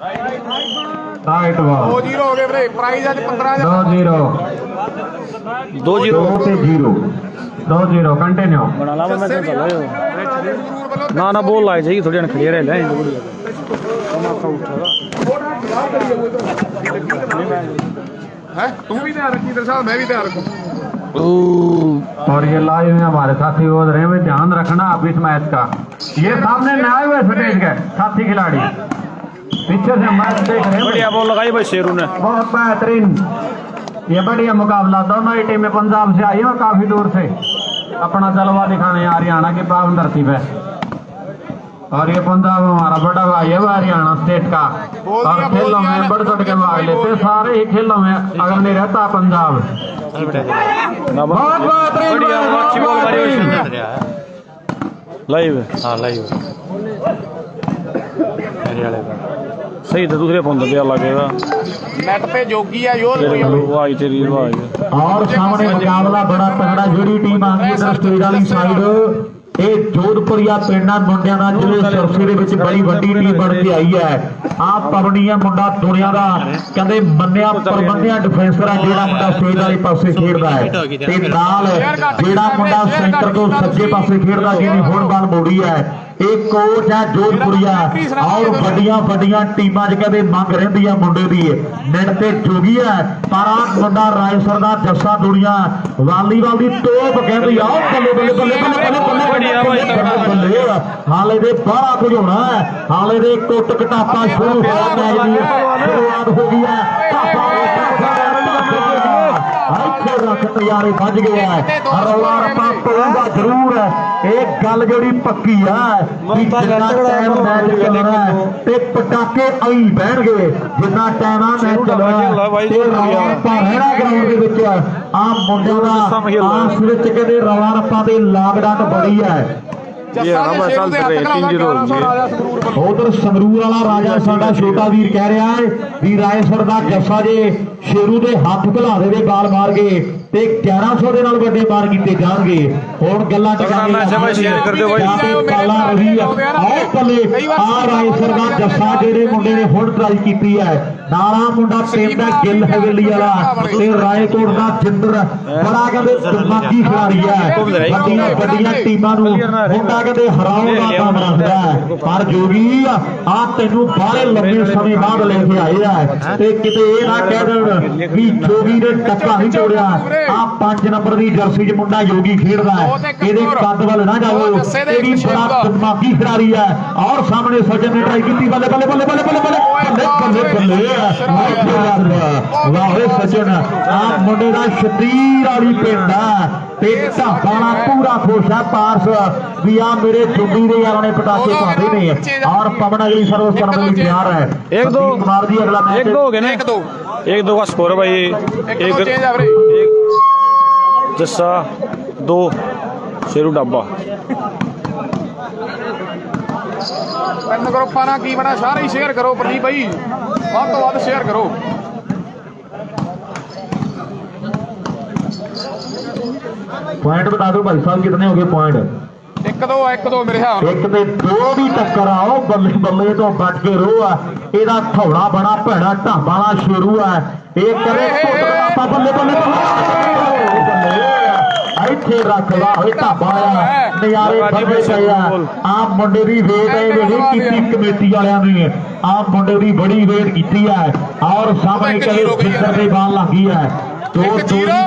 Right वाह 2-0 हो गए ਵੀਰੇ ਪ੍ਰਾਈਜ਼ ਅੱਜ 15000 2-0 2-0 कंटिन्यू बना ला मैं चल रहा ना ना बोल लाए जाएगी थोड़ी खड़ी रह ले है तू भी ध्यान रखी तेरे साथ मैं भी ध्यान रखूं और ये लाइव में हमारे साथी बोल रहे हैं ध्यान रखना आप इस मैच का। ये सामने न आए हुए स्टेज के साथी खिलाड़ी पीछे से मैच देख रहे हैं। बढ़िया बॉल लगाई भाई शेरू ने, बहुत बेहतरीन ये बढ़िया मुकाबला। दोनों ही टीमें पंजाब से आई है काफी दूर से अपना जलवा दिखाने हरियाणा की पावन धरती पे। और ये पंजाब हमारा बड़ा भाई है हरियाणा स्टेट का और खेलों में बढ़ चढ़ के भाग लेते सारे ही खेलों में अगर नहीं रहता पंजाब। बहुत बढ़िया अच्छी बॉल मारी लाइव हाँ लाइव सही तो दूसरे फोन पे लगेगा नेट पे जोगी है योर वाह तेरी वाह। और सामने मुकाबला बड़ा तगड़ा ਜਿਹੜੀ ਟੀਮ ਆ ਗਈ ਇਧਰ ਸਟੇਜ ਵਾਲੀ ਸਾਈਡ ਇਹ ਜੋਧਪੁਰੀਆ ਪਿੰਡਾਂ ਮੁੰਡਿਆਂ ਦਾ ਜਿਹੜੇ ਸਰਸੇ ਦੇ ਵਿੱਚ ਬੜੀ ਵੱਡੀ ਟੀਮ ਬਣ ਕੇ ਆਈ ਹੈ। ਆ ਪਵਨੀਆ ਮੁੰਡਾ ਦੁਨੀਆ ਦਾ ਕਹਿੰਦੇ ਮੰਨਿਆ ਪ੍ਰਬੰਧਿਆ ਡਿਫੈਂਸਰ ਆ ਜਿਹੜਾ ਮੁੰਡਾ ਸਟੇਜ ਵਾਲੇ ਪਾਸੇ ਖੇਡਦਾ ਹੈ ਤੇ ਨਾਲ ਜਿਹੜਾ ਮੁੰਡਾ ਸੈਂਟਰ ਤੋਂ ਸੱਜੇ ਪਾਸੇ ਖੇਡਦਾ ਜਿਹਨੇ ਹੁਣ ਬਾਲ ਮੋੜੀ ਹੈ एक कोच है जोधपुरिया और ਵੱਡੀਆਂ टीमां कहते मंग रही है मुंडे की नेट से जोगी है पर आ मुंडा रायसर का जस्सा दुनिया वालीबाल की टोप कहती आओ बल्ले बल्ले बल्ले बल्ले हाले दे बड़ा कुछ होना है हाले दे कुट कटापा शुरू शुरुआत हो गई है नजारे बज गया है रौला रप्पा पऊगा जरूर है एक गल जी पक्की है पटाके आई बहनगे जिन्ना टाइम मैच चलना ग्राउंड आ मुंडे का आपस कहते रौला रप्पा की लागडट बड़ी है। उधर संगरूर वाला राजा साडा छोटा वीर कह रहा है भी रायसर का जस्सा जे शेरू के हाथ घुलारे दे बाल मार गए ते 1100 दे नाल वड्डे मार कीते जाणगे। हुण गल्लां काला रवि आओ पल्ले आ रायसर का जस्सा जेडे मुंडे ने हुण ट्राई कीती है नाला मुंडा पिंड दा गिल हवेली वाला ते रायकोट दा जिंदर बड़ा कहंदे दिमागी खिलाड़ी है वड्डियां टीमां नूं मुंडा कहते हराउण दा काम रखदा है पर जोगी आ तैनूं बाहले लंबे समय बाद लेके आए है ते किते ये ना कह देण कि जोगी ने टक्का नहीं तोड़िया आ 5 नंबर की जर्सी च मुंडा योगी खेडदा है इहदे कद वाल ना जाओ ये भी बड़ा दिमागी खिलाड़ी है। और सामने सज्जन ने ट्राई की बल्ले बल्ले बल्ले बल्ले बल्ले बल्ले बल्ले बल्ले वाह सज्जन आ मुंडे दा शतीर वाली पिंड है ते ढाबा पूरा खुश है पास भी आ मेरे चुंडी दे यार ने पटाखे पाते ने और पवन अगली सर्विस करने के लिए तैयार है। एक दो कुमार जी अगला मैच 1-2 हो गए ना 1-2 का स्कोर है भाई। एक जस्सा 2 शेरू ढाबा बंद करो पाना की बना सारे ही शेयर करो प्रदीप भाई बहुत तो बहुत शेयर करो। पॉइंट बता दो भाई साहब कितने हो गए पॉइंट 1-2 मेरे ख्याल एक ते 2 भी टक्कर आओ बल्ले बल्ले तो बच के रो है एदा थौड़ा बड़ा भैड़ा ढाबा वाला शेरू है एक करे बल्ले बल्ले ਇੱਥੇ ਰੱਖ ਲਾ ਹੋਏ ਢਾਬਾ ਨਜ਼ਾਰੇ ਬੜੇ ਪਏ ਆ ਮੁੰਡੇ ਦੀ ਵੇਟ ਕੀਤੀ ਕਮੇਟੀ ਵਾਲਿਆਂ ਨੇ ਆ ਮੁੰਡੇ ਦੀ ਬੜੀ ਵੇਟ ਕੀਤੀ ਹੈ ਔਰ ਸਾਹਮਣੇ ਕਦੇ ਜਿੰਦਰ ਦੇ ਬਾਲ ਲੱਗੀ ਹੈ ਦੋ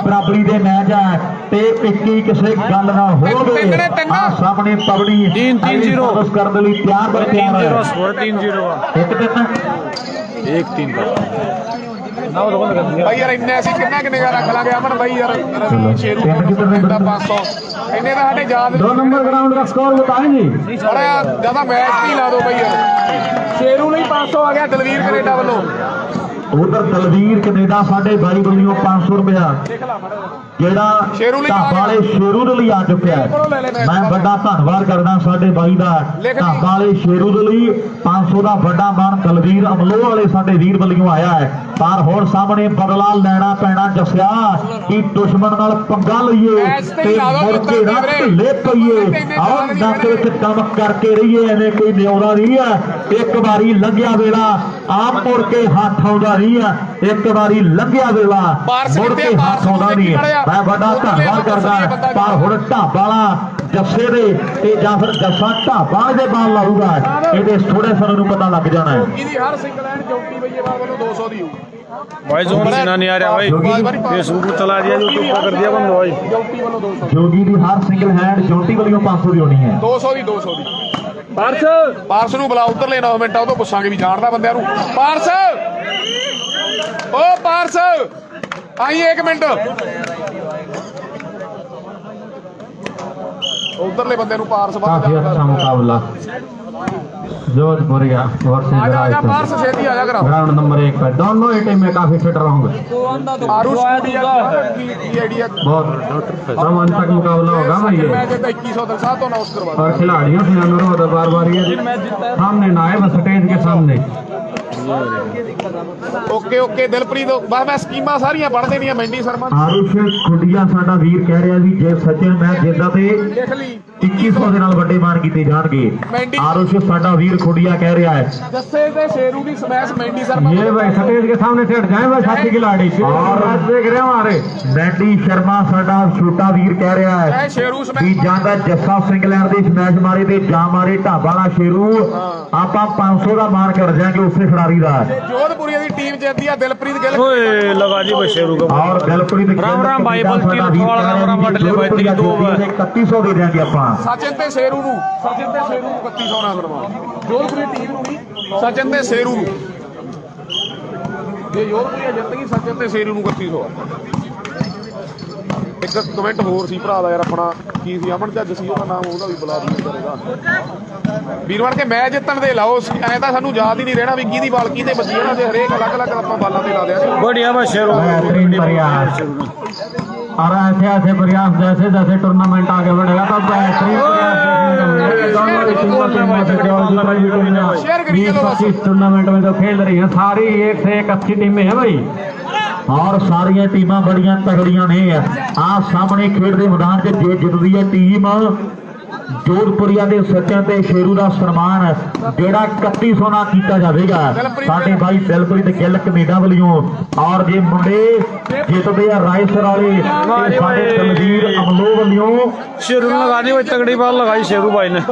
ਬਰਾਬਰੀ ਦੇ ਮੈਚ ਹੈ ਤੇ ਇੱਕੀ ਕਿਸੇ ਗੱਲ ਨਾ ਹੋਵੇ ਆ ਸਾਹਮਣੇ ਪਵਣੀ 3-0 ਕਰਨ ਦੇ ਲਈ ਤਿਆਰ ਹੈ 1-3 भाई यार इन्ने ਅਸੀਂ ਕਿੰਨੇ का रख लांगे अमन भाई यार शेरू ਦਾ 500 ਇੰਨੇ ਦਾ ਸਾਡੇ ਯਾद 2 नंबर ग्राउंड का स्कोर बताएंगे बड़ा ज्यादा मैच ही ला दो भाई यार शेरू नहीं 500 आ गया दलवीर कनेडा वालों उधर दलवीर कनेडा साढ़े भाई बलियों 500 रुपया ਜਿਹੜਾ ਸ਼ੇਰੂ ਲਈ ਢਾਬਾ ਵਾਲੇ ਸ਼ੇਰੂ ਦੇ ਲਈ ਆ ਚੁੱਕਿਆ ਹੈ। ਮੈਂ ਵੱਡਾ ਧੰਨਵਾਦ ਕਰਦਾ ਸਾਡੇ ਬਾਈ ਦਾ ਢਾਬਾ ਵਾਲੇ ਸ਼ੇਰੂ ਦੇ ਲਈ 500 ਦਾ ਵੱਡਾ ਮਾਨ ਦਲਵੀਰ ਅਮਲੋਹ ਵਾਲੇ ਸਾਡੇ ਵੀਰ ਵੱਲੋਂ ਆਇਆ ਹੈ। ਪਰ ਹੁਣ ਸਾਹਮਣੇ ਬਦਲਾ ਲੈਣਾ ਪੈਣਾ ਜੱਸਿਆ ਕਿ ਦੁਸ਼ਮਣ ਨਾਲ ਪੰਗਾ ਲਈਏ ਤੇ ਮੁੜ ਕੇ ਨਾ ਢਿੱਲੇ ਪਈਏ। ਆਹ ਨੱਕ ਵਿੱਚ ਕੰਮ ਕਰਕੇ ਰਹੀਏ, ਐਵੇਂ ਕੋਈ ਨਿਉਦਾ ਨਹੀਂ ਹੈ। ਇੱਕ ਵਾਰੀ ਲੰਘਿਆ ਵੇਲਾ ਆਪ ਮੁੜ ਕੇ ਹੱਥ ਆਉਂਦਾ ਨਹੀਂ ਹੈ। ਇੱਕ ਵਾਰੀ ਲੰਘਿਆ ਵੇਲਾ ਮੁੜ ਕੇ ਹੱਥ ਆਉਂਦਾ ਨਹੀਂ। ਮੈਂ ਵੱਡਾ ਧੰਨਵਾਦ ਕਰਦਾ ਪਰ ਹੁਣ ਢਾਬਾ ਵਾਲਾ ਜੱਸੇ ਦੇ ਤੇ ਜਾਂ ਫਿਰ ਜੱਸਾ ਢਾਬਾ ਦੇ ਬਾਲ ਲਾਊਗਾ, ਇਹਦੇ ਥੋੜੇ ਸਮੇਂ ਨੂੰ ਪਤਾ ਲੱਗ ਜਾਣਾ ਹੈ। ਇਹਦੀ ਹਰ ਸਿੰਗਲ ਐਂਡ ਚੌਕੀ ਬਈਏ ਬਾਲ ਵੱਲੋਂ 200 ਦੀ ਹੋਊ भाई जोन सीना नहीं आ रहा भाई, ये सूट चला दिया जो ऊपर कर दिया बंद भाई। ਚੌਕੀ ਵੱਲੋਂ 200 ਜੋਗੀ ਦੀ ਹਰ ਸਿੰਗਲ ਹੈਂਡ ਜੋਟੀ ਵੱਲੋਂ 500 ਦੀ ਹੋਣੀ ਹੈ। 200 ਦੀ ਪਾਰਸ ਨੂੰ ਬੁਲਾ ਉਧਰ ਲੈਣਾ ਮਿੰਟ ਉਹ ਤੋਂ ਪੁੱਛਾਂਗੇ ਵੀ ਜਾਣਦਾ ਬੰਦਿਆਂ ਨੂੰ। ਪਾਰਸ ਓ ਪਾਰਸ ਆਈ 1 ਮਿੰਟ ਉਧਰਲੇ ਬੰਦੇ ਨੂੰ ਪਾਰਸ काफी अच्छा मुकाबला जोधपुरिया और ਆ ਜਾ ਪਾਰਸ ਛੇਤੀ ਆ ਜਾ ਕਰਾ ग्राउंड नंबर 1 पर दोनों ही टीम में काफी फिट रहेंगे। ਆਰੂਸ਼ ਕੀ ਆਈਡੀਆ बहुत रोमांचक मुकाबला होगा भाई ये। ਮੈਂ ਜੇ 2100 दरसा तो अनाउंस करवा और खिलाड़ियों से अनुरोध है बार बार ये सामने ना आए, बस स्टेज के सामने। ਓਕੇ ਓਕੇ ਦਿਲਪ੍ਰੀਤ ਬਸ ਮੈਂ ਸਕੀਮਾਂ ਸਾਰੀਆਂ ਪੜ੍ਹ ਦੇਣੀਆਂ ਮੈਂਡੀ ਸ਼ਰਮਾ ਆਰੁਸ਼ ਖੁੱਡੀਆਂ ਸਾਡਾ ਵੀਰ ਕਹਿ ਰਿਹਾ ਵੀ ਜੇ ਸਚਿਨ ਮੈਚ ਜਿੱਦਾਂ ਤੇ ਲਿਖ ਲਈ 2100 ਦੇ ਨਾਲ ਵੱਡੇ ਮਾਨ ਕੀਤੇ ਜਾਣਗੇ। आरुष साडा वीर खुडिया कह रहा है जस्से से शेरू की स्मैश मेंडी शर्मा ये भाई सटेज के सामने सेट जाए भाई साथी खिलाड़ी और देख रहे हो हमारे मेंडी शर्मा साडा छोटा वीर कह रहा है शेरू भी जांदा जस्सा इंग्लैंड दी स्मैश मारे ते जा मारे ढाबा वाला शेरू आपा 500 का मान कर जाएंगे उससे खिलाड़ी दा जोधपुरी की टीम जीतती है दिलप्रीत गिल ओए लगा जी भाई शेरू का और दिलप्रीत राम राम भाई बल्कि राम राम बटले भाई 3100 दे देंगे आपा सचिन ते शेरू नु 3100 ना करवा जोधपुरी टीम नु नहीं सचिन ते शेरू नु ये जोधपुरी जित गई सचिन ते शेरू नु 3100 एक कमेंट होर सी भरा दा यार अपना की सी अमन जज सी ਉਹਦਾ ਨਾਮ ਉਹਦਾ ਵੀ ਬੁਲਾ ਦੀ ਕਰੇਗਾ ਵੀਰਵਾਰ ਕੇ ਮੈਚ ਜਿੱਤਣ ਦੇ ਲਾਓ ਐ ਤਾਂ ਸਾਨੂੰ ਯਾਦ ਹੀ ਨਹੀਂ ਰਹਿਣਾ ਵੀ ਕਿਹਦੀ ਬਾਲ ਕਿਹਦੇ ਵੱਜੀ ਇਹਨਾਂ ਦੇ ਹਰੇਕ ਅਲੱਗ-ਅਲੱਗ ਆਪਾਂ ਬਾਲਾਂ ਤੇ ਲਾ ਦਿਆਂਗੇ बढ़िया भाई शेरू और ऐसे ऐसे प्रयास जैसे जैसे टूर्नामेंट आगे बढ़ेगा तब टूर्नामेंट में जो खेल रही है सारी एक से एक अच्छी टीमें हैं भाई और सारिया टीम बड़िया तगड़िया ने आ सामने खेड के मैदान च जे जितदी है टीम जोधपुरिया के सचिन ते शेरू का सन्मान जेड़ा 3100 ना किया जाएगा साडे भाई दिलप्रीत गिल कनेडा वालों और जे मुंडे जितते हैं रायसर वाले साडे दलवीर अमलो वालों शेरू ने लगा दी भाई तगड़ी बाल लगाई शेरू भाई ने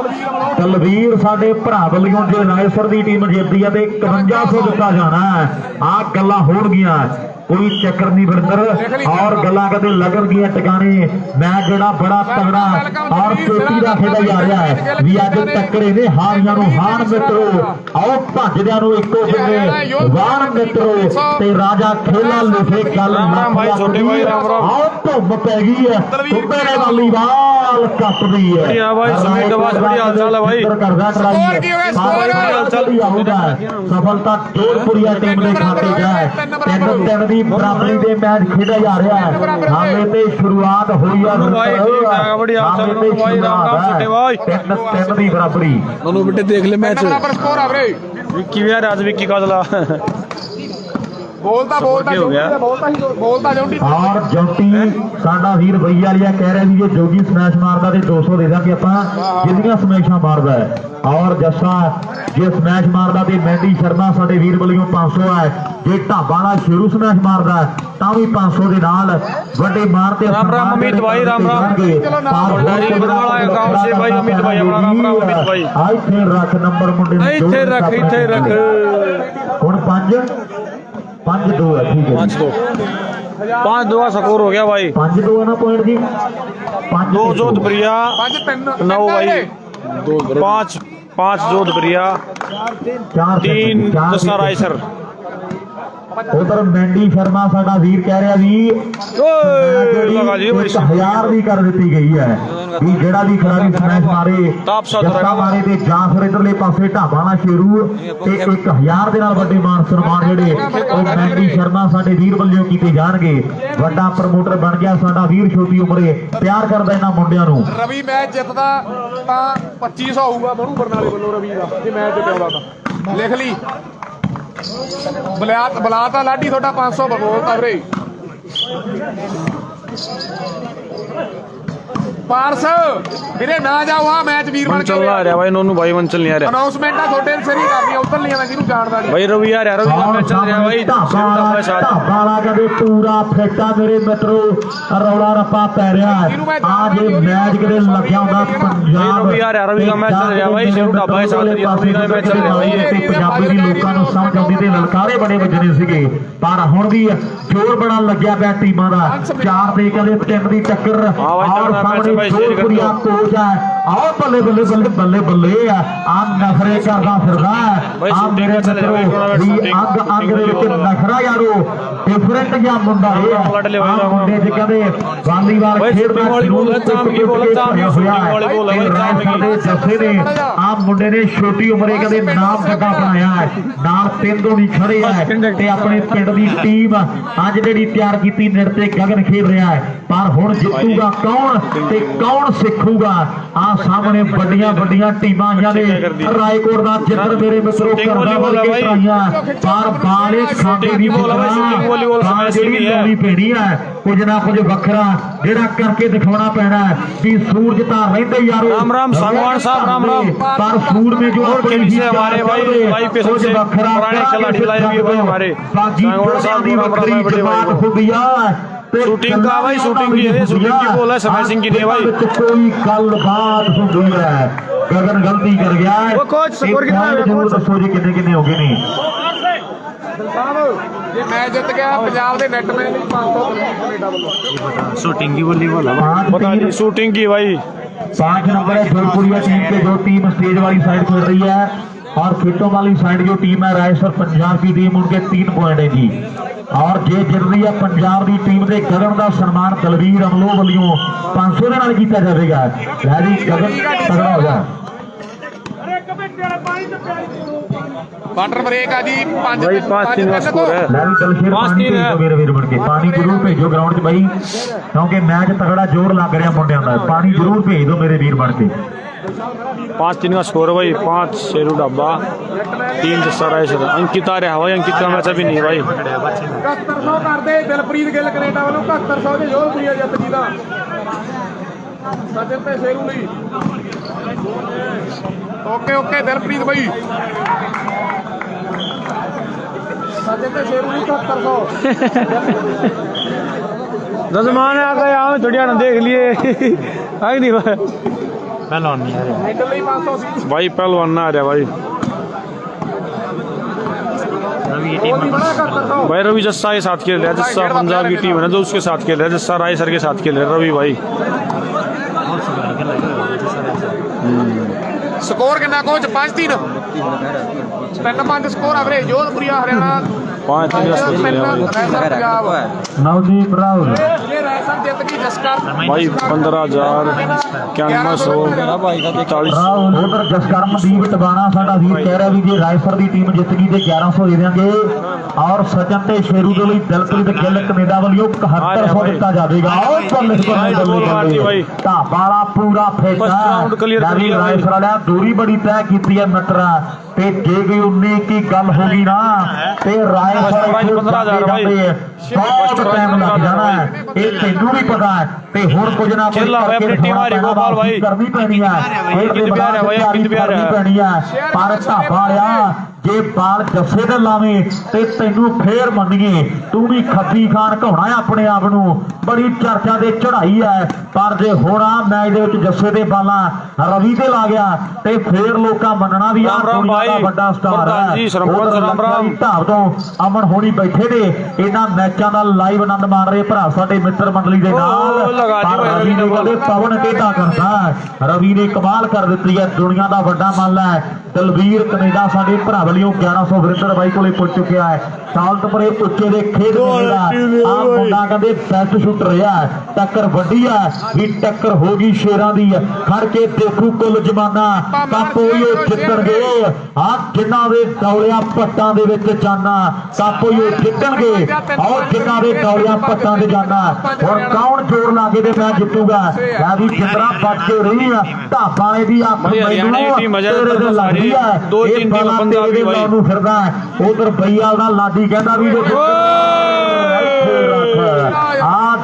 दलवीर साडे भरा वालों जो रायसर की टीम जीतती है 5100 दिता जाना है आ गल्लां होणगियां कोई चक्कर नहीं बरतर और गल्लां कदे लगन गियां टिकाने मैच जेड़ा बड़ा तगड़ा और चोटी दा खेडा जा रहा है भी अज टक्करे ने हारियां नु हान मित्रो आओ भजदियां नु इक्को जगह वाण मित्रो ते राजा खेला लिखे गल भाई छोटे भाई राम राम आओ धुम पै गई है कुत्ते ने वाली बाल कटदी है बढ़िया भाई समीर का बहुत बढ़िया हाल चाल है भाई करदा ट्राई आऊगा सफलता जोधपुरिया टीम ने खाते जाए 3-3 दी बराबरी दे मैच खेड़ा जा रहा है हाले ते शुरुआत हुई है भाई ठीक है बढ़िया हाल चाल भाई राम राम छोटे भाई 3-3 दी बराबरी दोनों बेटे देख ले मैच बराबर स्कोर आ रे विक्की भी आज विक्की का चला बोलता जोटी और जोटी साडा वीर भैया लिया कह रहे भी ये जोगी स्मैश मारदा ते 200 दे दांगे आपां जिन्नियां स्मैशां मारदा है और जस्सा जे स्मैश मारदा ते मेंडी शर्मा साडे वीर बलियों 500 है जे ढाबा वाला शेरू स्मैश मारदा तां भी 500 दे नाल वड्डे मार ते राम राम अमित भाई राम राम वाला गांव से भाई अमित भाई अपना राम राम अमित भाई आ इथे रख नंबर मुंडे इथे रख हुण 5-2 है ठीक है 5-2 का स्कोर हो गया भाई 5-2 है ना पॉइंट जी 2 जोधपुरिया 5-3 9 भाई 5 जोधपुरिया 3 दसा रायसर उधर मेंडी शर्मा साडा वीर कह रहा भी लगा जी भाई 1000 भी कर दी गई है ਵੀ ਜਿਹੜਾ ਵੀ ਖਿਡਾਰੀ ਸਮੈਸ਼ ਮਾਰੇ ਟਾਪ ਸ਼ਾਟ ਜੱਸਾ ਮਾਰੇ ਤੇ ਜਾਂ ਫਿਰ ਇਧਰਲੇ ਪਾਸੇ ਢਾਬਾ ਨਾਲ ਸ਼ੇਰੂ ਤੇ 1000 ਦੇ ਨਾਲ ਵੱਡੇ ਮਾਨ ਸਨਮਾਨ ਜਿਹੜੇ ਉਹ ਮੈਂਡੀ ਸ਼ਰਮਾ ਸਾਡੇ ਵੀਰ ਵੱਲੋਂ ਕੀਤੇ ਜਾਣਗੇ। ਵੱਡਾ ਪ੍ਰਮੋਟਰ ਬਣ ਗਿਆ ਸਾਡਾ ਵੀਰ, ਛੋਟੀ ਉਮਰੇ ਪਿਆਰ ਕਰਦਾ ਇਹਨਾਂ ਮੁੰਡਿਆਂ ਨੂੰ। ਰਵੀ ਮੈਚ ਜਿੱਤਦਾ ਤਾਂ 2500 ਆਊਗਾ ਮਨੂ ਬਰਨਾਲੇ ਵੱਲੋਂ ਰਵੀ ਦਾ, ਜੇ ਮੈਚ ਜਿੱਤਿਆ ਤਾਂ ਲਿਖ ਲਈ। ਬੁਲਾ ਤਾਂ ਲਾਡੀ ਤੁਹਾਡਾ 500 ਬੋਲਤਾ ਵੀਰੇ। ਪਾਰਸ ਵੀਰੇ ਨਾ ਜਾਓ ਆ ਮੈਚ ਵੀਰ ਬਣ ਕੇ ਚੱਲ ਆ ਰਿਹਾ ਬਾਈ ਨੋਨੂ ਬਾਈ ਮੰਚਲ ਨਹੀਂ ਆ ਰਿਹਾ। ਅਨਾਉਂਸਮੈਂਟ ਆ ਤੁਹਾਡੇ ਸਰੀ ਕਰਨੀ ਆ, ਉਧਰ ਨਹੀਂ ਆਣਾ ਜਿਹਨੂੰ ਜਾਣਦਾ ਨਹੀਂ ਬਾਈ ਰਵੀ ਆ ਰਿਹਾ, ਰਵੀ ਦਾ ਮੈਚ ਚੱਲ ਰਿਹਾ ਬਾਈ। ਢਾਬਾ ਵਾਲਾ ਕਹਿੰਦੇ ਪੂਰਾ ਫੇਟਾ ਮੇਰੇ ਮਿੱਤਰੋ, ਰੌਲਾ ਰੱਪਾ ਪੈ ਰਿਹਾ ਆ ਜੇ ਮੈਚ ਕਿਤੇ ਲੱਗਿਆ ਹੁੰਦਾ ਪੰਜਾਬ। ਰਵੀ ਆ ਰਿਹਾ, ਰਵੀ ਦਾ ਮੈਚ ਚੱਲ ਰਿਹਾ ਬਾਈ। ਸ਼ੇਰੂ ਢਾਬਾ ਦੇ ਸਾਥ ਰਵੀ ਦਾ ਮੈਚ ਚੱਲ ਰਿਹਾ ਬਾਈ। ਪੰਜਾਬੀ ਦੀ ਲੋਕਾਂ ਨੂੰ ਸਮਝ ਆਉਂਦੀ ਤੇ ਲਲਕਾਰੇ ਬੜੇ ਵੱਜਣੇ ਸੀਗੇ, ਪਰ ਹੁਣ ਵੀ ਜ਼ੋਰ ਬੜਾ ਲੱਗਿਆ ਪਿਆ ਟੀਮਾਂ ਦਾ। 4 ਦੇ ਕਹਿੰਦੇ 3 ਦੀ ਟੱਕਰ ਔਰ ਸਾਹਮਣੇ ਜੋਰਪੁਰੀਆ ਕੋਚ ਹੈ। ਆਓ ਬੱਲੇ ਬੱਲੇ ਬੱਲੇ ਬੱਲੇ ਬੱਲੇ ਆ ਨਖਰੇ ਕਰਦਾ ਫਿਰਦਾ ਆ ਮੇਰੇ ਮਿੱਤਰੋ ਵੀ ਅੰਗ ਦੇ ਵਿੱਚ ਨਖਰਾ ਯਾਰੋ ਡਿਫਰੈਂਟ ਜਿਹਾ ਮੁੰਡਾ ਇਹ ਆ ਮੁੰਡੇ ਚ ਕਹਿੰਦੇ ਵਾਲੀਬਾਲ ਖੇਡਦਾ ਜੱਸੇ ਨੇ ਆ ਮੁੰਡੇ ਨੇ ਛੋਟੀ ਉਮਰੇ ਕਹਿੰਦੇ ਨਾਮ ਵੱਡਾ ਬਣਾਇਆ ਹੈ, ਨਾਲ 3 ਧੋਨੀ ਖੜੇ ਹੈ ਤੇ ਆਪਣੇ ਪਿੰਡ ਦੀ ਟੀਮ ਅੱਜ ਜਿਹੜੀ ਤਿਆਰ ਕੀਤੀ ਨਿਰ ਤੇ ਗਗਨ ਖੇਡ ਰਿਹਾ ਹੈ। ਪਰ ਹੁਣ ਜਿੱਤੂਗਾ ਕੌਣ ਤੇ ਕੌਣ ਸਿੱਖੂਗਾ? ਆ ਸਾਹਮਣੇ ਵੱਡੀਆਂ ਵੱਡੀਆਂ ਟੀਮਾਂ ਆਈਆਂ ਨੇ। ਰਾਏਕੋਟ ਦਾ ਜਿੱਤਰ ਮੇਰੇ ਮਿੱਤਰੋ ਕਰਦਾ ਵੱਲ ਕੇ ਪਾਈਆਂ, ਪਰ ਬਾਲੇ ਖਾਂਦੇ ਦੀ ਬੋਲਣਾ ਜਿਹੜੀ ਲਾਉਣੀ ਪੈਣੀ ਹੈ, ਕੁਝ ਨਾ ਕੁਝ ਵੱਖਰਾ ਜਿਹੜਾ ਕਰਕੇ ਦਿਖਾਉਣਾ ਪੈਣਾ ਵੀ ਸੂਰਜ ਤਾਂ ਰਹਿੰਦੇ ਯਾਰੋ। राम राम सांगवान साहब, राम राम। पर सूर में जो और केबी से हमारे भाई पे सबसे पुराने खिलाड़ी लाए हुए भाई हमारे सांगवान साहब बड़ी बड़ी शूटिंग का भाई, शूटिंग की है, शूटिंग की बोल है, स्मैशिंग की नहीं भाई। कोई गल बात होती है, गगन गलती कर गया है। वो कोच स्कोर कितना है? दसो जी कितने कितने हो गए नहीं ਜੇ ਮੈਚ ਜਿੱਤ ਗਿਆ ਪੰਜਾਬ ਦੇ ਨੈਟਮੈਨ ਲਈ 500 ਕੈਨੇਡਾ ਵੱਲੋਂ। शूटिंग की बोली बोला पता नहीं शूटिंग की भाई। 5 नंबर है जोधपुरिया टीम के, जो टीम स्टेज वाली साइड खेल रही है, और खेतों वाली साइड जो टीम है रायसर पंजाब की टीम, उनके 3 पॉइंट है जी। और जे जित रही है पंजाब की टीम के गगन का सन्मान दलवीर अमलो वालों 500 के नाल किया जाएगा। लहरी गगन तगड़ा हो जाए। वाटर ब्रेक आ जी। भाई 5-3 का स्कोर है। लहरी दलशेर पानी भेजो मेरे वीर बन के, पानी जरूर भेजो ग्राउंड च भाई, क्योंकि मैच तगड़ा जोर लग रहा मुंडियां दा। पानी जरूर भेज दो मेरे वीर बन के। 5-3 का स्कोर है भाई। 5 शेरू ढाबा, 3 जस्सा रायसर। अंकित आ रहा भाई, अंकित का मैच अभी नहीं भाई। 7100 ਕਰਦੇ ਦਿਲਪ੍ਰੀਤ ਗਿੱਲ ਕੈਨੇਡਾ ਵੱਲੋਂ 7100 ਦੇ ਜੋਧਪੁਰੀਆ ਜਿੱਤ ਜੀ ਦਾ ਸੱਜਣ ਤੇ ਸ਼ੇਰੂ ਲਈ। ਓਕੇ ਓਕੇ ਦਿਲਪ੍ਰੀਤ ਬਾਈ ਸੱਜਣ ਤੇ ਸ਼ੇਰੂ ਲਈ 7100। जजमान आ गए यहाँ थोड़ी ना देख लिए आई नहीं भाई। पहलवान नहीं आ रहा ਇਧਰ ਲਈ 500 ਸੀ भाई, पहलवान ना आ रहा भाई। ਉਹ ਵੀ ਬੜਾ 7100। भाई रवि जस्सा के साथ खेल रहा है, जस्सा पंजाब की टीम है ना जो उसके साथ खेल रहा है, जस्सा रायसर के साथ खेल रहा है रवि भाई। ਸਕੋਰ ਕਿੰਨਾ ਕੋਚ? 5-3 3-5 ਸਕੋਰ ਆ ਵੀਰੇ। ਜੋਧਪੁਰੀਆ ਹਰਿਆਣਾ 5-3 का स्कोर है भाई। नवदीप राव ਇਹ ਰਾਇਸਰ ਜਿੱਤ ਗਈ ਜਸਕਰ भाई 15,000 9100 41। उधर जसकर्मदीप टबाना साडा वीर कह रहा भी जे रायसर की टीम जित गई तो 1100 दे देंगे, और सचिन ते शेरू के लिए दिलप्रीत गिल कनेडा वालों 7100 दिता जाएगा। ढाबाला पूरा फेटा रायसर वाला दूरी बड़ी तय की है मित्रा, ते जे कोई 19 की गल होगी ना ते रायसर बहुत टाइम लग जाना है, ये तेनू भी पता है। ते हुण कुछ ना कुछ करनी पैनी है, पैनी है। पर ढाबा लिया जे बाल जस्से दे लावे ते तैनू फेर मन्नीए, तू भी खब्बी खान घाउणा है अपने आप नू। बड़ी चर्चा दे चढ़ाई है, पर जे हुण आ मैच दे विच जस्से दे बालां रवि ते ला गया ते फेर लोकां मन्नना भी आ दुनिया दा वड्डा स्टार है। ढाब तो अमन होनी बैठे ने इन्हां मैचां दा लाइव आनंद माण रहे भरा साडे मित्र मंडली दे नाल। रवि ने कहते पवन टेढ़ा करता, रवि ने कमाल कर दी है, दुनिया का वड्डा मल है। ਦਲਵੀਰ ਕੈਨੇਡਾ ਸਾਡੇ ਭਰਾ ਵੱਲੋਂ 1100 ਵਰਿੰਦਰ ਬਾਈ ਕੋਲੇ ਪੁੱਜ ਚੁੱਕਿਆ ਹੈ। ਸਾਲਤਪੁਰੇ ਉੱਚੇ ਦੇ ਖੇਡ ਮੇਲੇ ਦਾ ਆ ਮੁੰਡਾ ਕਹਿੰਦੇ ਬੈਸਟ ਸ਼ੂਟਰ ਰਿਹਾ। ਟੱਕਰ ਵੱਡੀ ਆ ਵੀ ਟੱਕਰ ਹੋ ਗਈ ਸ਼ੇਰਾਂ ਦੀ। ਖੜ ਕੇ ਦੇਖੂ ਕੁੱਲ ਜਮਾਨਾ ਕਾਪੋ ਇਹ ਜਿੱਤਣਗੇ। ਆ ਜਿਨ੍ਹਾਂ ਦੇ ਦੌਲਿਆ ਪੱਟਾਂ ਦੇ ਵਿੱਚ ਜਾਨਾ ਕਾਪੋ ਇਹ ਜਿੱਤਣਗੇ। ਔਰ ਜਿਨ੍ਹਾਂ ਦੇ ਦੌਲਿਆ ਪੱਟਾਂ ਦੇ ਜਾਨਾ ਹੁਣ ਕੌਣ ਜੋਰ ਲਾਗੇ ਤੇ ਮੈਂ ਜਿੱਤੂਗਾ। ਆ ਵੀ ਜਿੰਦਰਾ ਬਚ ਕੇ ਰਹੀ ਆ ਢਾਬਾਂ ਦੀ ਅੱਖ ਮੈਨੂੰ ਤੇਰੇ ਤੇ ਲੱਗਦੀ ਆ। ਦੋ ਤਿੰਨ ਟੀਮ ਪੰਜਾਬ ਦੀ ਬਾਈ ਨੂੰ ਫਿਰਦਾ ਉਧਰ ਬਈਆਲ ਦਾ ਲਾਡੀ ਕਹਿੰਦਾ ਵੀ ਆ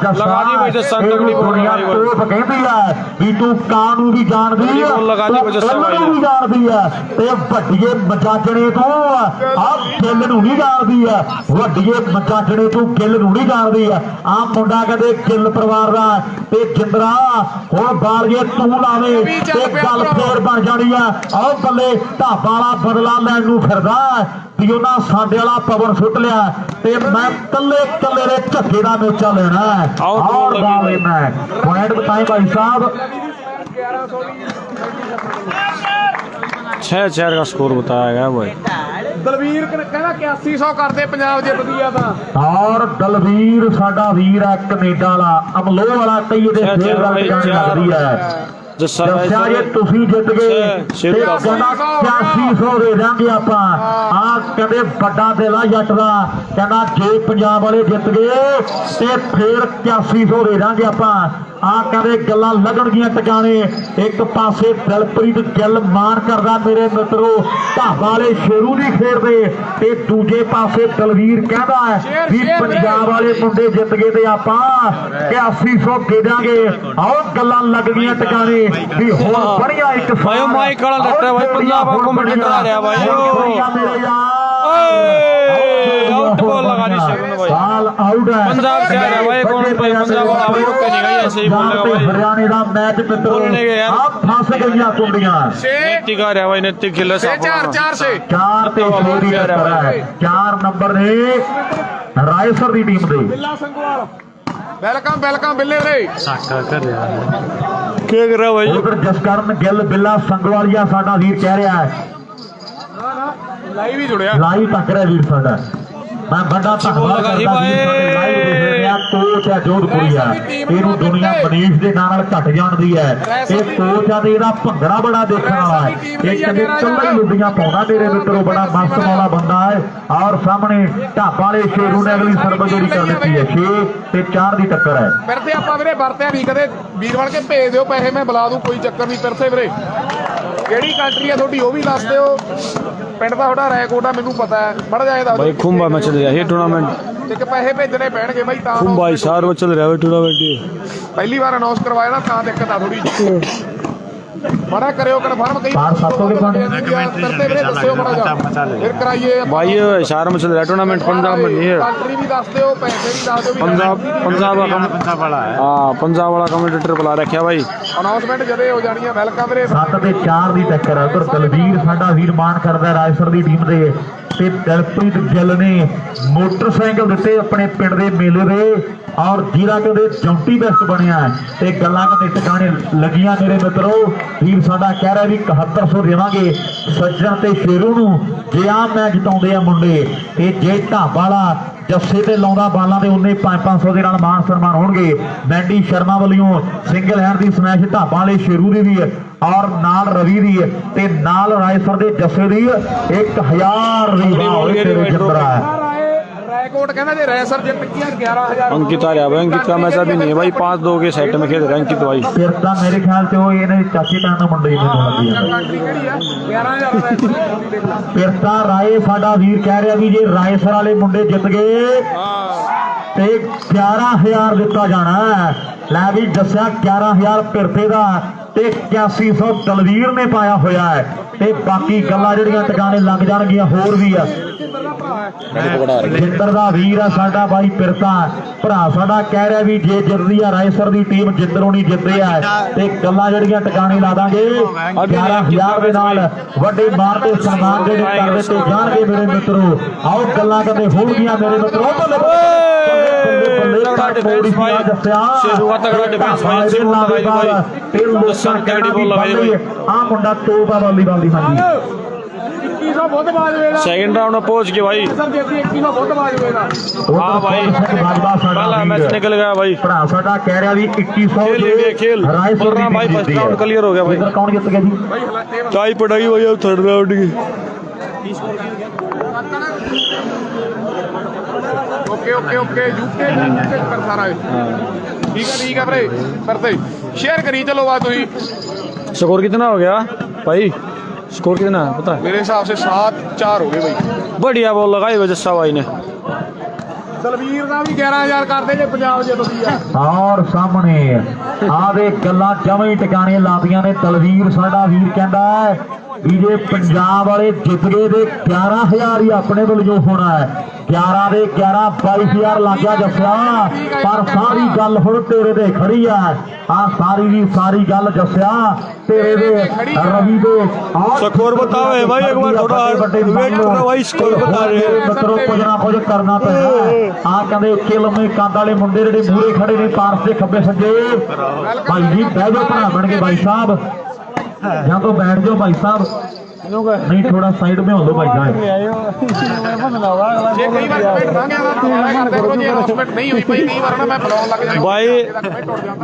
ਲਗਾ ਦੀ ਬਾਈ ਜੱਸਾ ਤਗੜੀ ਦੁਨੀਆ ਤੋਪ ਕਹਿੰਦੀ ਆ ਵੀ ਤੂੰ ਕਾਂ ਨੂੰ ਵੀ ਜਾਣਦੀ ਆ ਲਗਾ ਦੀ ਬਾਈ ਜੱਸਾ ਬਾਈ ਵੀ ਜਾਣਦੀ ਆ ਤੇ ਵੱਡੀਏ ਮਜਾਜਣੇ ਤੋਂ ਆ ਗਿੱਲ ਨੂੰ ਨਹੀਂ ਜਾਣਦੀ ਆ। ਵੱਡੀਏ ਮਜਾਜਣੇ ਤੋਂ ਗਿੱਲ ਨੂੰ ਨਹੀਂ ਜਾਣਦੀ ਆ। ਆ ਮੁੰਡਾ ਕਹਿੰਦੇ ਗਿੱਲ ਪਰਿਵਾਰ ਦਾ ਤੇ ਜਿੰਦਰਾ ਹੁਣ ਬਾਲੀਏ ਤੂੰ ਲਾਵੇਂ ਤੇ ਗੱਲ ਫੇਰ ਬਣ ਜਾਣੀ ਆ। ਆਹ ਬੱਲੇ ਢਾਬਾ ਵਾਲਾ ਬਦਲਾ ਲੈਣ ਨੂੰ ਫਿਰਦਾ ਵੀ ਉਹਨਾਂ ਸਾਡੇ ਵਾਲਾ ਪਵਨ ਸੁੱਟ ਲਿਆ ਤੇ ਮੈਂ ਕੱਲੇ ਕੱਲੇ ਦੇ ਝੱਗੇ ਦਾ ਮੇਚਾ ਲੈਣਾ ਔਰ ਦਾ ਲੈਣਾ। ਪੁਆਇੰਟ ਬਤਾਏ ਭਾਈ ਸਾਹਿਬ 6-4 का स्कोर बताया गया भाई। ਦਲਵੀਰ ਕਹਿੰਦਾ 8100 ਕਰਦੇ ਪੰਜਾਬ ਜੇ ਵਧੀਆ ਤਾਂ। ਔਰ ਦਲਵੀਰ ਸਾਡਾ ਵੀਰ ਹੈ ਕੈਨੇਡਾ ਵਾਲਾ ਅਮਲੋ ਵਾਲਾ ਕਈ ਇਹਦੇ ਫੇਰ ਗੱਲ ਜਾਣ ਲੱਗਦੀ ਹੈ। जस्सा ਜੇ ਤੁਸੀਂ ਜਿੱਤ ਗਏ ਤੇ ਕਹਿੰਦਾ 8100 ਦੇ ਦਾਂਗੇ ਆਪਾਂ। ਆ ਕਹਿੰਦੇ ਵੱਡਾ ਦਿਲ ਆ ਜੱਟ ਦਾ ਕਹਿੰਦਾ ਜੇ ਪੰਜਾਬ ਵਾਲੇ ਜਿੱਤ ਗਏ ਤੇ ਫੇਰ 8100 ਦੇ ਦਾਂਗੇ ਆਪਾਂ। ਆ ਕਹਿੰਦੇ ਗੱਲਾਂ ਲੱਗਣਗੀਆਂ ਟਿਕਾਣੇ। ਇੱਕ ਪਾਸੇ ਦਿਲਪ੍ਰੀਤ ਗਿੱਲ ਮਾਨ ਕਰਦਾ ਮੇਰੇ ਮਿੱਤਰੋ ਢਾਬਾ ਵਾਲੇ ਸ਼ੇਰੂ ਦੀ ਖੇਡਦੇ ਤੇ ਦੂਜੇ ਪਾਸੇ ਦਲਵੀਰ ਕਹਿੰਦਾ ਵੀ ਪੰਜਾਬ ਵਾਲੇ ਮੁੰਡੇ ਜਿੱਤ ਗਏ ਤੇ ਆਪਾਂ 8100 ਦੇ ਦਾਂਗੇ। ਆਓ ਗੱਲਾਂ ਲੱਗਣੀਆਂ ਟਿਕਾਣੇ ਵੀ ਹੋਰ ਬੜੀਆ ਇੱਕ भाई माइक वाला डॉक्टर भाई पंजाब को कमेंटेटर आ रहा भाई आउट बॉल लगा दी शेर ने भाई बाल आउट है पंजाब से आ रहा भाई कौन भाई पंजाब वाला भाई रुक नहीं गई ऐसे ही बोलेगा भाई हरियाणा का मैच मित्रों आप फंस गईया कुंडियां नैतिक आ रहा भाई नैतिक खेल रहा 4 से 4 ਤੇ 6 ਦੀ ਟੱਕਰ ਹੈ। 4 ਨੰਬਰ ਨੇ ਰਾਏਸਰ ਦੀ ਟੀਮ ਦੇ। ਬਿੱਲਾ ਸੰਗਵਾਲ ਵੈਲਕਮ ਵੈਲਕਮ ਬਿੱਲੇ ਵੀਰੇ साका कर रहा है क्या कर रहा भाई ਉਧਰ ਜਸਕਰਨ ਗਿੱਲ ਬਿੱਲਾ ਸੰਗਵਾਲੀਆ ਸਾਡਾ ਵੀਰ ਕਹਿ ਰਿਹਾ ਹੈ ਲਾਈਵ ਹੀ ਜੁੜਿਆ ਲਾਈਵ ਤੱਕ ਰਿਹਾ ਵੀਰ ਸਾਡਾ। ਮੈਂ ਵੱਡਾ ਧੰਨਵਾਦ ਕਰਦਾ ਜੀ ਸਾਡੇ ਲਾਈਵ ਦੇਖ ਰਹੇ ਆ। ਕੋਚ ਹੈ ਜੋਧਪੁਰੀਆ ਇਹਨੂੰ ਦੁਨੀਆ ਮਨੀਸ਼ ਦੇ ਨਾਲ ਘੱਟ ਜਾਣਦੀ ਹੈ। ਇਹ ਕੋਚ ਆ ਤੇ ਇਹਦਾ ਭੰਗੜਾ ਬੜਾ ਦੇਖਣ ਵਾਲਾ ਹੈ। ਇਹ ਕਦੇ ਕੱਲਾ ਹੀ ਲੁੱਡੀਆਂ ਪਾਉਂਦਾ ਮੇਰੇ ਮਿੱਤਰੋ ਬੜਾ ਮਸਤ ਵਾਲਾ ਬੰਦਾ ਹੈ। ਔਰ ਸਾਹਮਣੇ ਢਾਬਾ ਵਾਲੇ ਸ਼ੇਰੂ ਨੇ ਅਗਲੀ ਸਰਬ ਜਿਹੜੀ ਕਰ ਦਿੱਤੀ ਹੈ 6 ਤੇ 4 ਦੀ ਟੱਕਰ ਹੈ। ਫਿਰ ਤੇ ਆਪਾਂ ਵੀਰੇ ਵਰਤਿਆ ਨਹੀਂ ਕਦੇ ਵੀਰ ਬਣ ਕੇ ਭੇਜ ਦਿਓ ਪੈਸੇ ਮੈਂ ਬੁਲਾ ਦੂੰ ਕੋਈ ਚੱਕਰ ਨਹੀਂ। ਫਿਰ ਤੇ ਵੀਰੇ ਕਿਹੜੀ ਕੰਟਰੀ ਆ ਤੁਹਾਡੀ ਉਹ ਵੀ ਦੱਸ ਦਿਓ। ਪਿੰਡ ਦਾ ਤੁਹਾਡਾ ਰੈਕੋਰਡ ਆ ਮੈਨੂੰ ਪਤਾ ਹੈ ਬੜਾ ਜਾਇਦਾ भाई खुम्बा में चल रहा है टूर्नामेंट ਇੱਕ ਪੈਸੇ ਭੇਜਣੇ ਪੈਣਗੇ ਬਾਈ ਤਾਂ खुम्बा हिसार में चल रहा है टूर्नामेंट ਪਹਿਲੀ ਵਾਰ ਅਨਾਉਂਸ ਕਰਵਾਇਆ ਨਾ ਤਾਂ ਦਿੱਕਤ ਆ ਥੋੜੀ ਜਿਹੀ ਬੜਾ ਕਰਿਓ ਕਨਫਰਮ ਕਈ ਬਾਹਰ ਸਾਤੋਂ ਕੇ ਪਾਣੀ ਕਰਤੇ ਵੀਰੇ ਦੱਸਿਓ ਬੜਾ ਜਾ ਫਿਰ ਕਰਾਈਏ भाई हिसार में चल रहा है टूर्नामेंट पंजाब में नहीं है ਕੰਟਰੀ ਵੀ ਦੱਸ ਦਿਓ ਪੈਸੇ ਵੀ ਦੱਸ ਦਿਓ ਵੀ पंजाब वाला हाँ पंजाब वाला कमेंटेटर बुला रखा भाई ਅਨਾਉਂਸਮੈਂਟ ਜਦੇ ਹੋ ਜਾਣੀ ਆ ਵੈਲਕਮ ਵੀਰੇ 7 ਤੇ 4 ਦੀ ਟੱਕਰ ਹੈ। ਉਧਰ ਦਲਵੀਰ ਸਾਡਾ ਵੀਰ ਮਾਨ ਕਰਦਾ ਰਾਏਸਰ ਦੀ ਟੀਮ ਦੇ ਤੇ ਦਿਲਪ੍ਰੀਤ ਗਿੱਲ ਨੇ ਮੋਟਰਸਾਈਕਲ ਦਿੱਤੇ ਆਪਣੇ ਪਿੰਡ ਦੇ ਮੇਲੇ ਦੇ ਔਰ ਜੀਰਾ ਕਹਿੰਦੇ ਚੌਂਟੀ ਬੈਸਟ ਬਣਿਆ ਤੇ ਗੱਲਾਂ ਕਹਿੰਦੇ ਟਿਕਾਣੇ ਲੱਗੀਆਂ ਮੇਰੇ ਮਿੱਤਰੋ। ਵੀਰ ਸਾਡਾ ਕਹਿ ਰਿਹਾ ਵੀ 7100 ਦੇਵਾਂਗੇ ਸੱਜਣ ਤੇ ਸ਼ੇਰੂ ਨੂੰ ਜੇ ਆ ਮੈਚ ਜਿਤਾਉਂਦੇ ਆ ਮੁੰਡੇ ਤੇ ਜੇ ਢਾਬਾ ਵਾਲਾ ਜੱਸੇ ਤੇ ਲਾਉਂਦਾ ਬਾਲਾਂ ਦੇ ਉਹਨੇ 500 ਦੇ ਨਾਲ ਮਾਨ ਸਨਮਾਨ ਹੋਣਗੇ। ਮੈਂਡੀ ਸ਼ਰਮਾ ਵੱਲੋਂ ਸਿੰਗਲ ਹੈਂਡ ਦੀ ਸਮੈਸ਼ ਢਾਬਾ ਵਾਲੇ ਸ਼ੇਰੂ ਦੀ ਵੀ ਔਰ ਨਾਲ ਰਵੀ ਦੀ ਤੇ ਨਾਲ ਰਾਏਸਰ ਦੇ ਜੱਸੇ ਦੀ 1000 ਦੀ ਰੈਕੋਰਡ ਕਹਿੰਦਾ ਜੇ ਰੈਸਰ ਜਿੱਤ ਗਿਆ 11000 अंकित आ रहा भाई अंकित का मैच अभी नहीं है भाई 5-2 के सेट में खेल रहा है अंकित भाई ਫਿਰ ਤਾਂ ਮੇਰੇ ਖਿਆਲ 'ਚ ਉਹ ਇਹਨੇ ਚਾਚੀ ਭੈਣ ਦਾ ਮੁੰਡਾ ਹੀ ਮੈਨੂੰ ਲੱਗੀ ਜਾਂਦਾ। ਕੰਟਰੀ ਕਿਹੜੀ ਆ 11000 ਫਿਰ ਤਾਂ ਰਾਏ ਸਾਡਾ ਵੀਰ ਕਹਿ ਰਿਹਾ ਵੀ ਜੇ ਰਾਏਸਰ ਵਾਲੇ ਮੁੰਡੇ ਜਿੱਤ ਗਏ ਤੇ 11000 ਦਿੱਤਾ ਜਾਣਾ। ਲੈ ਵੀ ਦੱਸਿਆ 11000 ਪਿਰਤੇ ਦਾ ਤੇ 8100 ਦਲਵੀਰ ਨੇ ਪਾਇਆ ਹੋਇਆ ਹੈ ਤੇ ਬਾਕੀ ਗੱਲਾਂ ਜਿਹੜੀਆਂ ਟਿਕਾਣੇ ਲੱਗ ਜਾਣਗੀਆਂ ਹੋਰ ਵੀ ਆ। ਜਿੰਦਰ ਦਾ ਵੀਰ ਆ ਸਾਡਾ ਬਾਈ ਪਿਰਤਾ ਭਰਾ ਸਾਡਾ ਕਹਿ ਰਿਹਾ ਵੀ ਜੇ ਜਿੱਤਦੀ ਆ ਰਾਏਸਰ ਦੀ ਟੀਮ ਜਿੱਧਰੋਂ ਨਹੀਂ ਜਿੱਤੇ ਆ ਤੇ ਗੱਲਾਂ ਜਿਹੜੀਆਂ ਟਿਕਾਣੇ ਲਾ ਦਾਂਗੇ 11000 ਦੇ ਨਾਲ ਵੱਡੇ ਮਾਣ ਤੇ ਸਨਮਾਨ ਜਿਹੜੇ ਕਰ ਦਿੱਤੇ ਜਾਣਗੇ ਮੇਰੇ ਮਿੱਤਰੋ। ਆਓ ਗੱਲਾਂ ਕਰਦੇ ਹੋਣਗੀਆਂ ਮੇਰੇ ਮਿੱਤਰੋ। तगड़ा डिफेंस भाई शेरू का तगड़ा डिफेंस भाई शेरू भाई ਆ ਮੁੰਡਾ ਤੋਬਾ ਵਾਲੀਬਾਲ ਦੀ ਹਾਂਜੀ 2100 बहुत बाजवेगा सेकंड राउंड में पहुंच गए भाई। सर जैसी 2100 बहुत बाजवेगा हाँ भाई पहला मैच निकल गया भाई। ਭਰਾ ਸਾਡਾ ਕਹਿ ਰਿਹਾ ਵੀ 2100 खेल ले खेल बलराम भाई फर्स्ट राउंड क्लियर हो गया भाई। इधर कौन जीत गया जी? भाई हलाते चाय पड़ाई भाई अब थर्ड राउंड की। ओके ओके ओके यूके कर सारा ठीक है भाई करते शेयर करी चलो बात हुई। स्कोर कितना हो गया भाई? स्कोर कितना है पता है? मेरे हिसाब से 7-4 हो गए भाई। बढ़िया बॉल लगाई भाई जस्सा भाई ने। तलवीर का भी 11000 कर दे पंजाब जे ਤੁਸੀਂ ਔਰ ਸਾਹਮਣੇ ਆਦੇ ਗੱਲਾਂ ਜਮਾਂ ਹੀ ਟਿਕਾਣੇ ਲਾਦੀਆਂ ਨੇ। ਤਲਵੀਰ ਸਾਡਾ ਵੀਰ ਕਹਿੰਦਾ ਹੈ ਵੀ ਜੇ ਪੰਜਾਬ ਵਾਲੇ ਜਿੱਤ ਗਏ ਤੇ 11000 ਹੀ ਆਪਣੇ ਵੱਲ ਜੋ ਹੋਣਾ ਹੈ। 11 ਦੇ 11 22000 ਲੱਗਿਆ ਜੱਸਿਆ ਪਰ ਸਾਰੀ ਗੱਲ ਹੁਣ ਤੇਰੇ ਤੇ ਖੜੀ ਆ। ਆ ਸਾਰੀ ਦੀ ਸਾਰੀ ਗੱਲ ਜੱਸਿਆ ਤੇਰੇ ਦੇ ਰਵੀ ਦੇ। स्कोर बताओ है भाई एक बार थोड़ा वेट करो भाई स्कोर बता रहे हैं। ਮਿੱਤਰੋ ਕੁਝ ਨਾ ਕੁਝ ਕਰਨਾ ਪੈਣਾ। ਆ ਕਹਿੰਦੇ ਉੱਚੇ ਲੰਮੇ ਕੰਦ ਵਾਲੇ ਮੁੰਡੇ ਜਿਹੜੇ ਮੂਹਰੇ ਖੜੇ ਨੇ ਪਾਰਸ ਦੇ ਖੱਬੇ ਸੱਜੇ ਭਾਈ ਜੀ ਬਹਿ ਜਾਓ ਭਰਾ ਬਣ ਕੇ ਭਾਈ ਸਾਹਿਬ ਜਾਂ तो बैठ जाओ भाई साहब नहीं थोड़ा साइड में हो लो भाई साहब। ਜੇ ਕਈ ਵਾਰ ਕਮੈਂਟ ਨਾ ਗਿਆ ਤਾਂ ਦੁਬਾਰਾ ਕਰਦੇ ਕਰੋ ਜੇ ਅਨਾਉਂਸਮੈਂਟ ਨਹੀਂ ਹੋਈ ਭਾਈ ਕਈ ਵਾਰ ਨਾ ਮੈਂ ਬੁਲਾਉਣ ਲੱਗ ਜਾਂਦਾ भाई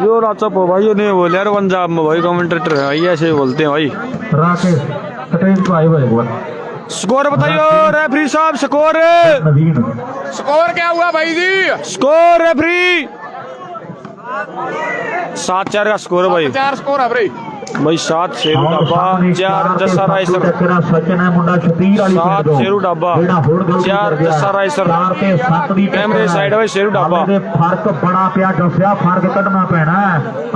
यो राचप भाई ने बोले यार पंजाब में भाई कमेंटेटर है भाई ऐसे बोलते हैं भाई। राकेश स्टेज पे आए हुए एक बार स्कोर बताइयो रेफरी साहब स्कोर। नवीन स्कोर क्या हुआ भाई जी? स्कोर रेफरी 7-4 का स्कोर है भाई। 4 स्कोर है भाई भाई 7 शेरू डाबा 4 जस्सा राइसर टकरा सचिन है मुंडा छतीर वाली 7 शेरू डाबा 4 जस्सा राइसर 4 ਤੇ 7 ਦੀ कैमरे साइड भाई शेरू डाबा। ਦੇ ਫਰਕ ਬੜਾ ਪਿਆ ਦੱਸਿਆ ਫਰਕ ਕੱਢਣਾ ਪੈਣਾ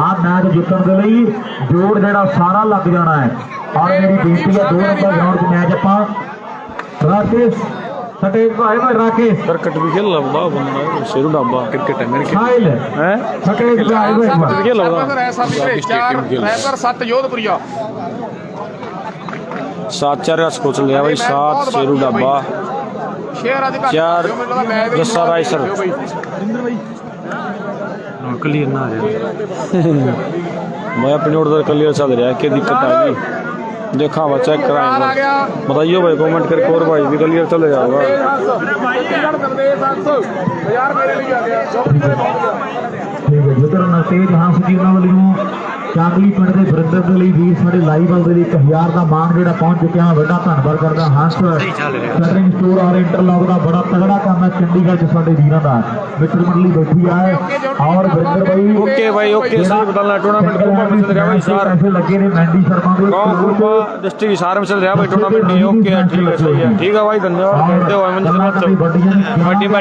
ਆ ਮੈਚ ਜਿੱਤਣ ਦੇ ਲਈ ਜੋੜ ਜਿਹੜਾ ਸਾਰਾ ਲੱਗ ਜਾਣਾ ਹੈ। ਔਰ ਮੇਰੀ ਬੇਨਤੀ ਹੈ 2 ਨੰਬਰ ਗਰਾਊਂਡ 'ਚ ਮੈਚ ਆਪਾਂ राकेश सटेज को आए भाई राकेश क्रिकेट भी खेल रहा बंदा शेरू डाबा क्रिकेट है मेरे साहिल हैं सटेज पे आए भाई एक बार खेल रहा सर ऐसा भी 4 रैपर 7 जोधपुरिया 7-4 का स्कोर चल गया भाई। 7 शेरू डाबा शेयर आज 4 जस्सा राइसर क्लियर ना आ रहा मैं अपनी ओर क्लियर चल रहा है क्या दिक्कत आ गई देखा हुआ चेक आ कराएंगे गया बताइए भाई कमेंट करके और भाई भी क्लियर चले जाएगा। यार मेरे लिए आ गया ठीक है जिधर नरतेज हंस जी ਉਹਨਾਂ ਵੱਲੋਂ ਚਾਂਦਲੀ ਪਿੰਡ ਦੇ ਵਰਿੰਦਰ ਦੇ ਲਈ ਵੀਰ ਸਾਡੇ ਲਾਈਵ ਵਾਲ ਦੇ ਲਈ 1000 ਦਾ ਮਾਨ ਜਿਹੜਾ ਪਹੁੰਚ ਚੁੱਕਿਆ ਵੱਡਾ ਧੰਨਵਾਦ ਕਰਦਾ ਹੰਸ ਸ਼ਟਰਿੰਗ ਸਟੋਰ ਔਰ ਇੰਟਰਲੌਕ ਦਾ ਬੜਾ ਤਗੜਾ ਕੰਮ ਹੈ ਚੰਡੀਗੜ੍ਹ 'ਚ ਸਾਡੇ ਵੀਰਾਂ ਦਾ ਮਿੱਤਰ ਮੰਡਲੀ ਬੈਠੀ ਹੈ ਔਰ ਵਰਿੰਦਰ ਭਾਈ ओके भाई ओके सही बताना टूर्नामेंट कौन में चल रहा है भाई सार ऐसे लगे ने मैंडी शर्मा को गांव डिस्ट्रिक्ट हिसार में चल रहा है भाई टूर्नामेंट नहीं ओके ठीक है सही है ठीक है भाई धन्यवाद कहते हो मंजिल मत बड़ी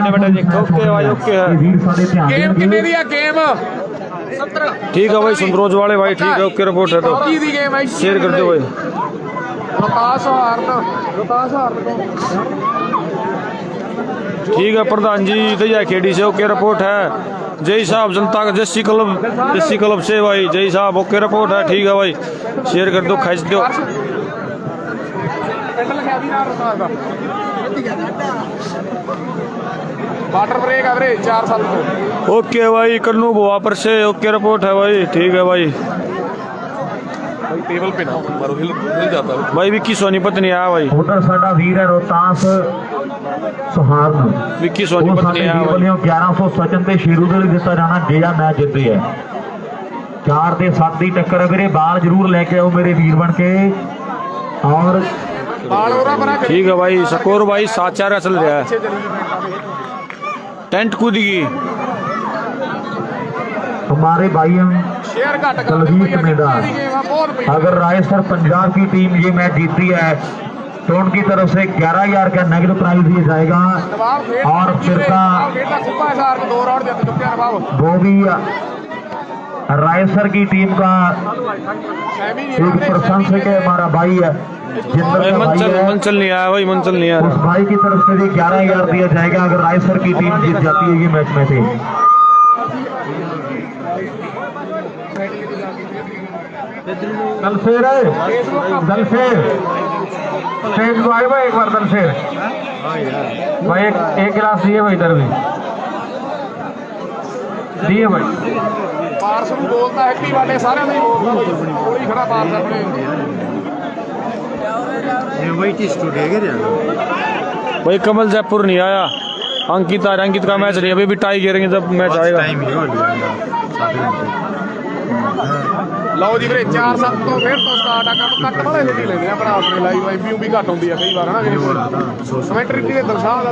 बैठे देखो ओके भाई ओके है ਵੀਰ ਸਾਡੇ ਧਿਆਨ गेम कितने दी है गेम 70 ठीक है भाई संतरोज वाले भाई ठीक है ओके रिपोर्ट है तो की दी गेम है शेयर कर दो भाई। रोहतास हार ठीक है प्रधान जी तैया खेड़ी से ओके रिपोर्ट है। जय साहब जनता का जस्सी क्लब से भाई जय साहब ओके रिपोर्ट है ठीक है भाई शेयर कर दो खींच दो। वाटर ब्रेक एवरेज 4-7 को ओके भाई कन्नू बुआ पर से ओके रिपोर्ट है भाई ठीक है भाई। टेबल पे ना मारो हिल जाता है भाई विक्की सोनीपत नहीं आया भाई। उधर साडा वीर है रोहतास सुहारन विक्की सोनीपत नहीं आया भाई। 1100 सचिन ਤੇ ਸ਼ੇਰੂ ਦੇ ਲਈ ਦਿੱਤਾ ਜਾਣਾ ਜਿਹੜਾ ਮੈਚ ਜਿੱਤੇ ਹੈ 4 ਤੇ 7 ਦੀ ਟੱਕਰ ਹੈ ਵੀਰੇ ਬਾਲ ਜ਼ਰੂਰ ਲੈ ਕੇ ਆਓ ਮੇਰੇ ਵੀਰ ਬਣ ਕੇ और ठीक है भाई स्कोर भाई 7-4 का चल रहा है। टेंट कूद गई हमारे भाई हम तलवीर मैदान अगर रायसर पंजाब की टीम ये मैच जीतती है तो उनकी तरफ से 11,000 का नगद प्राइज दिया जाएगा और फिर का वो भी रायसर की टीम का एक प्रशंसक है हमारा भाई है मंचल नहीं आया भाई मंचल नहीं आया। उस भाई की तरफ से भी 11,000 दिया जाएगा अगर रायसर की टीम जीत जाती है ये मैच में से। दलफेर दलफेर स्टेज को आए भाई एक बार दलफेर भाई एक गिलास दिए भाई इधर भी दिए भाई पार्स बोलता हैप्पी वाले सारे नहीं बोलता कोई खड़ा पार्स अपने ये वही चीज स्टूडियो के जाना भाई कमल जयपुर नहीं आया। अंकित आ रहा, अंकित का मैच नहीं, अभी भी टाई गिरेंगे जब मैच आएगा। टाइम ही हो गया ਲਓ ਜੀ ਵੀਰੇ 4-7 ਤੋਂ ਫਿਰ ਤੋਂ ਸਟਾਰਟ ਆ ਕੰਮ ਕੱਟ ਵਾਲੇ ਨਹੀਂ ਲੈਂਦੇ ਆ ਭਰਾ ਆਪਣੇ ਲਾਈਵ ਵਾਈਵ ਵੀ ਘੱਟ ਹੁੰਦੀ ਆ ਕਈ ਵਾਰ ਹਨਾ ਵੀਰੇ ਕਮੈਂਟਰੀ ਦੇ ਦਰਸ਼ਾਹ ਦਾ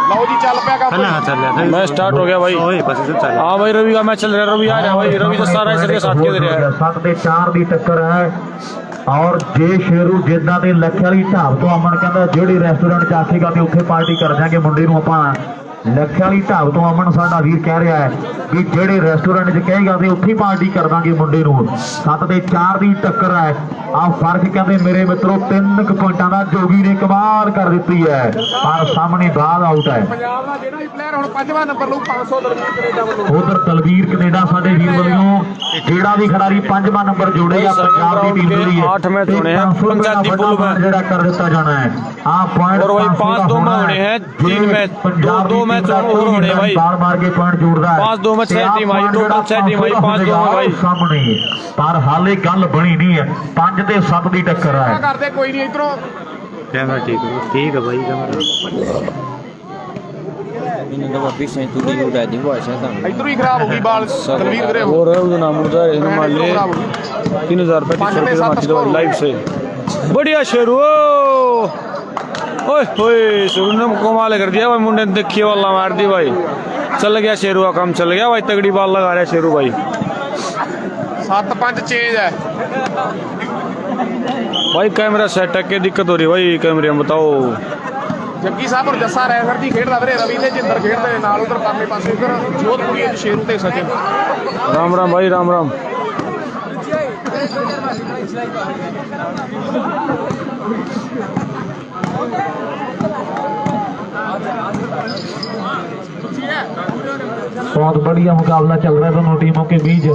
ਲਓ ਜੀ ਚੱਲ ਪਿਆ ਕੰਮ चल रहा था मैच स्टार्ट हो गया भाई। ओए बस से चल हाँ भाई रवि का मैच चल रहा है, रवि आ रहा है भाई, रवि तो सारा इसके साथ खेल रहा है। 7 ਤੇ 4 ਦੀ ਟੱਕਰ ਹੈ ਔਰ ਜੇ ਸ਼ੇਰੂ ਜਿੱਦਾਂ ਦੇ ਲੱਖੇ ਵਾਲੀ ਢਾਬ ਤੋਂ ਅਮਨ ਕਹਿੰਦਾ ਜਿਹੜੇ ਰੈਸਟੋਰੈਂਟ ਚ ਆਖੇਗਾ ਤੇ ਉੱਥੇ ਪਾਰਟੀ ਕਰ ਦਿਆਂਗੇ ਮੁੰਡੇ ਨੂੰ ਆਪਾਂ। ਲੱਖੇ ਵਾਲੀ ਢਾਬ ਤੋਂ ਅਮਨ ਸਾਡਾ ਵੀਰ ਕਹਿ ਰਿਹਾ ਹੈ ਵੀ ਜਿਹੜੇ ਰੈਸਟੋਰੈਂਟ 'ਚ ਕਹੇਗਾ ਤੇ ਉੱਥੇ ਪਾਰਟੀ ਕਰ ਦਾਂਗੇ ਮੁੰਡੇ ਨੂੰ। 7 ਤੇ 4 ਦੀ ਟੱਕਰ ਹੈ। ਆ ਫਰਕ ਕਹਿੰਦੇ ਮੇਰੇ ਮਿੱਤਰੋ 3 ਪੁਆਇੰਟਾਂ ਦਾ ਜੋਗੀ ਨੇ ਕਮਾਲ ਕਰ ਦਿੱਤੀ ਹੈ ਪਰ ਸਾਹਮਣੇ ਬਾਲ ਆਊਟ ਹੈ। ਪੰਜਾਬ ਦਾ ਜਿਹੜਾ ਵੀ ਪਲੇਅਰ ਹੁਣ 5ਵਾਂ ਨੰਬਰ ਲਊ 500 ਦਲਵੀਰ ਕੈਨੇਡਾ ਵੱਲੋਂ। ਉਧਰ ਤਲਵੀਰ ਕੈਨੇਡਾ ਸਾਡੇ ਵੀਰ ਵੱਲੋਂ ਜਿਹੜਾ ਵੀ ਖਿਡਾਰੀ 5ਵਾਂ ਨੰਬਰ ਜੋੜੇਗਾ ਪੰਜਾਬ ਦੀ ਟੀਮ ਦੇ ਲਈ 8 मैच होने हैं पंचायती पुल में, ਜਿਹੜਾ ਕਰ ਦਿੱਤਾ ਜਾਣਾ ਹੈ। ਆ ਪੁਆਇੰਟ और वही 5-2 में होने हैं 3 मैच, 2 मैच और होने हैं भाई। ਬਾਲ ਮਾਰ ਕੇ ਪੁਆਇੰਟ ਜੋੜਦਾ ਹੈ 5-2 में 6 टीम आई, टोटल 6 टीम आई, 5-2 में भाई ਸਾਹਮਣੇ। ਪਰ ਹਾਲੇ ਗੱਲ ਬਣੀ ਨਹੀਂ ਹੈ, 5 ਤੇ 7 ਦੀ ਟੱਕਰ ਹੈ। ਕਰਦੇ ਕੋਈ ਨਹੀਂ ਇਧਰੋਂ कैमरा ठीक है भाई कैमरा ਇਧਰੋਂ ਹੀ ਖਰਾਬ ਹੋ ਗਈ ਬਾਲ ਦਲਵੀਰ ਵੀਰੇ और उसका नाम मुर्दा है माले 3000 रुपए लाइव से। बढ़िया शेरू ओए ओए शेरू ने कमाल कर दिया भाई, मुंडे देखिए वाला मार दी भाई। चल गया शेरू का काम, चल गया भाई, तगड़ी बाल लगा रहा है शेरू भाई। 7-5 चेंज है भाई कैमरा सेट है, क्या दिक्कत हो रही है भाई कैमरे में बताओ। ਜੱਗੀ ਸਾਹਿਬ ਔਰ ਜੱਸਾ ਰੈਫਰ ਦੀ ਖੇਡਦਾ ਵੀਰੇ, ਰਵੀ ਤੇ ਜਿੰਦਰ ਖੇਡਦੇ ਨੇ ਨਾਲ ਉਧਰ ਪਰਲੇ ਪਾਸੇ ਉਧਰ ਜੋਧਪੁਰੀ ਸ਼ੇਰੂ ਤੇ ਸਚਿਨ। राम राम भाई राम राम। बहुत बढ़िया मुकाबला चल रहा है दोनों टीमों के बीच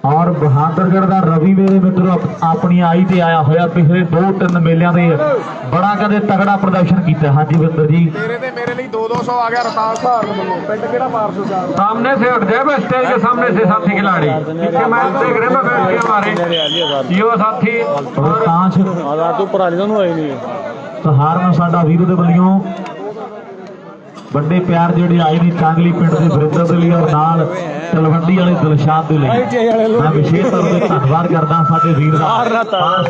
और बहादुरगढ़ ਦਾ ਰਵੀ ਮੇਰੇ ਮਿੱਤਰੋ ਆਪਣੀ ਆਈ ਤੇ ਆਇਆ ਹੋਇਆ ਪਿਛਲੇ 2-3 ਮੇਲਿਆਂ ਦੇ ਬੜਾ ਕਦੇ ਤਗੜਾ ਪ੍ਰਦਰਸ਼ਨ ਕੀਤਾ। ਹਾਂਜੀ ਵਿੰਦਰ ਜੀ ਤੇਰੇ ਤੇ ਮੇਰੇ ਲਈ 200 ਆ ਗਿਆ ਰਤਾਲ ਸਹਾਰਨ ਵੱਲੋਂ। ਪਿੰਡ ਕਿਹੜਾ ਮਾਰਸੂ ਸਾਹਿਬ सामने से उठ जाए बस स्टेज के सामने से साथी खिलाड़ी के मैच देख रहे हैं बैठ के हमारे यो साथी रोहताश आजाद तो ऊपर आ नहीं है ਸਹਾਰਨ ਸਾਡਾ ਵੀਰ ਦੇ ਵੱਲੋਂ ਵੱਡੇ ਪਿਆਰ ਜਿਹੜੇ ਆਏ ਨੇ ਚਾਂਗਲੀ ਪਿੰਡ ਦੇ ਵਰਿੰਦਰ ਦੇ ਲਈ ਔਰ ਨਾਲ ਤਲਵੰਡੀ ਵਾਲੇ ਦਿਲਸ਼ਾਦ ਦੇ ਲਈ ਮੈਂ ਵਿਸ਼ੇਸ਼ ਤੌਰ ਤੇ ਧੰਨਵਾਦ ਕਰਦਾ ਸਾਡੇ ਵੀਰ ਦਾ।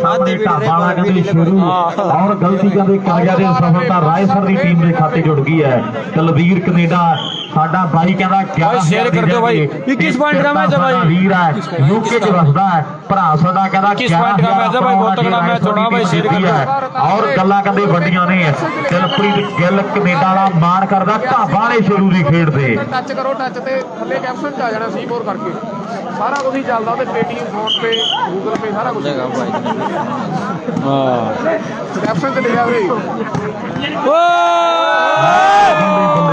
ਸਾਹਮਣੇ ਢਾਬਾ ਵਾਲਾ ਕਹਿੰਦੇ ਸ਼ੁਰੂ ਔਰ ਗਲਤੀ ਕਹਿੰਦੇ ਕਰ ਗਿਆ ਤੇ ਸਫਲਤਾ ਰਾਏਸਰ ਦੀ ਟੀਮ ਦੇ ਖਾਤੇ ਜੁੜ ਗਈ ਹੈ। ਤਲਵੀਰ ਕੈਨੇਡਾ ਸਾਡਾ ਬਾਈ ਕਹਿੰਦਾ 11 शेयर कर दो भाई। 21 पॉइंट का मैच है भाई, ਵੀਰ ਹੈ ਯੂਕੇ ਚ ਵਸਦਾ ਹੈ ਭਰਾ ਸਾਡਾ ਕਹਿੰਦਾ 21 पॉइंट का मैच है भाई, बहुत तगड़ा मैच होना भाई, शेयर कर दो। ਔਰ ਗੱਲਾਂ ਕਹਿੰਦੇ ਵੱਡੀਆਂ ਨੇ। ਦਿਲਪ੍ਰੀਤ ਗਿੱਲ ਕੈਨੇਡਾ ਦਾ ਮਾਣ ਕਰਦਾ ਢਾਬਾ ਵਾਲੇ ਸ਼ੇਰੂ ਦੀ ਖੇਡ ਦੇ। ਟੱਚ ਕਰੋ, ਟੱਚ ਤੇ ਥੱਲੇ ਕੈਪਸ਼ਨ ਚ ਆ ਜਾਣਾ ਸੀ ਮੋਰ ਕਰਕੇ ਸਾਰਾ ਕੁਝ ਹੀ ਚੱਲਦਾ ਉਹਦੇ Paytm phone Pay Google Pay ਸਾਰਾ ਕੁਝ ਹੈਗਾ ਭਾਈ। हाँ ਕੈਪਸ਼ਨ ਤੇ ਲਿਖਿਆ ਵੀਰੇ ਬੱਲੇ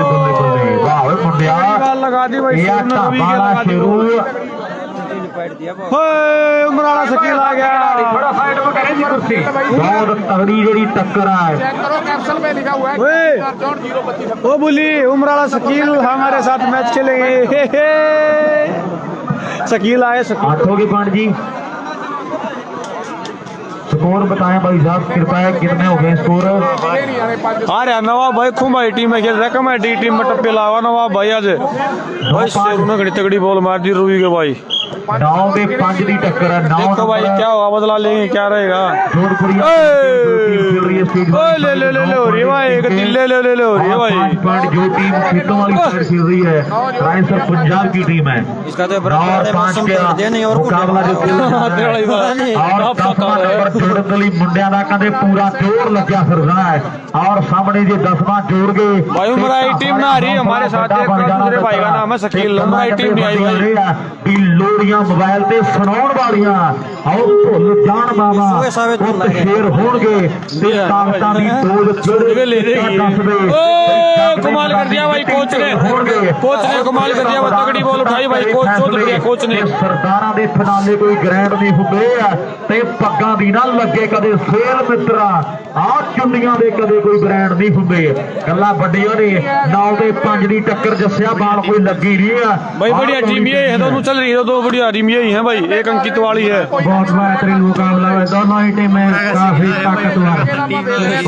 ਬੱਲੇ ਬੱਲੇ ਵਾਹ ਓਏ ਮੁੰਡਿਆ बाल लगा दी भाई, ਇਹ शेरू ने रवि के ਢਾਬਾ लगा दी। ਸ਼ੇਰੂ ओए उमराला शकील आ गया। थोड़ा साइड में करें जी कुर्सी। बहुत तगड़ी जेडी टक्कर है। चेक करो कैप्शन पे लिखा हुआ है ओए। 025। ओ बुली उमराला शकील हमारे साथ मैच खेलेंगे। शकील आए शकील। 8 हो गए पॉइंट जी। स्कोर बताएं भाई साहब कृपया कितने हो गए स्कोर? ये नहीं आने 5 आ रहा नवाब भाई खुम्बाई टीम में खेल रहा है, कमेटी टीम में टप्पे लावा नवाब भाई आज भाई शेरू ने घड़ी तगड़ी बॉल मार दी रूबी के भाई। 9 के 5 की टक्कर है। 9 देखो भाई क्या होगा, बदला लेंगे क्या रहेगा। जोधपुरी ओए ले ले ले ले हो रही है भाई, एक दिल ले ले ले ले हो रही है भाई। 5 पॉइंट जो टीम खेतों वाली साइड खेल रही है रायसर पंजाब की टीम है। इसका तो और 5 के मुकाबला जो और 10वां नंबर जोड़न ਦੇ ਲਈ ਮੁੰਡਿਆਂ ਦਾ ਕਹਿੰਦੇ ਪੂਰਾ ਜ਼ੋਰ ਲੱਗਿਆ ਫਿਰਦਾ ਹੈ और सामने जो 10वां जोड़ गए भाई उमराई टीम ना आ रही हमारे साथ, एक दूसरे भाई का नाम है शकील, उमराई टीम नहीं आई भाई। भी लोड़ियां मोबाइल ਤੇ ਸੁਣਾਉਣ ਵਾਲੀਆਂ ਆਓ ਭੁੱਲ ਜਾਣ ਬਾਬਾ ਪੁੱਤ ਸ਼ੇਰ ਹੋਣਗੇ ਤੇ ਤਾਕਤਾਂ ਦੀ ਤੋੜ ले देगी। ओ कमाल कर दिया भाई कोच ने कमाल कर दिया, वो तगड़ी बॉल उठाई भाई कोच जोधपुरिया कोच ने। सरदारां दे फिनाले कोई ग्रैंड नहीं हुंदे ते पग्गां दी ना लगे कदे सेल मित्रा, आ चुंडियां दे कदे कोई ग्रैंड नहीं हुंदे। गल्लां वड्डियां ने 9 ते 5 दी टक्कर जस्सिया बाल कोई लगी नहीं है भाई। बढ़िया टीम ये है, दोनों चल रही है, दो बढ़िया टीम यही है भाई, एक अंकित वाली है। बहुत बेहतरीन मुकाबला है, दोनों ही टीमें काफी ताकतवर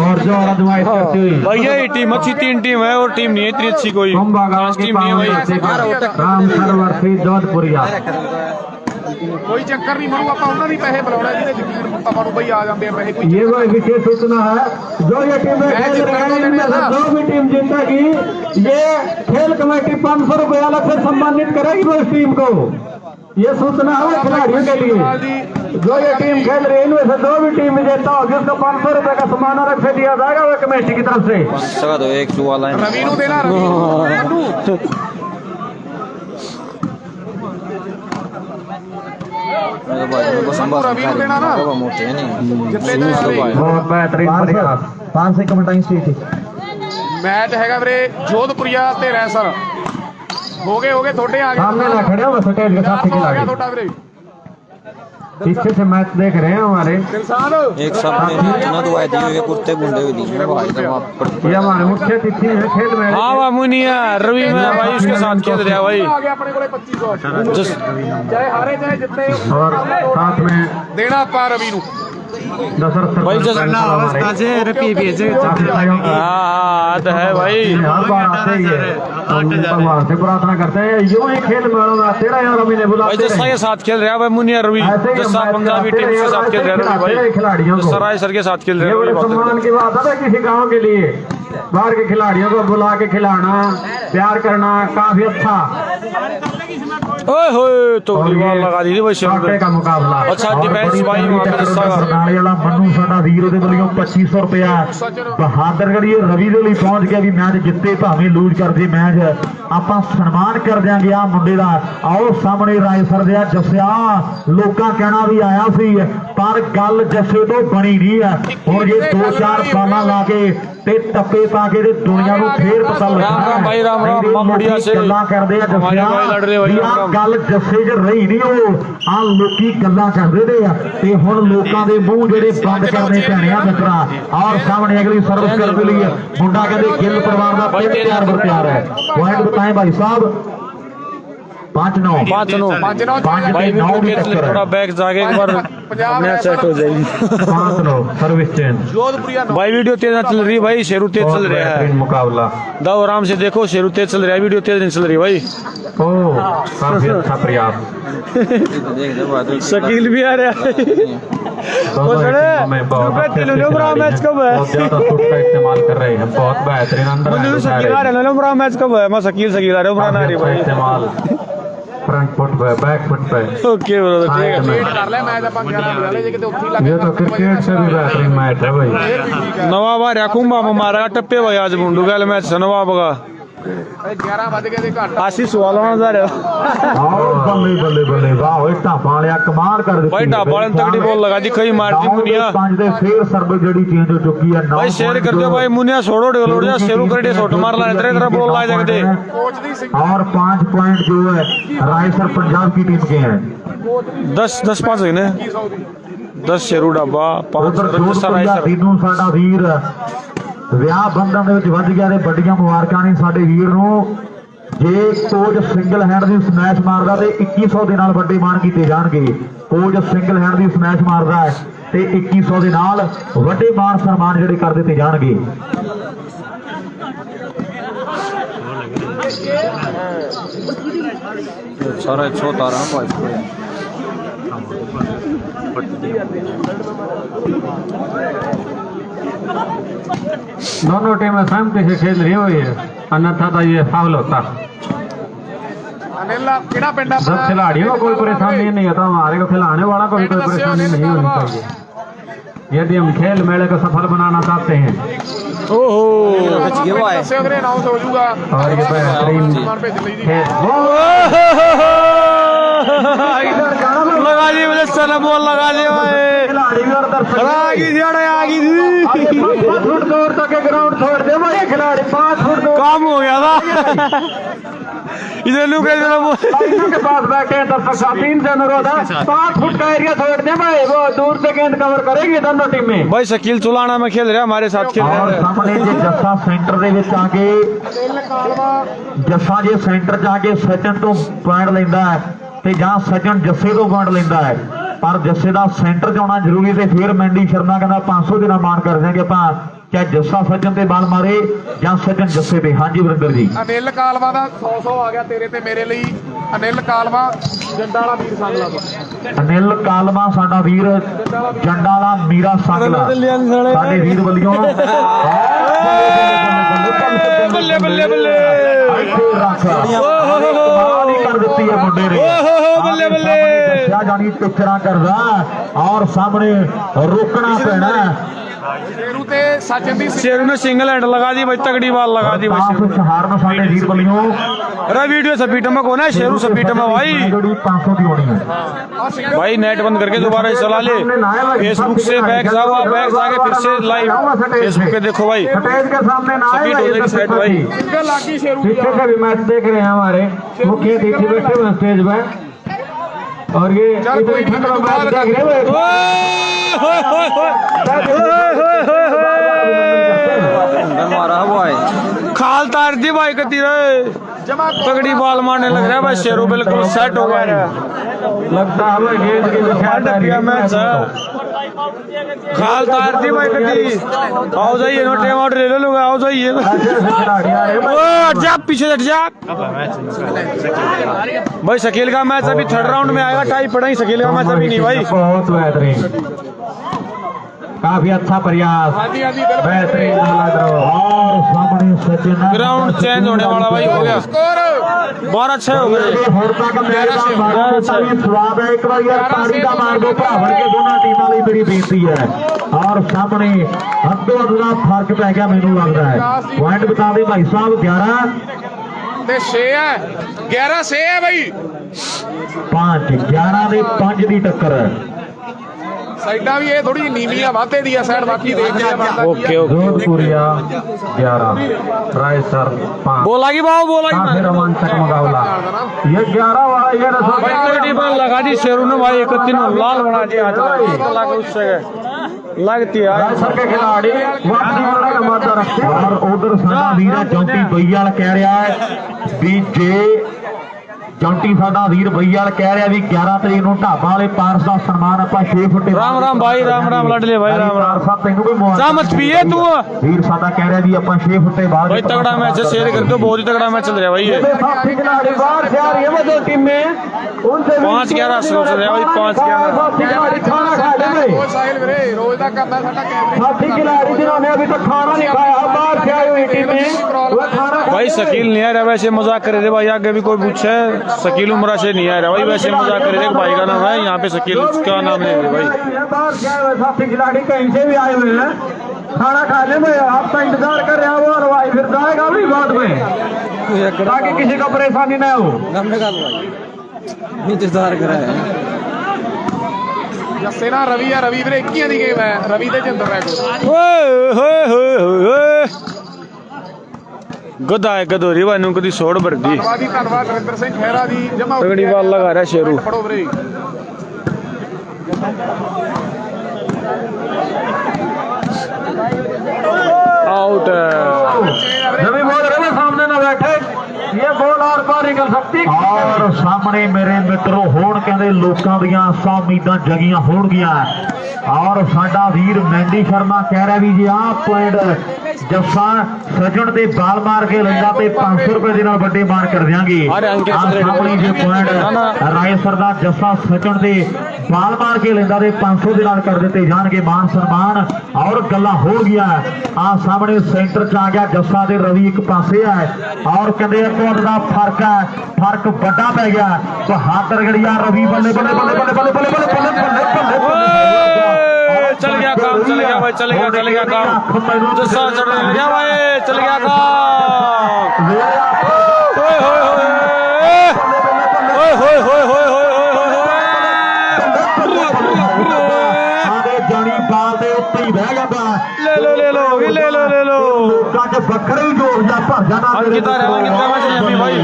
और जोर आजमाइश करती हुई। भाई यही टीम अच्छी, 3 टीम है और टीम नहीं है इतनी अच्छी कोई, टीम नहीं है भाई। राम सरवर से जोधपुरिया ਕੋਈ ਚੱਕਰ ਨਹੀਂ ਮਰੂ, ਆਪਾਂ ਉਹਨਾਂ ਦੀ ਪੈਸੇ ਬੁਲਾਉਣਾ ਜਿਹਦੇ ਯਕੀਨ ਆਪਾਂ ਨੂੰ ਬਈ ਆ ਜਾਂਦੇ ਆ ਪੈਸੇ। ਕੋਈ ये वो विशेष सूचना है, जो ये टीमें खेल रही हैं इनमें से जो भी टीम जीतेगी ये खेल कमेटी 500 रुपये अलग से सम्मानित करेगी वो इस टीम को। ये सूचना है खिलाड़ियों के लिए। जो ये टीम खेल रही है इनमें से जो भी टीम विजेता हो जिसको 500 रुपये का सम्मान अलग से दिया जाएगा वो कमेटी की तरफ से। ਰਵੀ ਨੂੰ ਦੇਣਾ, ਰਵੀ ਨੂੰ रवि ਨੂੰ ਦੇਣਾ ਨਾ, ਜਿੱਤੇ बहुत बेहतरीन प्रयास 5 से कमेंटाइंग स्टेट ਮੈਚ ਹੈਗਾ ਵੀਰੇ जोधपुरिया ਤੇ ਰੈਸਰ। ਹੋ ਗਏ ਤੁਹਾਡੇ ਆ सामने ना खड़े हो स्टेज के साथ ਗਿਆ खिलाड़ी ਤੁਹਾਡਾ ਵੀਰੇ। पीछे से मैच देख रहे हैं हमारे, ਦਿਲਸਾਦ एक सामने इतना तो आए दिए कुर्ते बुंडे हुए दिए भाई तो ये हमारे मुख्य अतिथि है खेल में। हाँ वाह मुनिया रवि में भाई उसके साथ खेल रहा भाई। ਆ ਗਿਆ ਆਪਣੇ ਕੋਲੇ 2500, ਚਾਹੇ ਹਾਰੇ ਚਾਹੇ ਜਿੱਤੇ और साथ में ਦੇਣਾ ਆਪਾਂ ਰਵੀ ਨੂੰ। दशरथ भाई सरपंच जैसा हमारे काफी सहयोग हाँ तो है भाई। हर बार आते ही है, हम भगवान से प्रार्थना करते हैं यूं ही खेल में तेरा यार रवि ने भाई बुलाते जैसा रहे। के साथ खेल रहा है भाई मुनिया रवि, ऐसे ही जैसा मैच पंजाबी कराते टीम के रहे, साथ खेल रहा है खिलाते रहे भाई, खिलाड़ियों को। सराय सर के साथ खेल ये रहा बड़े है। सम्मान की बात है ना किसी गांव के लिए बाहर के खिलाड़ियों को बुला के खिलाना प्यार करना काफी अच्छा। ओए होए तो बॉल लगा दी थी भाई शेर कांटे का मुकाबला। अच्छा और डिफेंस बड़ी भाई तगड़ी वहाँ पे टक्कर दस्ता में बरनाले वाला मनु साडा वीर ਉਹਦੇ ਵੱਲੋਂ 2500 ਰੁਪਇਆ ਬਹਾਦਰਗੜ੍ਹ ਰਵੀ ਦੇ ਲਈ ਪਹੁੰਚ ਗਿਆ ਵੀ ਮੈਚ ਜਿੱਤੇ ਭਾਵੇਂ ਲੂਜ਼ ਕਰਦੇ ਮੈਚ ਆਪਾਂ ਸਨਮਾਨ ਕਰ ਦਿਆਂਗੇ ਆ ਮੁੰਡੇ ਦਾ। ਆਓ ਸਾਹਮਣੇ ਰਾਏ ਸਰ ਦੇ ਜੱਸਿਆ ਲੋਕਾਂ ਕਹਿਣਾ ਵੀ ਆਇਆ ਸੀ ਪਰ ਗੱਲ ਜੱਸੇ ਤੋਂ ਬਣੀ ਨਹੀਂ ਹੈ। ਹੁਣ ਜੇ 2-4 ਸਾਲਾਂ ਲਾ ਕੇ ਤੇ ਟੱਪੇ ਪਾ ਕੇ ਤੇ ਦੁਨੀਆ ਨੂੰ ਫੇਰ ਪਤਾ ਲੱਗਣਾ ਰਾਮ ਭਾਈ ਰਾਮ ਰਾਮ ਮਾਮੂੜੀਆ ਸੇ ਗੱਲਾਂ ਕਰਦੇ ਆ ਹਮਾਰੇ ਭਾਈ ਲੜ ਰਹੇ ਭਾਈ ਜੱਸਿਆ ਗੱਲ ਜੱਸੇ 'ਚ ਰਹੀ ਨਹੀਂ ਉਹ ਆ ਲੋਕੀ ਗੱਲਾਂ ਕਰਦੇ ਨੇ ਆ ਤੇ ਹੁਣ ਲੋਕਾਂ ਦੇ ਮੂੰਹ ਜਿਹੜੇ ਬੰਦ ਕਰਨੇ ਪੈਣੇ ਆ ਮਿੱਤਰਾ। ਔਰ ਸਾਹਮਣੇ ਅਗਲੀ ਸਰਵਿਸ ਕਰਨ ਦੇ ਲਈ ਮੁੰਡਾ ਕਹਿੰਦੇ ਗਿੱਲ ਪਰਿਵਾਰ ਦਾ ਤਿਆਰ ਬਰ ਤਿਆਰ ਹੈ। ਪੁਆਇੰਟ ਬਤਾਏ ਭਾਈ ਸਾਹਿਬ 5-9 भाई थोड़ा बैक जाके एक बार अपने सेट हो जाएगी। 5-9 सर्विस चेंज जोधपुरिया भाई वीडियो तेज चल रही है भाई, शेरू तेज चल रहा है। मुकाबला दाओ आराम से देखो, शेरू तेज चल रहा है, वीडियो तेज नहीं चल रही भाई। ओ काफी अच्छा प्रयास। देख दे बात शकील भी आ रहा है। मैच कब है? बहुत ज्यादा शॉट का इस्तेमाल कर रहे हैं, बहुत बेहतरीन अंदर शकील आ रहा है ना, मैच कब है? मैं शकील आ रहा हूँ इस्तेमाल फ्रंट फुट पे बैक फुट पे। ओके ब्रदर ठीक है। ਵੇਟ ਕਰ ਲੈ ਮੈਚ ਆਪਾਂ 11 ਵਜੇ ਜੇ ਕਿਤੇ ਉੱਥੇ ਹੀ ਲੱਗ ये तो क्रिकेट से भी बेहतरीन मैच है भाई। नवाब आ रहा कुंभा मारा टप्पे भाई आज मुंडू गल मैच नवाब का 11 ਵਜ ਗਏ ਦੇ ਘੱਟ। आशीष 16,000 आओ बल्ले बल्ले बल्ले वाह ओए ढाबा वालिया कमाल कर दी भाई ढाबा वाले ने तगड़ी बॉल लगा दी, कई मार दी मुनिया। 5 दे शेर सर्व जड़ी चेंज हो चुकी है। भाई शेयर कर दो भाई मुनिया, छोड़ो डोलो जा शेरू कर दे, शॉट मार ला इधर इधर बॉल ला जाके दे। ਕੋਚ ਦੀ ਸਿੰਘ और 5 पॉइंट जो है रायसर पंजाब की टीम के हैं। 10-5 ने 2100 ਦੀ 10 शेरू ढाबा 5 उधर राय जोधपुरिया सर। दीनू साडा वीर ਵਿਆਹ ਬੰਧਨ ਦੇ ਵਿੱਚ ਵੱਜ ਗਿਆ ਤੇ ਵੱਡੀਆਂ ਮੁਬਾਰਕਾਂ ਨੇ ਸਾਡੇ ਵੀਰ ਨੂੰ। ਜੇ ਕੋਚ ਸਿੰਗਲ ਹੈਂਡ ਦੀ ਸਮੈਸ਼ ਮਾਰਦਾ ਤੇ 2100 ਦੇ ਨਾਲ ਵੱਡੇ ਮਾਣ ਕੀਤੇ ਜਾਣਗੇ। ਕੋਚ ਸਿੰਗਲ ਹੈਂਡ ਦੀ ਸਮੈਸ਼ ਮਾਰਦਾ ਹੈ ਤੇ 2100 ਦੇ ਨਾਲ ਵੱਡੇ ਮਾਣ ਸਨਮਾਨ ਜਿਹੜੇ ਕਰ ਦਿੱਤੇ ਜਾਣਗੇ। सारा 117 5 दोनों टीमें सहमति से खेल रही हुई है, अन्यथा तो ये फाउल होता। ਅਨਿਲ ਕਿਹੜਾ ਪਿੰਡ ਆ सब खिलाड़ियों को कोई परेशानी नहीं होता, हमारे को खिलाने वाला को भी कोई परेशानी नहीं होनी चाहिए यदि हम खेल मेले को सफल बनाना चाहते हैं। ओहो ਦੱਸਿਓ ਵੀਰੇ ਅਨਾਉਂਸ ਹੋ ਜਾਊਗਾ। और ये बेहतरीन ਸਨਮਾਨ ਭੇਜ ਲਈ ਜੀ। खेल लगा दी मुझे सन बॉल लगा दी भाई खिलाड़ी भी और दर्शक आ गई थी अरे आ गई थी 5 फुट दूर तक ग्राउंड छोड़ दे भाई खिलाड़ी 5 फुट दूर काम हो गया था इधर लोग लाइनों के पास बैठे हैं दर्शक साथी इनसे अनुरोध है 5 फुट का एरिया छोड़ दे भाई वो दूर से गेंद कवर करेगी दोनों टीमें भाई शकील चुलाना में खेल रहे हमारे साथ खेल और रहे ਸਾਹਮਣੇ ਜੇ ਜੱਸਾ ਸੈਂਟਰ ਦੇ ਵਿੱਚ ਆ ਕੇ ਜੱਸਾ ਜੇ ਸੈਂਟਰ 'ਚ ਆ ਕੇ ਸਚਨ ਤੋਂ ਪੁਆਇੰਟ ਲੈਂਦਾ ਹੈ ਤੇ ਜਾਂ ਸਚਨ ਜੱਸੇ ਤੋਂ ਪੁਆਇੰਟ ਲੈਂਦਾ ਹੈ ਪਰ ਜੱਸੇ ਦਾ ਸੈਂਟਰ 'ਚ ਆਉਣਾ ਜ਼ਰੂਰੀ ਤੇ ਫਿਰ ਮੈਂਡੀ ਸ਼ਰਮਾ ਕਹਿੰਦਾ 500 ਦੇ ਨਾਲ ਮਾਨ ਕਰ ਦਿਆਂਗੇ ਆਪਾਂ ਚਾਹੇ ਜੱਸਾ ਸਚਨ ਤੇ ਬਾਲ ਮਾਰੇ ਜਾਂ ਸਚਨ ਜੱਸੇ ਤੇ ਹਾਂਜੀ ਵਰਿੰਦਰ ਜੀ ਅਨਿਲ ਕਾਲਵਾ ਦਾ 100 ਆ ਗਿਆ ਤੇਰੇ ਤੇ ਮੇਰੇ ਲਈ ਅਨਿਲ ਕਾਲਵਾ ਜੰਡਾ ਵਾਲਾ ਵੀਰ ਸੰਗਲਾ ਤੋਂ ਅਨਿਲ ਕਾਲਮਾ ਸਾਡਾ ਵੀਰ ਜੰਡਾ ਵਾਲਾ ਮੀਰਾ ਸੰਗਲਾ ਸਾਡੇ ਵੀਰ ਵੱਲੋਂ ਬੱਲੇ ਬੱਲੇ ਬੱਲੇ ਕਮਾਲ ਹੀ ਕਰ ਦਿੱਤੀ ਹੈ ਮੁੰਡੇ ਨੇ ਬੱਲੇ ਬੱਲੇ ਦੱਸਿਆ ਜਾਣੀ ਟਿੱਚਰਾਂ ਕਰਦਾ ਔਰ ਸਾਹਮਣੇ ਰੋਕਣਾ ਪੈਣਾ ਸ਼ੇਰੂ ਤੇ ਸਚਨ ਦੀ शेरू ने सिंगल हैंड लगा दी भाई तगड़ी बाल लगा दी भाई शेरू ने। ਸਹਾਰਨ ਸਾਡੇ ਵੀਰ ਵੱਲੋਂ अरे वीडियो सपीट में कौन है शेरू सपीट में भाई ਜਿਹੜੀ 500 ਦੀ ਹੋਣੀ ਹੈ भाई नेट बंद करके दोबारा चला ले फेसबुक से बैक जाओ बैक जाके फिर से लाइव फेसबुक पे देखो भाई स्टेज के सामने ना आए सपीट हो जाएगी सेट भाई ਇੱਧਰ ਲੱਗੀ ਸ਼ੇਰੂ ਦੀ पीछे से भी मैच देख रहे हैं हमारे मुख्य अतिथि बैठे हुए स्टेज पर और ये चल कोई इतनी ठंड में मैच देख रहे हुए मारा वो आए खाल तार दी भाई कती रहे ਜਮਾ तगड़ी बाल मारने लग रहा है भाई शेरू बिल्कुल सेट हो गया लगता है हमें गेंद की अटक गया मैच खाल तार दी भाई कती आओ जाइए नो टाइम आउट ले लो लोग आओ जाइए खिलाड़ी आ रहे हैं ओ हट जा पीछे हट जा भाई शकील का मैच अभी थर्ड राउंड में आएगा टाई पड़ा ही शकील का मैच अभी नहीं भाई बहुत बेहतरीन काफी अच्छा प्रयास ਹਾਂਜੀ ਹਾਂਜੀ ਬਿਲਕੁਲ बेहतरीन लग रहा और सामने सचिन ग्राउंड चेंज होने वाला भाई हो गया ਸਕੋਰ 12-6 हो गए ਹੁਣ ਤੱਕ ਮੈਚ ਦਾ ਮਾਰਾ ਵੀ ਸਵਾਦ ਹੈ ਇੱਕ ਵਾਰ ਯਾਰ ਤਾੜੀ ਦਾ ਮਾਰ ਦੋ ਭਰਾਵਣ ਕੇ ਦੋਨਾਂ ਟੀਮਾਂ ਲਈ ਮੇਰੀ ਬੇਨਤੀ ਹੈ ਔਰ ਸਾਹਮਣੇ ਹੱਦੋਂ ਹੱਦ ਦਾ ਫਰਕ ਪੈ ਗਿਆ ਮੈਨੂੰ ਲੱਗਦਾ ਹੈ ਪੁਆਇੰਟ ਬਤਾ ਦੇ ਭਾਈ ਸਾਹਿਬ 11 ਤੇ 6 ਹੈ 11 6 ਹੈ ਬਈ 5 11 ਦੇ 5 ਦੀ ਟੱਕਰ ਹੈ ਸਾਈਡਾਂ ਵੀ ਇਹ ਥੋੜੀ ਨੀਵੀਂ ਆ ਵਾਧੇ ਦੀ ਆ ਸਾਈਡ ਬਾਕੀ ਦੇਖ ਲਿਆ ਬੰਦਾ ओके ओके जोधपुरिया 11 रायसर 5 बोला की भाव बोला की काफी रोमांचक मुकाबला ये 11 वाला ये भाई तगड़ी बाल लगा दी शेरू ने भाई 31 लाल बना दिया आज लगा उससे लगती है रायसर के खिलाड़ी वापसी वाला का माता रखते और उधर साडा वीर जौंटी बईयाल कह रहा है भी जे जौंटी साडा वीर बईयाल कह रहा भी 11 तरीक ਨੂੰ ਢਾਬਾ ਵਾਲੇ ਪਾਰਸ ਦਾ ਸਨਮਾਨ ਆਪਾਂ 6 ਫੁੱਟੇ राम राम भाई राम राम लड़ले भाई राम राम ਸਾਹਿਬ ਤੈਨੂੰ ਵੀ ਮੁਬਾਰਕ जा मत पिए तू ਵੀਰ ਸਾਡਾ ਕਹਿ ਰਿਹਾ ਵੀ ਆਪਾਂ 6 ਫੁੱਟੇ ਬਾਅਦ भाई तगड़ा मैच है शेयर कर दो बहुत ही तगड़ा मैच चल रहा है भाई ये साथी खिलाड़ी बाहर से आ रही है वो दो टीम में उनसे 5-11 सोच रहे हैं भाई 5-11 साथी खिलाड़ी खाना खा ले ਉਹ ਸਾਹਿਲ ਵੀਰੇ ਰੋਜ਼ ਦਾ ਕਰਦਾ ਸਾਡਾ ਕੈਮਰੇ साथी खिलाड़ी जिन्होंने अभी तक खाना नहीं खाया बाहर से आई हुई टीमें वो खाना भाई शकील नहीं आ रहा वैसे मजाक करे थे भाई आगे भी कोई पूछे शकील उमरा से नहीं आ रहा भाई वैसे मजाक करे थे भाई का नाम है यहाँ पे शकील क्या नाम है भाई बाहर से आए हुए साथी खिलाड़ी कहीं से भी आए हुए हैं खाना खाने में आपका इंतजार कर रहे हैं वो हलवाई फिर जाएगा भी बाद में ताकि किसी को परेशानी न हो इंतजार कर रहे हैं ਜੱਸੇ ਨਾਲ ਰਵੀ ਆ ਰਵੀ ਵੀਰੇ 21 ਦੀ ਗੇਮ ਹੈ ਰਵੀ ਤੇ ਜਿੰਦਰ ਰੈਗੋ ओए होए होए होए गदा है गदोरी वानू कदी सोड़ भर दी ਧੰਨਵਾਦ ਨਰਿੰਦਰ ਸਿੰਘ ਖਹਿਰਾ ਦੀ ਜਮਾ तगड़ी बाल लगा रहा है शेरू ਫੜੋ ਵੀਰੇ आउट रवि बोल रहे सामने ना बैठे ये बॉल आर पार निकल सकती और सामने मेरे मित्रों होण कहंदे लोकां दीयां आसां उम्मीदां जगीਆਂ होणगीਆਂ और साडा वीर मैंडी शर्मा कह रहा भी जी आ पॉइंट जस्सा सजन दे बाल मार के लैंदा ते 500 रुपए दे नाल वड्डे मान कर देंगे सामने जे पॉइंट रायसर दा जस्सा सजन दे बाल मार के लैंदा ते 500 दे नाल कर दिते जाणगे मान सम्मान और गल्ला हो गया आ सामने सेंटर च आ गया जस्सा दे रवि एक पासे है और कहंदे इक दा फर्क बड़ा पै गया तो हाथ रगड़िया रवि बल्ले बल्ले बल्ले बल्ले बल्ले बल्ले बल्ले बल्ले बल्ले बल्ले चल गया काम चल गया भाई चल गया काम जस्सा चढ़ गया भाई चल गया काम ओए होए होए ओए होए होए होए ਵੱਖਰਾ ਹੀ ਜੋਰ ਜਾ ਭਰ ਜਾਣਾ अंकिता रेवा कितना मैच नहीं अभी भाई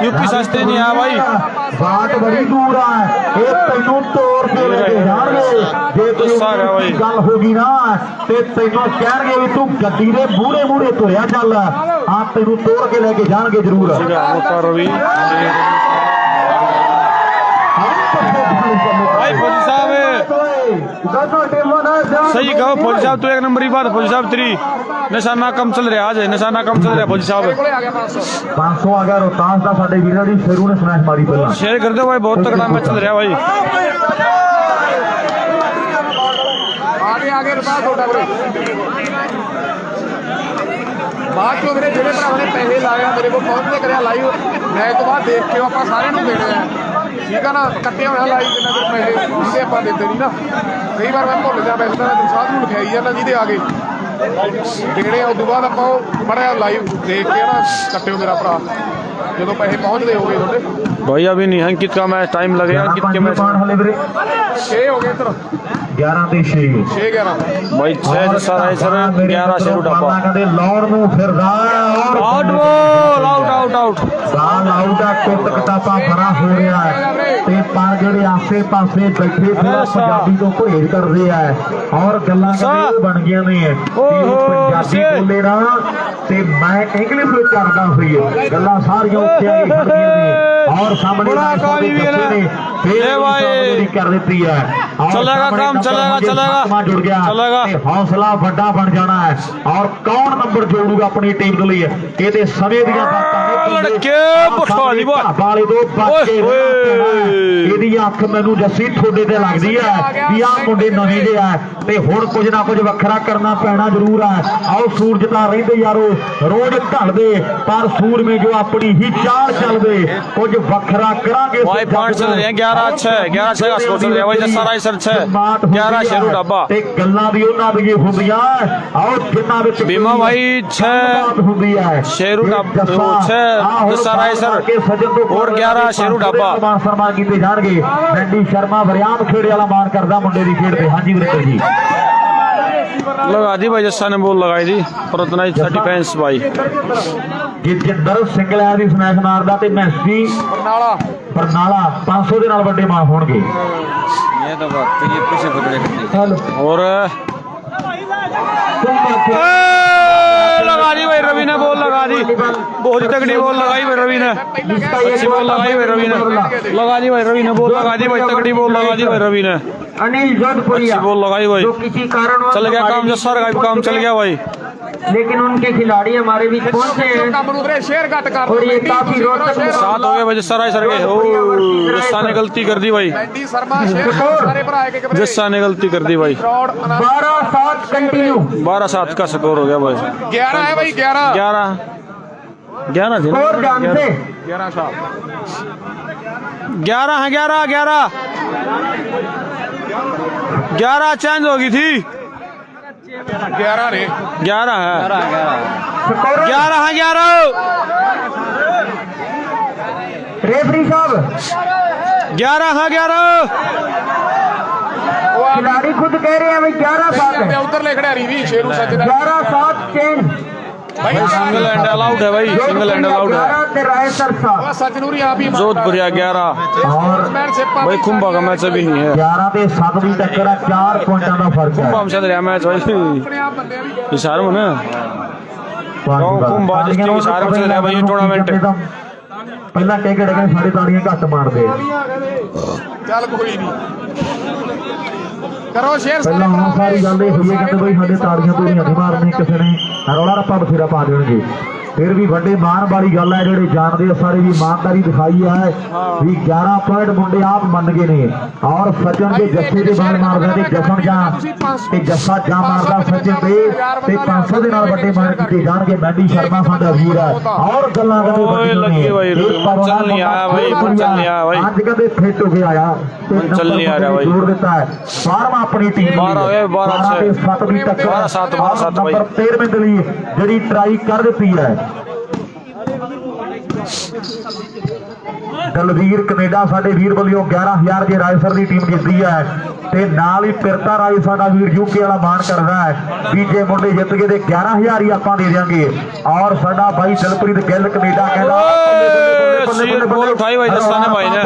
यूपी सस्ते नहीं आया भाई ਬਾਟ ਬੜੀ ਦੂਰ ਆ ਇਹ ਤੈਨੂੰ ਤੋੜ ਕੇ ਲੈ ਕੇ ਜਾਣਗੇ ਜੇ ਕੋਈ ਗੱਲ ਹੋ ਗਈ ਨਾ ਤੇ ਤੈਨੂੰ ਕਹਿਣਗੇ ਵੀ ਤੂੰ ਗੱਡੀ ਦੇ ਮੂਹਰੇ ਮੂਹਰੇ ਤੁਰਿਆ ਚੱਲ ਆ ਤੈਨੂੰ ਤੋੜ ਕੇ ਲੈ ਕੇ ਜਾਣਗੇ ਜ਼ਰੂਰ रवि भाई फौजी साहब सही कहो फौजी साहब तो एक नंबर की बात फौजी साहब 3 निशाना कम चल रहा आज निशाना कम चल रहा फौजी साहब 500 आ गया रोहतास ਦਾ ਸਾਡੇ ਵੀਰਾਂ ਦੀ ਸ਼ੇਰੂ ਨੇ ਸਮੈਸ਼ ਮਾਰੀ ਪਹਿਲਾਂ शेयर कर दो भाई बहुत तगड़ा मैच चल रहा भाई आगे रुपा छोटा ਵੀਰੇ ਬਾਅਦ ਚੋਂ ਵੀਰੇ ਜਿਹੜੇ ਭਰਾਵਾਂ ਨੇ ਪੈਸੇ ਲਾਇਆ ਮੇਰੇ ਕੋਲ ਪਹੁੰਚਦੇ ਕਰਿਆ ਲਾਈਵ ਮੈਚ ਤੋਂ ਬਾਅਦ ਦੇਖ ਕੇ ਆਪਾਂ ਸਾਰਿਆਂ ਨੂੰ ਦੇਣੇ ਆ ਠੀਕ ਆ ਨਾ ਕੱਟਿਆ ਹੋਇਆ ਲਾਈਵ ਜਿੰਨਾ ਚਿਰ ਪੈਸੇ ਜਿਹਦੇ ਆਪਾਂ ਦਿੰਦੇ ਨਹੀਂ ਨਾ ਕਈ ਵਾਰ ਮੈਂ ਭੁੱਲ ਜਾ ਪੈਸੇ ਤਾਂ ਮੈਂ ਸਾਧ ਨੂੰ ਲਿਖਾਈ ਜਾਂਦਾ ਜਿਹਦੇ ਆ ਗਏ ਦੇਣੇ ਆ ਉਸ ਤੋਂ ਬਾਅਦ ਆਪਾਂ ਉਹ ਬੜਾ ਲਾਈਵ ਦੇਖ ਕੇ ਨਾ ਕੱਟਿਓ ਮੇਰਾ ਭਰਾ ਜਦੋਂ ਪੈਸੇ ਪਹੁੰਚਦੇ ਹੋਗੇ ਤੁਹਾਡੇ भाई अभी नहीं अंकित का मैच टाइम लगेगा अंकित के मैच ਹਲੇ ਵੀਰੇ 6 ਹੋ ਗਏ ਇੱਧਰ 11 ਤੇ 6 6 11 भाई 6 जैसा है सर 11 शेरू डब्बा ਕਹਿੰਦੇ ਲਾਉਣ ਨੂੰ ਫਿਰਦਾ ਔਰ out ball out out out ਸਾਲ ਆਊਟ ਆ ਕੁੱਟ ਕਟਾਪਾ ਬੜਾ ਹੋ ਰਿਹਾ ਹੈ ਤੇ ਪਰ ਜਿਹੜੇ ਆਸੇ ਪਾਸੇ ਬੈਠੇ ਫਿਰ ਪੰਜਾਬੀ ਤੋਂ ਭੇਜ ਕਰਦੇ ਆ ਔਰ ਗੱਲਾਂ ਕਹਿੰਦੇ ਬਣ ਗਈਆਂ ਨੇ ਪੰਜਾਬੀ ਬੋਲੇ ਨਾ ਤੇ ਮੈਂ ਇੰਗਲਿਸ਼ ਵਿੱਚ ਕਰਦਾ ਹੋਈ ਗੱਲਾਂ ਸਾਰੀਆਂ ਉੱਤੇ ਆ ਕੇ ਖੜੀਆਂ ਨੇ और सामने कर देती है चलेगा काम चलेगा जुड़ गया चलेगा हौसला बड़ा बन जाना है और कौन नंबर जोड़ूगा अपनी टीम के लिए ये समय अख मैनू जस्सी थोड़े ते लगती है भी आ मुंडे नवे जे है ते हुण कुछ ना कुछ वखरा करना पैना जरूर है आओ सूरज तां रहिंदे यारो रोज ढलदे पर सूर में जो अपनी ही चाल चलदे कुछ वखरा करांगे भाई पॉइंट चल रहे हैं 11-6 का स्कोर चल रहा है भाई जस्सा राइसर 6 11 शेरू डब्बा ते गल्लां भी उन्हां दी हुंदियां आओ जिन्हां विच बीमा भाई 6 हुंदी है शेरू डब्बा 6 जस्सा राइसर और 11 शेरू डब्बा मान सम्मान कीते जाणगे रैंडी शर्मा वरियाम खेड़े वाला मान करदा मुंडे दी खेड़ ते हां जी वीरेंद्र जी लगा दी भाई जस्सा ने बॉल लगाई थी पर उतना ही डिफेंस भाई जितेंद्र सिंगला दी स्मैश मारदा ते मैसी बरनाला 500 दे नाल वड्डे मान होणगे ये तो बात ये पीछे पकड़े और लगा दी भाई रवि ने बॉल लगा दी बहुत तगड़ी बॉल लगाई भाई रवि ने अच्छी बॉल लगाई भाई रवि ने लगा दी भाई रवि ने बॉल लगा दी भाई तगड़ी बॉल लगा दी भाई रवि ने अनिल जोधपुरिया अच्छी बॉल लगाई भाई किसी कारण चल गया काम जस्सा का काम चल गया भाई लेकिन उनके खिलाड़ी हमारे बीच पहुंचे हैं और ये काफी रोचक 7 हो गए भाई जस्सा राइसर के जस्सा ने गलती कर दी भाई जस्सा ने गलती कर दी भाई 12-7 कंटिन्यू 12-7 का स्कोर हो गया भाई 11 है भाई 11 थे और ध्यान से 11 चेंज हो गई थी 11 ने 11 है 11 रेफरी साहब 11 खिलाड़ी खुद कह रहे हैं भाई 11-7 है उधर ले खड़े भी शेरू सच 11-7 चेंज भाई सिंगल हैंड अलाउड है भाई सिंगल हैंड अलाउड है सचनूरी आप ही जोधपुरिया 11 और भाई कुंभा का मैच अभी नहीं है 11 ਤੇ 7 ਦੀ ਟੱਕਰ ਹੈ 4 ਪੁਆਇੰਟਾਂ ਦਾ ਫਰਕ ਹੈ कुंभा में चल रहा मैच भाई इशारों में ना कुंभा डिस्ट्रिक्ट इशारों में चल रहा है भाई टूर्नामेंट ਪਹਿਲਾਂ ਕਹਿ ਕੇ ਡਗੇ ਸਾਡੇ ਤਾੜੀਆਂ ਘੱਟ ਮਾਰਦੇ ਚੱਲ ਕੋਈ ਨਹੀਂ ਕਰੋ ਸ਼ੇਅਰ ਪਹਿਲਾਂ ਹੁਣ ਸਾਰੀ ਗੱਲ ਇਹ ਹੋਈ ਹੈ ਕਹਿੰਦੇ ਬਈ ਸਾਡੇ ਤਾੜੀਆਂ ਤੋਂ ਨਹੀਂ ਮਾਰਨੇ ਕਿਸੇ ਨੇ ਰੌਲਾ ਰੱਪਾ ਬਥੇਰਾ ਪਾ ਦੇਣਗੇ फिर भी बड़े मान वाली गल है जेडे जानते सारे भी ईमानदारी दिखाई है भी 11 पॉइंट मुंडे आप मन गए ने और सचिन के जस्से के बाहर मारदा ते जसन जा ते जस्सा जा मारदा सचिन ते 500 दे नाल बड़े मान कीते जाणगे मैडी शर्मा साडा वीर है और गल्लां कदे बड़ी चल नहीं आया भाई चल नहीं आया भाई आज कदे फिट हो के आया ते चल नहीं आ रहा भाई जोड़ देता है 12वां अपनी टीम 12 से 7 ਦੀ टक्कर 12-7 भाई नंबर 13वें ਦੇ ਲਈ ਜਿਹੜੀ ट्राई कर देती है ਦਲਵੀਰ ਕੈਨੇਡਾ ਸਾਡੇ ਵੀਰ ਵੱਲੋਂ 11000 ਜੇ ਰਾਜਸਰ ਦੀ ਟੀਮ ਜਿੱਤੀ ਹੈ ਤੇ ਨਾਲ ਹੀ ਪਿਰਤਾ ਰਾਜ ਸਾਡਾ ਵੀਰ ਯੂਕੇ ਵਾਲਾ ਮਾਣ ਕਰਦਾ ਹੈ ਵੀ ਜੇ ਮੁੰਡੇ ਜਿੱਤ ਗਏ ਤੇ 11000 ਹੀ ਆਪਾਂ ਦੇ ਦਿਆਂਗੇ। ਔਰ ਸਾਡਾ ਬਾਈ ਦਿਲਪ੍ਰੀਤ ਗਿੱਲ ਕੈਨੇਡਾ ਕਹਿੰਦਾ बॉल उठाई भाई जस्सा ने भाई ने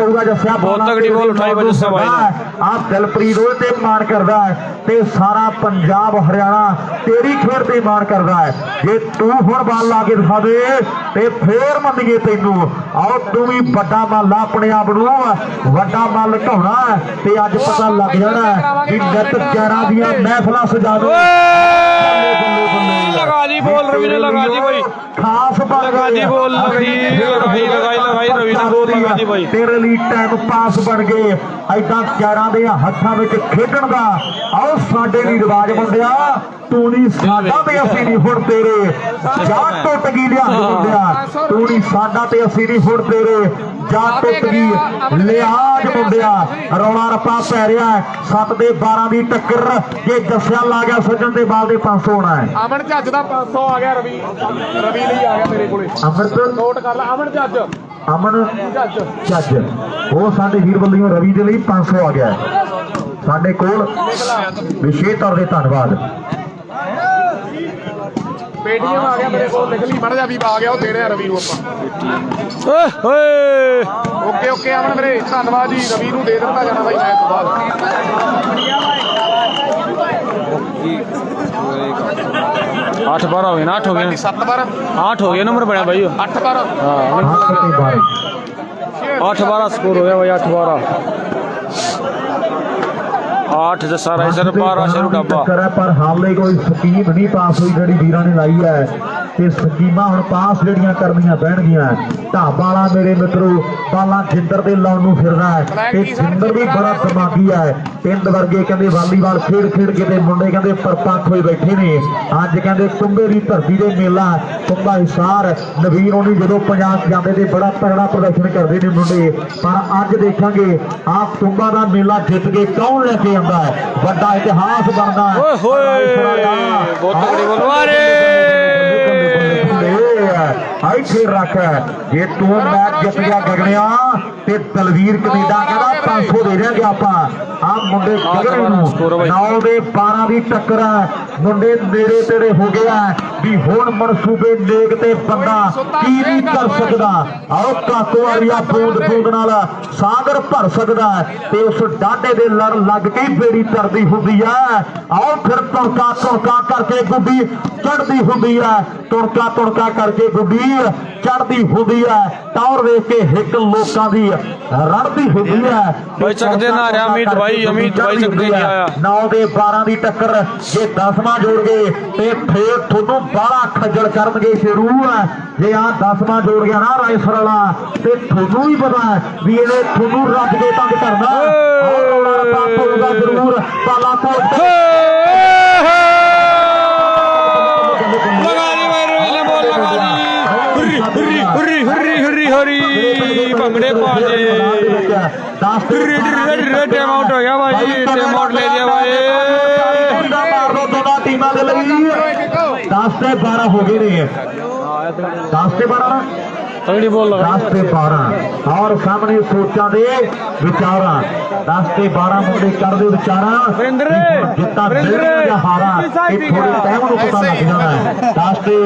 बहुत तगड़ी बॉल उठाई भाई जस्सा भाई ने। आप दिलप्रीत ਉਹਦੇ ਤੇ ਮਾਣ ਕਰਦਾ ਹੈ ਤੇ ਸਾਰਾ ਪੰਜਾਬ ਹਰਿਆਣਾ ਤੇਰੀ ਖੇਡ ਤੇ ਮਾਣ ਕਰਦਾ ਹੈ। ਜੇ ਤੂੰ ਹੁਣ ਬਾਲ ਲਾ ਕੇ ਦਿਖਾ ਦੇ ਤੇ ਫੇਰ ਮੰਨੀਏ ਤੈਨੂੰ। ਆਓ ਤੂੰ ਵੀ ਵੱਡਾ ਮੱਲ ਆਪਣੇ ਆਪ ਨੂੰ ਵੱਡਾ ਮੱਲ ਢਾਉਣਾ ਤੇ ਅੱਜ ਪਤਾ ਲੱਗ ਜਾਣਾ ਕਿ ਨਿਤ ਚਾਰਾਂ ਦੀਆਂ ਮਹਿਫਲਾਂ ਸਜਾ ਦੋ। लगा दी बॉल रवि ने लगा दी भाई खास लगा दी बॉल लगाई रवि ने बॉल लगा दी भाई। तेरे लिए टाइम पास बन गए ऐसा चारां दे हत्थां विच खेडण दा। आओ साडे भी रिवाज मुंडिया तू नहीं साडा ते असीं नहीं हुण तेरे जा टुट गई लिहाज मुंडिया तू नहीं साडा ते असीं नहीं हुण तेरे जा टुट गई लिहाज मुंडिया। रौला रप्पा पै रहा है 7 ਦੇ 12 ਦੀ टक्कर जे जस्सिया ला गया सज्जन दे बाल दे 500 होना है। ਅਮਨ ਜੱਜ ਦਾ 500 ਆ ਗਿਆ ਰਵੀ ਲਈ ਆ ਗਿਆ ਮੇਰੇ ਕੋਲੇ अमृत ਨੋਟ ਕਰ ਲੈ ਅਮਨ ਜੱਜ ਅਮਨ ਜੱਜ ਜੱਜ ਉਹ ਸਾਡੇ ਵੀਰ ਵੱਲੋਂ ਰਵੀ ਦੇ ਲਈ 500 ਆ ਗਿਆ ਸਾਡੇ ਕੋਲ ਵਿਸ਼ੇਸ਼ ਤੌਰ ਤੇ ਧੰਨਵਾਦ। ਪੇਟੀਐਮ ਆ ਗਿਆ ਮੇਰੇ ਕੋਲ ਲਿਖ ਲਈ ਮੜ ਜਾ ਵੀ ਆ ਗਿਆ ਉਹ ਦੇਣੇ ਆ ਰਵੀ ਨੂੰ ਆਪਾਂ। ਓਏ ਓਕੇ ਓਕੇ ਅਮਨ ਵੀਰੇ ਧੰਨਵਾਦ ਜੀ ਰਵੀ ਨੂੰ ਦੇ ਦਿੱਤਾ ਜਾਣਾ ਬਾਈ ਮੈਚ ਤੋਂ ਬਾਅਦ। 8-12 हो गए ना 8 हो गए 7-12 8 हो गए नंबर बढ़िया भाई 8-12 8-12 स्कोर हो गया भाई 8-12 8 जस्सा राइसर 12 शेरू डब्बा पर हाले कोई स्कीम नहीं पास हुई ਜਿਹੜੀ ਵੀਰਾਂ ਨੇ ਲਾਈ ਹੈ ਤੇ ਸਕੀਮਾਂ ਹੁਣ ਪਾਸ ਜਿਹੜੀਆਂ ਕਰਨੀਆਂ ਪੈਣਗੀਆਂ। ਢਾਬਾਲਾ ਮੇਰੇ ਮਿੱਤਰੋ ਬਾਲਾਂ ਜਿੰਦਰ ਦੇ ਲਾਉਣ ਨੂੰ ਫਿਰਦਾ ਹੈ ਤੇ ਜਿੰਦਰ ਵੀ ਬੜਾ ਦਿਮਾਗੀ ਹੈ। ਪਿੰਡ ਵਰਗੇ ਕਹਿੰਦੇ ਵਾਲੀਬਾਲ ਖੇਡ ਕੇ ਤੇ ਮੁੰਡੇ ਕਹਿੰਦੇ ਪਰਪੱਖ ਹੋਏ ਬੈਠੇ ਨੇ। ਅੱਜ ਕਹਿੰਦੇ ਕੁੰਭੇ ਦੀ ਧਰਤੀ ਦੇ ਮੇਲਾ ਕੁੰਭਾ ਹਿਸਾਰ ਨਵੀਨ ਹੋਣੀ ਜਦੋਂ ਪੰਜਾਬ ਜਾਂਦੇ ਤੇ ਬੜਾ ਤਗੜਾ ਪ੍ਰਦਰਸ਼ਨ ਕਰਦੇ ਨੇ ਮੁੰਡੇ। ਪਰ ਅੱਜ ਦੇਖਾਂਗੇ ਆਹ ਕੁੰਭਾ ਦਾ ਮੇਲਾ ਜਿੱਤ ਕੇ ਕੌਣ ਲੈ ਕੇ ਆਉਂਦਾ ਹੈ। ਵੱਡਾ ਇਤਿਹਾਸ ਬਣਦਾ ਹੈ। ਓਏ ਹੋਏ ਬਹੁਤ ਤਗੜੀ ਬੋਲਵਾਰੇ ਇੱਥੇ ਰੱਖ ਜੇ ਤੂੰ ਮੈਚ ਜਿੱਤ ਗਿਆ ਗਗਨਿਆ ਤੇ ਦਲਵੀਰ ਕੈਨੇਡਾ ਕਹਿੰਦਾ 500 ਦੇ ਦਿਆਂਗੇ ਆਪਾਂ। ਆ ਮੁੰਡੇ ਗਗਨ ਨੂੰ 9 ਦੇ 12 ਦੀ ਟੱਕਰ ਹੈ। ਮੁੰਡੇ ਨੇੜੇ ਤੇੜੇ ਹੋ ਗਿਆ ਵੀ ਹੁਣ ਮਨਸੂਬੇ ਨੇਕ ਤੇ ਬੰਦਾ ਕੀ ਨਹੀਂ ਕਰ ਸਕਦਾ। ਆਓ ਕਾਕੋ ਵਾਲੀਆ ਬੂੰਦ ਨਾਲ ਸਾਗਰ ਭਰ ਸਕਦਾ ਤੇ ਉਸ ਡਾਢੇ ਦੇ ਲੜ ਲੱਗ ਕੇ ਬੇੜੀ ਤਰਦੀ ਹੁੰਦੀ ਹੈ। ਆਓ ਫਿਰ ਤੁਣਕਾ ਕਰਕੇ ਗੁੱਡੀ ਚੜਦੀ ਹੁੰਦੀ ਹੈ। ਤੁਣਕਾ ਕਰਕੇ ਗੁੱਡੀ ਚੜਦੀ ਹੁੰਦੀ ਹੈ। ਟੌਰ ਵੇਖ ਕੇ ਹਿੱਕ ਲੋਕਾਂ ਦੀ ਰੜਦੀ ਹੁੰਦੀ ਹੈ। ਭਾਈ ਚੱਕਦੇ ਨਾ ਰਿਹਾ ਅਮੀਤ ਭਾਈ ਚੱਕਦੇ ਨਹੀਂ ਆਇਆ। 9 ਦੇ 12 ਦੀ ਟੱਕਰ ਜੇ 10ਵਾਂ ਜੋੜ ਗਏ ਤੇ ਫੇਰ ਤੁਹਾਨੂੰ ਬਾਹਲਾ ਖੱਜਲ ਕਰਨਗੇ ਸ਼ੇਰੂ। ਜੇ ਆ 10ਵਾਂ ਜੋੜ ਗਿਆ ਨਾ ਰਾਈਸਰ ਵਾਲਾ ਤੇ ਤੁਹਾਨੂੰ ਵੀ ਪਤਾ ਹੈ ਵੀ ਇਹਨੇ ਤੁਹਾਨੂੰ ਰੱਜ ਕੇ ਤੰਗ ਕਰਨਾ। ਹੋਊਗਾ ਜ਼ਰੂਰ ਪਾਲਾ ਕੋਟ हरी भंगड़े पाजे टाइम आउट हो गया भाई टाइम आउट ले दिया भाई। मार दो दोनों टीमों के लिए 10 से 12 हो गए ने 10 से 12 तगड़ी बॉल 10 से 12 और सामने सोचा दे विचारा 10 से 12 मुंडे कर दे विचारा जितना या हारा थोड़े टाइम ਨੂੰ ਪਤਾ ਲੱਗ ਜਾਣਾ ਹੈ। 10 से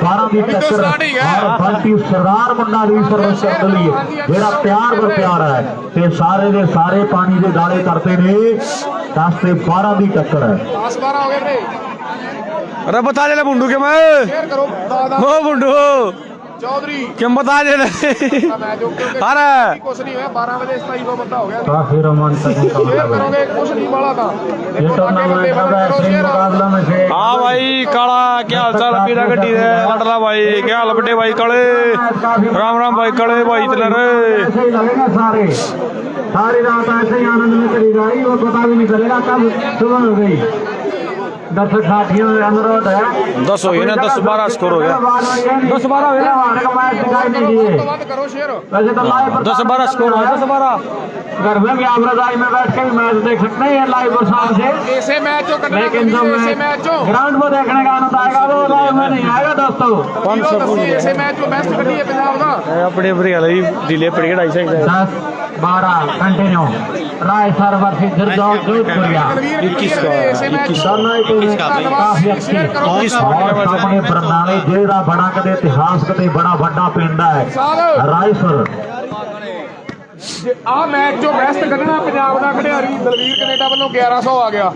12 ਦੀ ਟੱਕਰ और बल्कि सरदार मुंडा भी सर्विस ਕਰਨ ਲਈ ਜਿਹੜਾ ਪਿਆਰ ਵਰ ਪਿਆਰ ਹੈ ਤੇ ਸਾਰੇ ਦੇ ਸਾਰੇ ਪਾਣੀ ਦੇ ਦਾਲੇ ਕਰਤੇ ਨੇ। 10 से 12 ਦੀ ਟੱਕਰ ਹੈ। 10-12 ਹੋ ਗਏ ਵੀਰੇ अरे बता दे मुंडू के मैं ਸ਼ੇਅਰ ਕਰੋ ओ मुंडू ਚੌਧਰੀ क्या बता दे ਮੈਚ ਓਕੇ अरे ਕੁਛ ਨਹੀਂ ਹੋਇਆ 12 ਵਜੇ 2700 ਬੰਦਾ ਹੋ ਗਿਆ। काफी रोमांचक ਸ਼ੇਅਰ ਕਰੋਗੇ कुछ नहीं वाला था ये टूर्नामेंट मुकाबला में से हाँ भाई काला क्या हाल चाल पीला गड्डी है लड़ला भाई क्या हाल बड़े भाई काले राम राम भाई काले भाई इतने रे ऐसे ही लगेगा सारी रात ऐसे ही आनंद में चली जाएगी और पता भी नहीं चलेगा कब सुबह हो गई। दर्शक साथियों से अनुरोध है 10 हो गए ना, 10-12 स्कोर हो गया। 10-12 हो गया, मैच दिखाई नहीं दिए। ਵੱਧ ਕਰੋ ਸ਼ੇਅਰ वैसे तो लाइव 10-12 स्कोर हो गया, 10-12। घर में भी आप रजाई में बैठ के भी मैच देख सकते हैं लाइव और साथ से, ਇਸੇ ਮੈਚ ਚੋਂ ਕੱਢਣਾ लेकिन जो इसे मैच चो ग्राउंड में देखने का आनंद आएगा वो लाइव में नहीं आएगा दोस्तों। 500 पूरे ਇਸੇ ਮੈਚ ਚੋਂ ਬੈਸਟ ਕੱਢੀ ਹੈ ਪੰਜਾਬ ਦਾ अपने अपने वाली डिले पड़ी 250 10-12 कंटिन्यू राय सर वर्सेस जोधपुरिया। 21 का 21 दोनों ही टीमें काफी अच्छी और सामने बरनाले ਜ਼ਿਲ੍ਹੇ ਦਾ ਬੜਾ ਕਦੇ ਇਤਿਹਾਸ ਕਦੇ ਬੜਾ ਵੱਡਾ ਪਿੰਡ ਹੈ ਰਾਏਸਰ। ਆ ਮੈਚ ਚੋਂ ਬੈਸਟ ਕੱਢਣਾ ਪੰਜਾਬ ਦਾ ਖਿਡਾਰੀ ਦਲਵੀਰ ਕੈਨੇਡਾ ਵੱਲੋਂ 1100 ਆ ਗਿਆ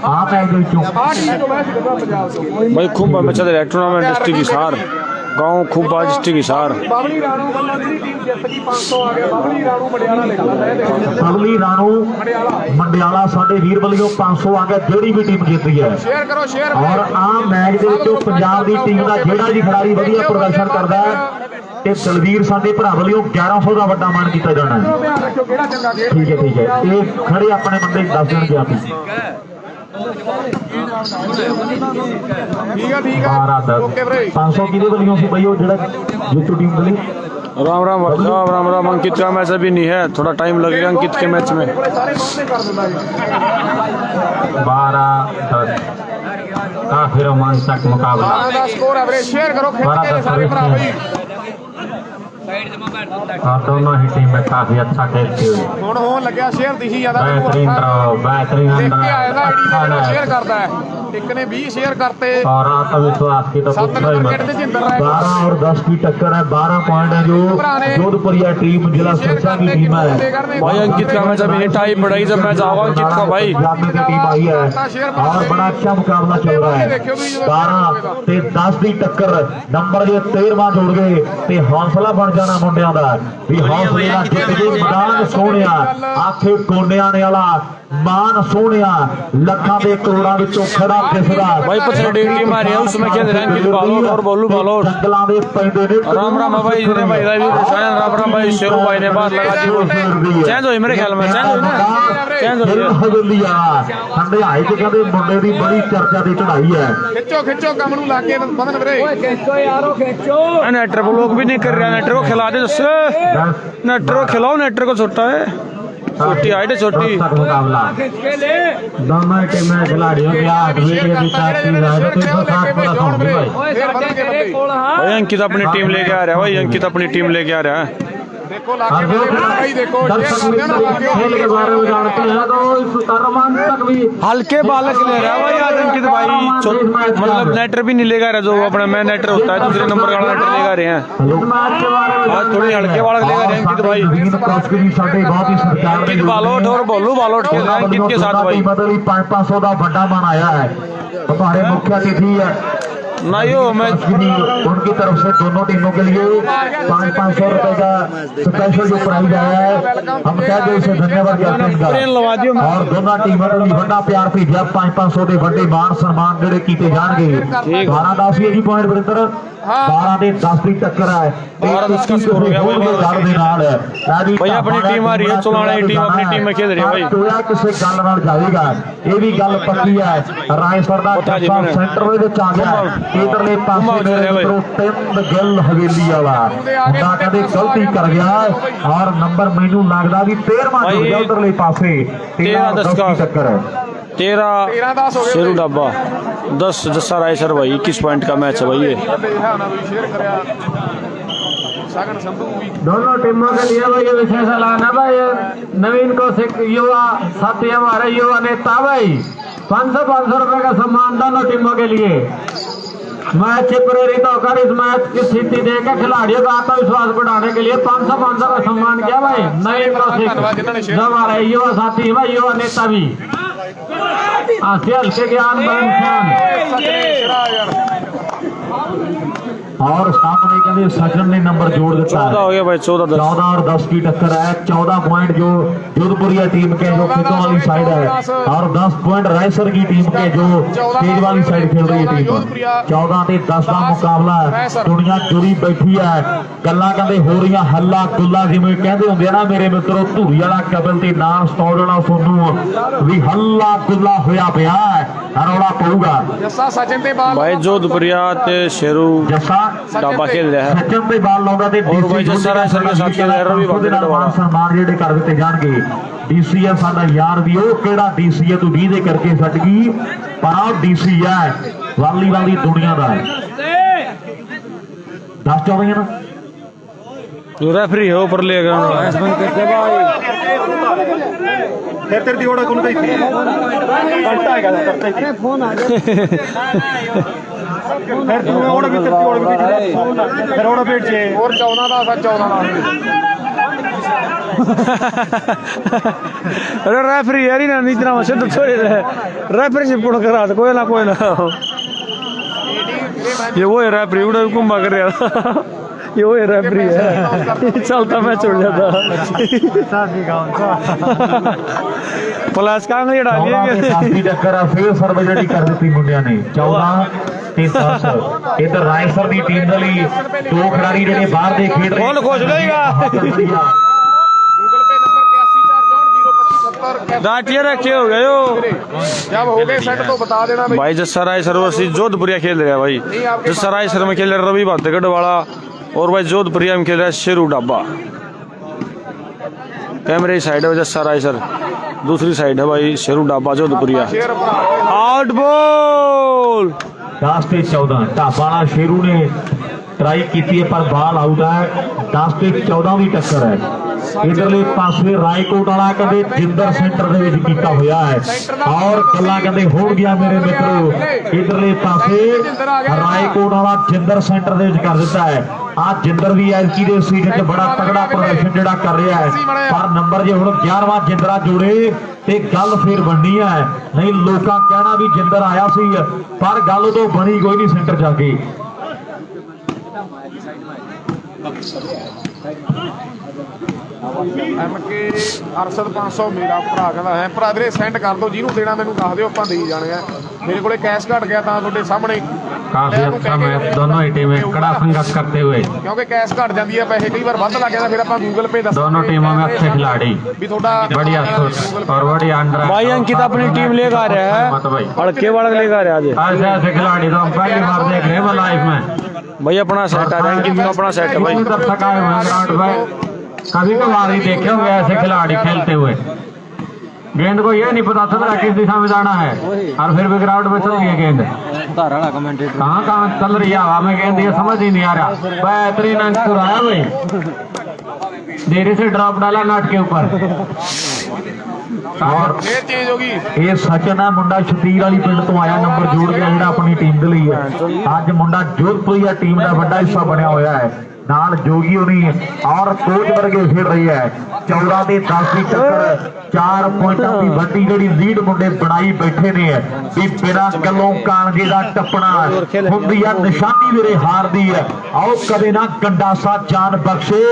ਆ ਮੈਚ ਦੇ ਵਿੱਚੋਂ ਆ ਟੀਮ ਤੋਂ ਬੈਸਟ ਕੱਢਣਾ ਪੰਜਾਬ ਤੋਂ भाई खूब बच्चा दे टूर्नामेंट डिस्ट्रिक्ट हिसार गांव खूब डिस्ट्रिक्ट हिसार ਬਬਲੀ ਰਾਣੂ ਵੱਲੋਂ ਜਿਹੜੀ ਟੀਮ ਜਿੱਤ ਗਈ 500 ਆ ਗਿਆ ਬਬਲੀ ਰਾਣੂ ਮੜਿਆਲਾ ਲਿਖਦਾ ਲੈ ਦੇ ਬਬਲੀ ਰਾਣੂ ਮੰਡਿਆਲਾ ਸਾਡੇ ਵੀਰ ਵੱਲੋਂ 500 ਆ ਗਿਆ ਜਿਹੜੀ ਵੀ ਟੀਮ ਜਿੱਤਦੀ ਹੈ। ਸ਼ੇਅਰ ਕਰੋ ਸ਼ੇਅਰ ਔਰ ਆ ਮੈਚ ਦੇ ਵਿੱਚੋਂ ਪੰਜਾਬ ਦੀ ਟੀਮ ਦਾ ਜਿਹੜਾ ਵੀ ਖਿਡਾਰੀ ਵਧੀਆ ਪ੍ਰਦਰਸ਼ਨ ਕਰਦਾ ਹੈ ਤੇ ਦਲਵੀਰ ਸਾਡੇ ਭਰਾ ਵੱਲੋਂ 1100 ਦਾ ਵੱਡਾ ਮਾਣ ਕੀਤਾ ਜਾਣਾ ਹੈ। ਧਿਆਨ ਰੱਖਿਓ ਕਿਹੜਾ ਚੰਗਾ ਖੇਡ ਠੀਕ ਹੈ ਠੀਕ ਹੈ, ਇਹ ਖੜੇ ਆਪਣੇ ਬੰਦੇ ਦੱਸ ਦੇਣਗੇ ਆਪ ਹੀ। ਠੀਕ ਆ 12-10 ਓਕੇ ਵੀਰੇ 500 ਕਿਹਦੇ ਵੱਲੋਂ ਸੀ ਬਈ ਉਹ ਜਿਹੜਾ ਜਿੱਤੂ ਟੀਮ ਵੱਲੋਂ? राम राम भाई साहब, राम राम। अंकित का मैच अभी नहीं है, थोड़ा टाइम लगेगा अंकित के मैच में। ਸਾਰੇ ਪਹੁੰਚੇ ਕਰ ਦਿੰਦਾ ਜੀ 12-10 काफी रोमांचक मुकाबला। ਦਾ ਸਕੋਰ ਹੈ ਵੀਰੇ ਸ਼ੇਅਰ ਕਰੋ ਖਿੱਚ ਕੇ ਸਾਰੇ ਭਰਾ ਬਈ और दोनों ही टीमें काफी अच्छा खेलती हुई। ਹੁਣ ਹੋਣ ਲੱਗਿਆ ਸ਼ੇਅਰ ਦਿਖੀ ਜਾਂਦਾ बेहतरीन ड्रॉ, बेहतरीन ਦੇਖ ਕੇ ਆਇਆ ਦਾ अंदर, ਆਈਡੀ अच्छा ਸ਼ੇਅਰ है। ਕਰਦਾ ਹੈ ਇੱਕ ने 20 शेयर करते और आत्मविश्वास की तो सात पूछना ही नंबर मत। विकेट से जिंदर रहा है। 12 और 10 की टक्कर है, 12 पॉइंट है जो जोधपुरिया टीम जिला सुरक्षा की टीम है। भाई अंकित का मैच अभी नहीं, टाइम बढ़ाई जब मैच आवा अंकित का भाई। पंजाब की टीम आई है और बड़ा अच्छा मुकाबला चल रहा है। 12 ਤੇ 10 ਦੀ ਟੱਕਰ ਨੰਬਰ ਜੇ 13ਵਾਂ ਜੋੜ ਗਏ ਤੇ ਹੌਸਲਾ ਬਣ ਜਾਣਾ ਮੁੰਡਿਆਂ ਦਾ ਵੀ ਹੌਸਲੇ ਨਾਲ ਜਿੱਤ ਕੇ ਮੈਦਾਨ ਸੋਹਣਿਆ ਆਖੇ ਕੋਨਿਆਂ ਨੇ ਵਾਲਾ ਮਾਨ ਸੋਹਣਿਆ ਲੱਖਾਂ ਦੇ ਕਰੋੜਾਂ ਵਿੱਚੋਂ ਖੜਾ ਦਿਸਦਾ भाई पछड़ी टीम आ रही है, उसमें खेल रहे हैं अंकित बालोट और बोलू बालोट। ਜੰਗਲਾਂ ਦੇ ਪੈਂਦੇ ਨੇ राम राम है भाई, इतने भाई राम राम भाई शेरू भाई ने बात लगा दी। चेंज हुई मेरे ख्याल में, चेंज हुई ना, चेंज हुई है। ਹਵੇਲੀ ਆ ਹੰਡਿਆਈ ਚ ਕਹਿੰਦੇ ਮੁੰਡੇ ਦੀ ਬੜੀ ਚਰਚਾ ਦੀ ਚੜਾਈ ਹੈ। ਖਿੱਚੋ ਖਿੱਚੋ ਕੰਮ ਨੂੰ ਲਾ ਕੇ ਬੰਦਨ ਵੀਰੇ नेटर को लोग भी नहीं कर रहे, नेटर को खिला दे उससे, नेटर को खिलाओ, नेटर को छोटा है, छोटी हाइट है छोटी। मुकाबला दोनों टीमें खिलाड़ियों के 8 विकेट की ताकि है 360 प्लस होंगे भाई। ਫੇਰ ਬੰਦ ਕੇ ਬੰਦੇ भाई अंकित अपनी टीम लेके आ रहा है, भाई अंकित अपनी टीम लेके आ रहा है। देखो ला के भाई देखो दर्शक मित्र खेल के बारे में जानते हैं तो इस रोमांचक भी हल्के बालक ले रहा है भाई आज अंकित भाई, मतलब नेटर भी नहीं लेगा रहा जो अपना मैं नेटर होता है दूसरे नंबर वाला नेटर लेगा रहे हैं, इस मैच के बारे में आज थोड़ी हल्के बालक लेगा रहे हैं अंकित भाई। नवीन कोच की भी साडे बहुत ही सरकार ने अंकित बालोट और बोलू बालोट खेल रहे हैं अंकित के साथ भाई। बदली 500 का बड़ा मान आया है। हमारे मुख्य अतिथि है ना यो मैं उनकी तरफ से दोनों टीमों के लिए 500 रुपए का स्पेशल जो प्राइज आया है हम कह दे उसे धन्यवाद करते हैं। और दोनों टीमों को बड़ा प्यार भेजा 500 के बड़े मान सम्मान ਜਿਹੜੇ ਕੀਤੇ ਜਾਣਗੇ। 12-10 ਹੀ ਜੀ ਪੁਆਇੰਟ ਬਰਿੰਦਰ 12 ਦੇ 10 ਦੀ ਟੱਕਰ ਹੈ 12-10 का स्कोर हो गया भाई। ਦੇ ਨਾਲ ਹੈ भाई अपनी टीम आ रही है, चुनाने की टीम अपनी टीम में खेल रही है भाई। ਟੋਇਆ ਕਿਸੇ ਗੱਲ ਨਾਲ ਜਾਵੇਗਾ ਇਹ ਵੀ ਗੱਲ ਪੱਕੀ ਹੈ। ਰਾਏਸਰ ਦਾ ਪਤਾ ਜੀ ਜੱਫਾ ਮੈਨੂੰ। ਸੈਂਟਰ ਦੇ ਵਿੱਚ ਆ ਗਿਆ ਇਧਰਲੇ ਪਾਸੇ ਮੇਰੇ ਮਿੱਤਰੋ ਤਿੰਨ ਗਿੱਲ ਹਵੇਲੀ ਵਾਲਾ ਮੁੰਡਾ ਕਹਿੰਦੇ ਗਲਤੀ ਕਰ ਗਿਆ ਔਰ ਨੰਬਰ ਮੈਨੂੰ ਲੱਗਦਾ ਵੀ 13ਵਾਂ ਜੁੜ ਗਿਆ ਉਧਰਲੇ ਪਾਸੇ 13-10 ਦੀ ਟੱਕਰ ਹੈ। 13 शेरू डब्बा 10 जस्सा रायसर भाई 21 पॉइंट का मैच है भाई ये। शेयर करा सागन संधू भी दोनों टीमों के लिए भाई ये विशेष ऐलान है भाई नवीन कौशिक युवा साथी हमारे युवा नेता भाई 500 रुपए का सम्मान दोनों टीमों के लिए। मैच प्रेरित होकर इस मैच की स्थिति देकर खिलाड़ियों का आत्मविश्वास बढ़ाने के लिए 500 का सम्मान किया भाई नवीन कौशिक जो हमारे युवा साथी है भाई युवा नेता भी हल्के ज्ञान और सामने सामने कहते सचिन ने नंबर जोड़ देता 14 हो है। गया भाई 14-10। 14 और 10 की टक्कर है। 14 पॉइंट जो जोधपुरिया टीम के जो खेतों वाली साइड है और 10 पॉइंट रायसर की टीम के जो तेज वाली साइड खेल रही है टीम। 14 ਤੇ 10 ਦਾ ਮੁਕਾਬਲਾ ਹੈ। ਦੁਨੀਆ ਜੁੜੀ ਬੈਠੀ ਹੈ, ਗੱਲਾਂ ਕਹਿੰਦੇ ਹੋ ਰਹੀਆਂ ਹੱਲਾ ਗੁੱਲਾ, ਜਿਵੇਂ ਕਹਿੰਦੇ ਹੁੰਦੇ ਆ ਨਾ ਮੇਰੇ ਮਿੱਤਰੋ, ਧੂਰੀ ਵਾਲਾ ਕਬਲ ਤੇ ਨਾਮ ਸਟੋਰ ਵਾਲਾ ਸੋਨੂੰ ਵੀ ਹੱਲਾ ਗੁੱਲਾ ਹੋਇਆ ਪਿਆ ਹੈ, ਰੌਲਾ ਪਊਗਾ। ਜੱਸਾ ਸਚਿਨ ਤੇ ਬਾਲ भाई जोधपुरिया ते शेरू ਜੱਸਾ डाबा खेल रहा है। ਸਚਿਨ ਤੇ ਬਾਲ ਲਾਉਂਦਾ ਤੇ और भाई जस्सा रायसर के साथ खेल रहा है रवि ਉਹਦੇ ਨਾਲ ਸਨਮਾਨ ਜਿਹੜੇ ਕਰ ਦਿੱਤੇ ਜਾਣਗੇ। ਡੀਸੀ ਹੈ ਸਾਡਾ ਯਾਰ ਵੀ, ਉਹ ਕਿਹੜਾ ਡੀਸੀ ਹੈ ਤੂੰ 20 ਦੇ ਕਰਕੇ ਛੱਡ ਗਈ, ਪਰ ਆਹ ਡੀਸੀ ਹੈ ਵਾਲੀਬਾਲ ਦੀ ਦੁਨੀਆ ਦਾ। 10 14 ਨਾ रेफरी है ऊपर ले फिर तेरी ओड़ा कौन गई थी करता है करता है फोन आ गया फिर तू ओड़ा भी तेरी ओड़ा भी फिर ओड़ा पेट से ਹੋਰ 14 ਦਾ ਸੱਚ 14 ਦਾ अरे रेफरी यार ना इतना मशद थोड़ी रेफरी से पूर्ण करा दे कोई ना ये वो है रेफरी उड़ा कुंभा कर रहा ये वो है रेफरी है चलता मैं छोड़ जाता प्लस का अंगली डाली 14 ਤੇ 10 ਦੀ ਟੱਕਰ ਆ। ਫੇਰ ਸਰਵੇ ਜਿਹੜੀ ਕਰ ਦਿੱਤੀ ਮੁੰਡਿਆਂ ਨੇ 14 ਤੇ 10। ਇਧਰ ਰਾਇਸਰ ਦੀ ਟੀਮ ਦੇ ਲਈ ਦੋ ਖਿਡਾਰੀ ਜਿਹੜੇ ਬਾਹਰ ਦੇ ਖੇਡ ਰਹੇ। ਕੌਣ ਖੁਸ਼ ਰਹੇਗਾ? गूगल पे नंबर 8164022570 डाटिया रखे हो गए हो जब हो गए सेट तो बता देना भाई। भाई जस्सा रायसर वर्सेस जोधपुरिया खेल रहा है भाई। जस्सा रायसर में खेल रहा है रवि भातेगढ़ वाला और भाई जोधपुरिया में खेल रहा है शेरू डाबा। कैमरे की साइड है जस्सा रायसर, दूसरी साइड है भाई शेरू डाबा जोधपुरिया। शेर भरा आउट बॉल 10 ਤੇ 14 ਢਾਬਾ ਵਾਲਾ ਸ਼ੇਰੂ ਨੇ ਟਰਾਈ ਕੀਤੀ ਹੈ ਪਰ ਬਾਲ ਆਊਟ ਹੈ। 10 ਤੇ 14 ਦੀ ਟੱਕਰ ਹੈ। ਇਧਰਲੇ ਪਾਸੇ ਰਾਏਕੋਟ ਵਾਲਾ ਕਹਿੰਦੇ ਜਿੰਦਰ ਸੈਂਟਰ ਦੇ ਵਿੱਚ ਕੀਤਾ ਹੋਇਆ ਹੈ ਔਰ ਗੱਲਾਂ ਕਹਿੰਦੇ ਹੋਣ ਗਿਆ ਮੇਰੇ ਮਿੱਤਰੋ। ਇਧਰਲੇ ਪਾਸੇ ਰਾਏਕੋਟ ਵਾਲਾ ਜਿੰਦਰ ਸੈਂਟਰ ਦੇ ਵਿੱਚ ਕਰ ਦਿੱਤਾ ਹੈ। ਆ ਜਿੰਦਰ ਵੀ ਐਲਕੀ ਦੇ ਸੀਜ਼ਨ 'ਚ ਬੜਾ ਤਗੜਾ ਪ੍ਰਦਰਸ਼ਨ ਜਿਹੜਾ ਕਰ ਰਿਹਾ ਹੈ, ਪਰ ਨੰਬਰ ਜੇ ਹੁਣ 11ਵਾਂ ਜਿੰਦਰਾ ਜੋੜੇ ਤੇ ਗੱਲ ਫੇਰ ਬਣਨੀ ਹੈ। ਨਹੀਂ ਲੋਕਾਂ ਕਹਿਣਾ ਵੀ ਜਿੰਦਰ ਆਇਆ ਸੀ ਪਰ ਗੱਲ ਉਦੋਂ ਬਣੀ ਕੋਈ ਨਹੀਂ ਸੈਂਟਰ ਜਾ ਕੇ। MK ਅਰਸ਼ਦ 500 ਮੇਰਾ ਭਰਾ ਕਹਿੰਦਾ ਹੈ ਭਰਾ ਵੀਰੇ ਸੈਂਡ ਕਰ ਦਿਓ, ਜਿਹਨੂੰ ਦੇਣਾ ਮੈਨੂੰ ਦੱਸ ਦਿਓ, ਆਪਾਂ ਦੇਈ ਜਾਣੇ ਆ। ਮੇਰੇ ਕੋਲੇ ਕੈਸ਼ ਘਟ ਗਿਆ ਤਾਂ ਤੁਹਾਡੇ ਸਾਹਮਣੇ ਕਾਫੀ ਅੱਛਾ ਮੈਚ ਦੋਨੋਂ ਹੀ ਟੀमें कड़ा संघर्ष करते हुए, ਕਿਉਂਕਿ ਕੈਸ਼ ਘਟ ਜਾਂਦੀ ਹੈ, ਪੈਸੇ ਕਈ ਵਾਰ ਵੱਧ ਲੱਗ ਜਾਂਦਾ, ਫਿਰ ਆਪਾਂ ਗੂਗਲ ਪੇ ਦੱਸ दोनों टीमों में अच्छे खिलाड़ी, ਵੀ ਤੁਹਾਡਾ बढ़िया सोच और बढ़िया अंडर। भाई अंकित अपनी टीम लेकर आ रहा है, अड़के वाला लेकर आ रहा है। ऐसे ऐसे खिलाड़ी तो हम पहली बार देख रहे हैं लाइफ में। भाई अपना सेट है अंकित का, अपना सेट है भाई। दर्शक आए हुए ग्राउंड में, कभी कभार ही देखे होंगे ऐसे खिलाड़ी खेलते हुए। गेंद को ये नहीं पता चल रहा किस दिशा में जाना है और फिर भी ग्राउंड में चल रही है गेंद। कहाँ कहाँ चल रही है हवा में गेंद, ये समझ ही नहीं आ रहा। बेहतरीन अंक चुराया भाई, देरी से ड्रॉप डाला नाट के ऊपर। और ਫੇਰ ਚੇਂਜ ਹੋ ਗਈ। ਇਹ ਸਚਨ ਹੈ ਮੁੰਡਾ ਸ਼ਤੀਰ ਵਾਲੀ ਪਿੰਡ ਤੋਂ ਆਇਆ, ਨੰਬਰ ਜੋੜ ਗਿਆ ਜਿਹੜਾ ਆਪਣੀ ਟੀਮ ਦੇ ਲਈ ਹੈ। ਅੱਜ ਮੁੰਡਾ ਜੋਧਪੁਰੀਆ ਟੀਮ ਦਾ ਵੱਡਾ ਹਿੱਸਾ ਬਣਿਆ ਹੋਇਆ ਹੈ। ਨਾਲ ਜੋਗੀ ਹੋਣੀ ਔਰ ਕੋਚ ਵਰਗੇ ਖੇਡ ਰਹੀ ਹੈ। 14 ਤੇ 10 ਦੀ ਟੱਕਰ, 4 ਪੁਆਇੰਟਾਂ ਦੀ ਵੱਡੀ ਜਿਹੜੀ ਲੀਡ ਮੁੰਡੇ ਬਣਾਈ ਬੈਠੇ ਨੇ ਵੀ ਬਿਨਾਂ ਗੱਲੋਂ ਕਾਂਗੇ ਦਾ ਟੱਪਣਾ ਹੁੰਦੀ ਆ ਨਿਸ਼ਾਨੀ ਵੀਰੇ ਹਾਰ ਦੀ ਹੈ। ਆਓ ਕਦੇ ਨਾ ਗੰਡਾਸਾ ਜਾਨ ਬਖਸ਼ੇ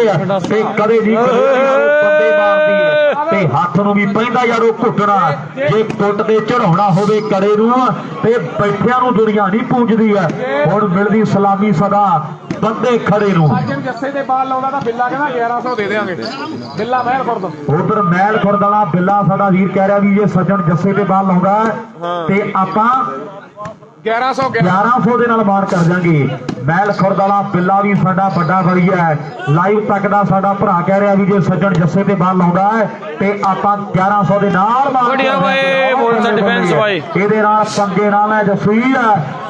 ਤੇ ਕਦੇ ਨਹੀਂ ਬੰਦੇ ਮਾਰਦੀ ਹੈ ਤੇ ਹੱਥ ਨੂੰ ਵੀ ਪੈਂਦਾ ਯਾਰ ਉਹ ਘੁੱਟਣਾ, ਜੇ ਟੁੱਟ ਤੇ ਚੜਾਉਣਾ ਹੋਵੇ ਕਰੇ ਨੂੰ ਤੇ ਬੈਠਿਆਂ ਨੂੰ ਦੁਨੀਆ ਨਹੀਂ ਪੂਜਦੀ ਹੈ। ਹੁਣ ਮਿਲਦੀ ਸਲਾਮੀ ਸਦਾ ਬੰਦੇ ਖੜੇ ਨੂੰ। ਸਚਿਨ ਜੱਸੇ ਦੇ ਬਾਲ ਲਾਉਂਦਾ ਤਾਂ ਬਿੱਲਾ ਕਹਿੰਦਾ 1100 ਦੇ ਦੇਾਂਗੇ। ਬਿੱਲਾ ਮਹਿਲ ਖੁਰਦ ਉਧਰ ਮਹਿਲ ਖੁਰਦ ਵਾਲਾ ਬਿੱਲਾ ਸਾਡਾ ਵੀਰ ਕਹਿ ਰਿਹਾ ਵੀ ਜੇ ਸੱਜਣ ਜੱਸੇ ਤੇ ਬਾਲ ਲਾਉਂਦਾ ਤੇ ਆਪਾਂ 1100 ਦੇ ਨਾਲ ਮਾਰ ਕਰ ਜਾਾਂਗੇ। ਮਹਿਲ ਖੁਰਦ ਵਾਲਾ ਬਿੱਲਾ ਵੀ ਸਾਡਾ ਵੱਡਾ ਵਧੀਆ ਹੈ, ਲਾਈਵ ਤੱਕ ਦਾ ਸਾਡਾ ਭਰਾ ਕਹਿ ਰਿਹਾ ਵੀ ਜੇ ਸੱਜਣ ਜੱਸੇ ਤੇ ਬਾਲ ਲਾਉਂਦਾ ਹੈ ਤੇ ਆਪਾਂ 1100 ਦੇ ਨਾਲ ਮਾਰ बढ़िया भाई, बहुत अच्छा डिफेंस भाई। ਇਹਦੇ ਨਾਲ ਪੰਗੇ ਨਾਲ ਹੈ ਜਸਵੀਰ,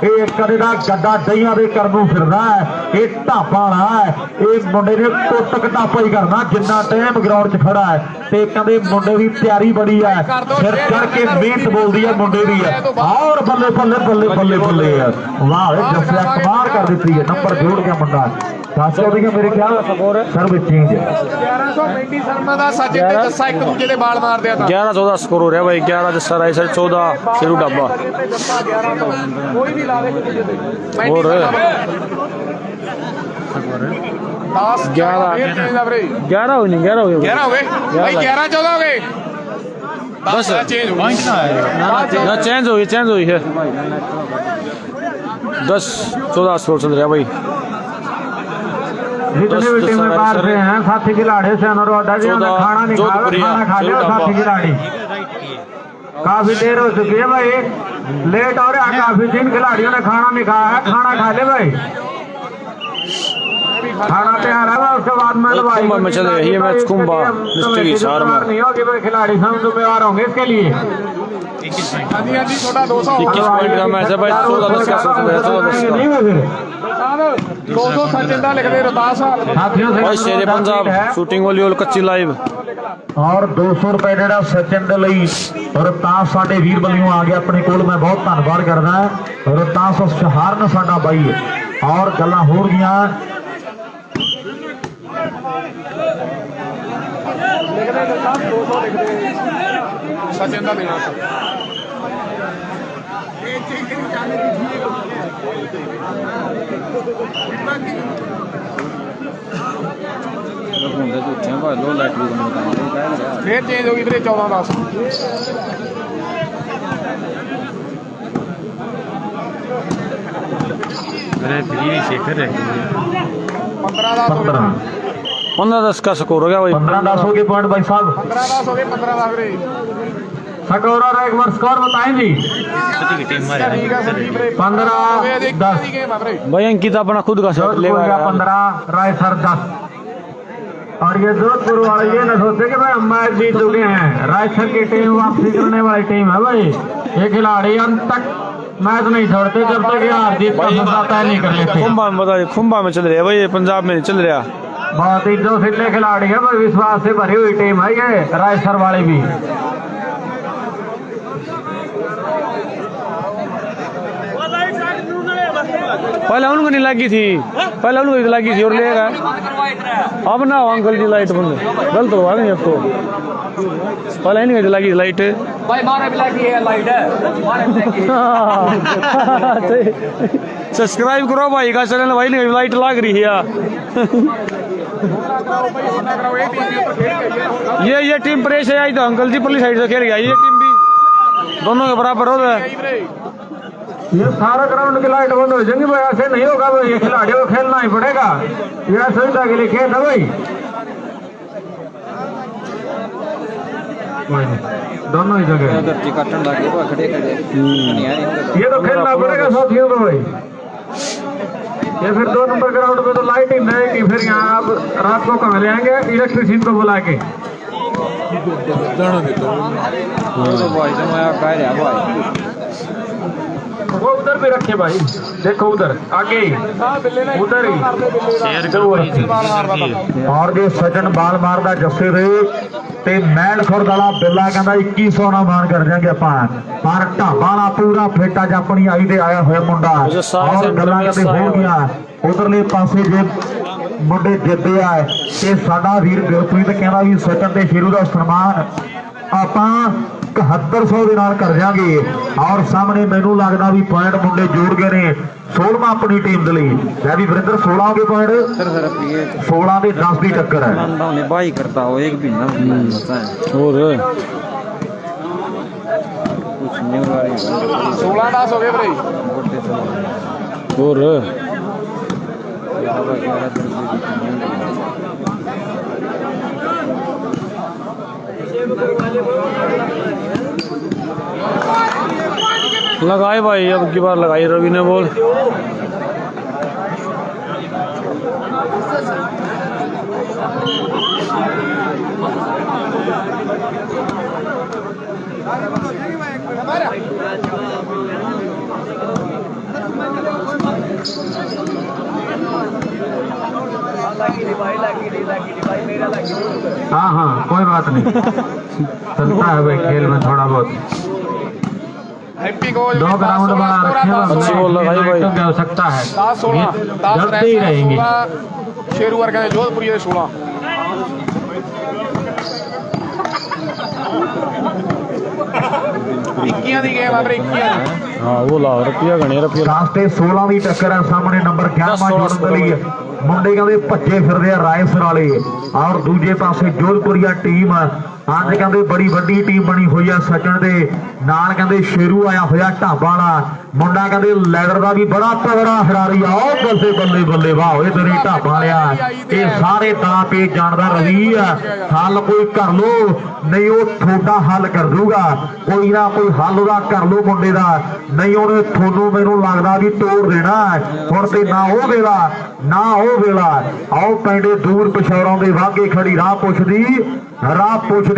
ਇਹ ਕਦੇ ਦਾ ਗੱਡਾ ਦਈਆਂ ਦੇ ਕਰਨ ਨੂੰ ਫਿਰਦਾ ਹੈ, ਇਹ ਢਾਪਾ ਵਾਲਾ ਹੈ। ਇਹ ਮੁੰਡੇ ਨੇ ਟੁੱਟ ਘਟਾਪਾ ਹੀ ਕਰਨਾ ਜਿੰਨਾ ਟਾਈਮ ਗਰਾਊਂਡ 'ਚ ਖੜਾ ਹੈ ਤੇ ਕਹਿੰਦੇ ਮੁੰਡੇ ਦੀ ਤਿਆਰੀ ਬੜੀ ਹੈ, ਸਿਰ ਚੜ ਕੇ ਮਿਹਨਤ ਬੋਲਦੀ ਹੈ ਮੁੰਡੇ ਦੀ ਹੈ। ਔਰ ਬੱਲੇ ਬੱਲੇ ਬੱਲੇ ਬੱਲੇ ਬੱਲੇ ਵਾਹ ਜੱਸਿਆ ਕਮਾਲ ਕਰ ਦਿੱਤੀ ਹੈ, ਨੰਬਰ ਜੋੜ ਗਿਆ ਮੁੰਡਾ। ਦੱਸ ਉਹਦੀਆਂ ਮੇਰੇ ਖਿਆਲ ਸਰਵ ਚੇਂਜ 1135 ਸਰਮਾ ਦਾ ਸਚਿਨ ਤੇ ਜੱਸਾ ਇੱਕ ਦੂਜੇ ਦੇ ਬਾਲ ਮਾਰਦੇ ਆ ਤਾਂ 11-14 स्कोर हो रहा है भाई। 11 जस्सा रायसर, 14 शेरू डाबा। ਜੱਸਾ 1100 ਕੋਈ ਵੀ ਲਾ ਦੇ ਇੱਕ ਦੂਜੇ ਤੇ ਹੋਰ 10 11 ਫੇਰ ਚੇਂਜ ਆ ਵੀਰੇ 11 ਹੋ ਨਹੀਂ 11 ਹੋ ਗਏ 11 ਹੋ गए भाई 11 14 हो गए 10 चेंज हो गए ना चेंज हुई है 10 14 स्कोर चल रहा है भाई जितने भी टीमें बाहर से हैं साथी खिलाड़ी से अनुरोध है जी उन्हें खाना नहीं खाया खाना खा लिया साथी खिलाड़ी काफी देर हो चुकी है भाई लेट हो रहा है काफी जिन खिलाड़ियों ने खाना नहीं खाया है खाना खा ले भाई खाना तैयार है भाई उसके बाद में कुंभा में चल रही है मैच कुंभा डिस्ट्रिक्ट हिसार में नहीं होगी भाई खिलाड़ी सब जिम्मेवार होंगे इसके लिए हाँ जी छोटा 200 21 पॉइंट का मैच है भाई 14 10 का सोच रहे 14 10 का 200 सचिन ਦਾ ਲਿਖਦੇ ਰਤਾਸ भाई शेरे पंजाब शूटिंग वाली और कच्ची लाइव और 200 रुपए ਜਿਹੜਾ ਸਚਿਨ ਦੇ ਲਈ ਰਤਾਸ ਸਾਡੇ ਵੀਰ ਵੱਲੋਂ ਆ ਗਿਆ ਆਪਣੇ ਕੋਲ ਮੈਂ ਬਹੁਤ ਧੰਨਵਾਦ ਕਰਦਾ ਰਤਾਸ ਸ਼ਹਾਰਨ ਸਾਡਾ ਬਾਈ ਹੈ ਔਰ ਗੱਲਾਂ ਹੋ ਰਹੀਆਂ ਸਚਿਨ ਦਾ ਦੇਣਾ ਹੁੰਦੇ ਝੂਠੇ ਭਾਈ ਲੋ ਲਾਈਟ ਵੀ ਬੰਦ ਕਰਦੇ ਕਹਿ ਰਿਹਾ ਫੇਰ ਚੇਂਜ ਹੋ ਗਈ ਵੀਰੇ 14 10 मेरे भी शेखर है 15 10 हो गए 15 10 का स्कोर हो गया भाई 15-10 हो गए पॉइंट भाई साहब 15 10 हो गए 15 10 ਵੀਰੇ स्कोर और एक बार स्कोर बताएं जी ਠੀਕ ਹੈ ਸੰਦੀਪ ਵੀਰੇ 15 10 ਦੀ ਗੇਮ ਆ ਵੀਰੇ भाई अंकित अपना खुद का शॉट लेगा 15 राय सर 10 और ये जोधपुर वाले ये न सोचे कि भाई हम मैच जीत चुके हैं रायसर की टीम वापसी करने वाली टीम है भाई ये खिलाड़ी अंत तक मैच नहीं छोड़ते जब तक ये हार जीत का फैसला तय नहीं कर लेते कुंभा में बताइए कुंभा में चल रहा है भाई ये पंजाब में नहीं चल रहा बहुत ही जो सिले खिलाड़ी है भाई विश्वास से भरी हुई टीम है ये रायसर वाली भी पहले उनको नहीं लगी थी पहले उनको लगी थी और लेगा अब ना अंकल जी लाइट बंद गलत हुआ नहीं आपको पहले नहीं लगी लाइट भाई मारे भी लगी है लाइट मारे भी लगी सब्सक्राइब करो भाई का चैनल भाई नहीं लाइट लग रही है ये टीम प्रेस है आई तो अंकल जी पुलिस साइड से खेल गया ये टीम भी दोनों के बराबर हो रहा है ये सारा ग्राउंड की लाइट बंद हो जाएंगी भाई ऐसे नहीं होगा भाई ये खिलाड़ियों को खेलना ही पड़ेगा ये सुविधा के लिए खेल है भाई दोनों ही जगह धरती काटन लगे खड़े खड़े ये तो खेलना पड़ेगा साथियों को भाई ये फिर 2 नंबर ग्राउंड में तो लाइट ही रहेगी फिर यहाँ आप रात को कहाँ ले आएंगे इलेक्ट्रिशियन को बुला के भाई तो मैं कह रहा भाई वो उधर भी रखे भाई देखो उधर आगे ही उधर ही और जो सचिन बाल मारदा जस्से दे ते मैल खुर वाला बिल्ला कहता 2100 ना मान कर जाएंगे पर ढाबा पूरा फिट अज अपनी आई दे आया हुआ मुंडा और गल्लां कदे हो गया उधरले पासे जे मुंडे जिद्दे आए ते साडा वीर गुरप्रीत कहता भी सचिन ते शेरू दा सन्मान ਆਪਾਂ 7100 ਦੇ ਨਾਲ ਕਰ ਜਾਾਂਗੇ ਔਰ ਸਾਹਮਣੇ ਮੈਨੂੰ ਲੱਗਦਾ ਵੀ ਪੁਆਇੰਟ ਮੁੰਡੇ ਜੋੜ ਗਏ ਨੇ 16ਵਾਂ ਆਪਣੀ ਟੀਮ ਦੇ ਲਈ ਲੈ ਵੀ ਵਰਿੰਦਰ 16 ਹੋ ਗਏ ਪੁਆਇੰਟ 16 ਦੇ 10 ਦੀ ਟੱਕਰ ਹੈ ने भाई करता हो एक भी ना होता है और कुछ नहीं हो रहा 16 10 हो गए ਵੀਰੇ और लगाए भाई अब की बार लगाई रवि ने बोल हाँ हाँ कोई बात नहीं चलता है भाई खेल में थोड़ा बहुत हैप्पी को 2 ग्राउंड बना रखे अच्छी बॉल लगाई भाई हो सकता है 10 16 10 जल्दी ही रहेंगे शेरू वर्ग ने जोधपुरी ਦੇ 16 21 ਦੀ ਗੇਮ ਆ ਵੀਰੇ 21 हाँ वो ला रुपया गणे रुपया लास्ट 16 ਦੀ टक्कर है सामने नंबर 11 जोड़न ਦੇ ਲਈ ਮੁੰਡੇ ਕਹਿੰਦੇ ਭੱਜੇ ਫਿਰਦੇ ਆ ਰਾਏਸਰ ਵਾਲੇ ਔਰ ਦੂਜੇ ਪਾਸੇ ਜੋਧਪੁਰੀਆ ਟੀਮ ਅੱਜ ਕਹਿੰਦੇ ਬੜੀ ਵੱਡੀ ਟੀਮ ਬਣੀ ਹੋਈ ਆ ਸੱਜਣ ਦੇ ਨਾਲ ਕਹਿੰਦੇ ਸ਼ੇਰੂ ਆਇਆ ਹੋਇਆ ਢਾਬਾ ਵਾਲਾ ਮੁੰਡਾ ਕਹਿੰਦੇ ਲੈਦਰ ਦਾ ਵੀ ਬੜਾ ਤਗੜਾ ਖਿਡਾਰੀ ਆ ਉਹ ਬੱਲੇ ਬੱਲੇ ਬੱਲੇ ਵਾਹ ਓਏ ਤੇਰੀ ਢਾਬਾ ਵਾਲਿਆ ਇਹ ਸਾਰੇ ਤਾਂ ਪੇ ਜਾਣਦਾ ਰਵੀ ਆ ਹੱਲ ਕੋਈ ਕਰ ਲੋ ਨਹੀਂ ਉਹ ਤੁਹਾਡਾ ਹੱਲ ਕਰ ਦੂਗਾ ਕੋਈ ਨਾ ਕੋਈ ਹੱਲ ਉਹਦਾ ਕਰ ਲੋ ਮੁੰਡੇ ਦਾ ਨਹੀਂ ਉਹਨੇ ਤੁਹਾਨੂੰ ਮੈਨੂੰ ਲੱਗਦਾ ਵੀ ਤੋੜ ਦੇਣਾ ਹੁਣ ਤੇ ਨਾ ਉਹ ਵੇਲਾ ਨਾ ਉਹ ਵੇਲਾ ਆਓ ਪੈਂਦੇ ਦੂਰ ਪਿਸ਼ੌਰਾਂ ਦੇ ਵਾਗੇ ਖੜੀ ਰਾਹ ਪੁੱਛਦੀ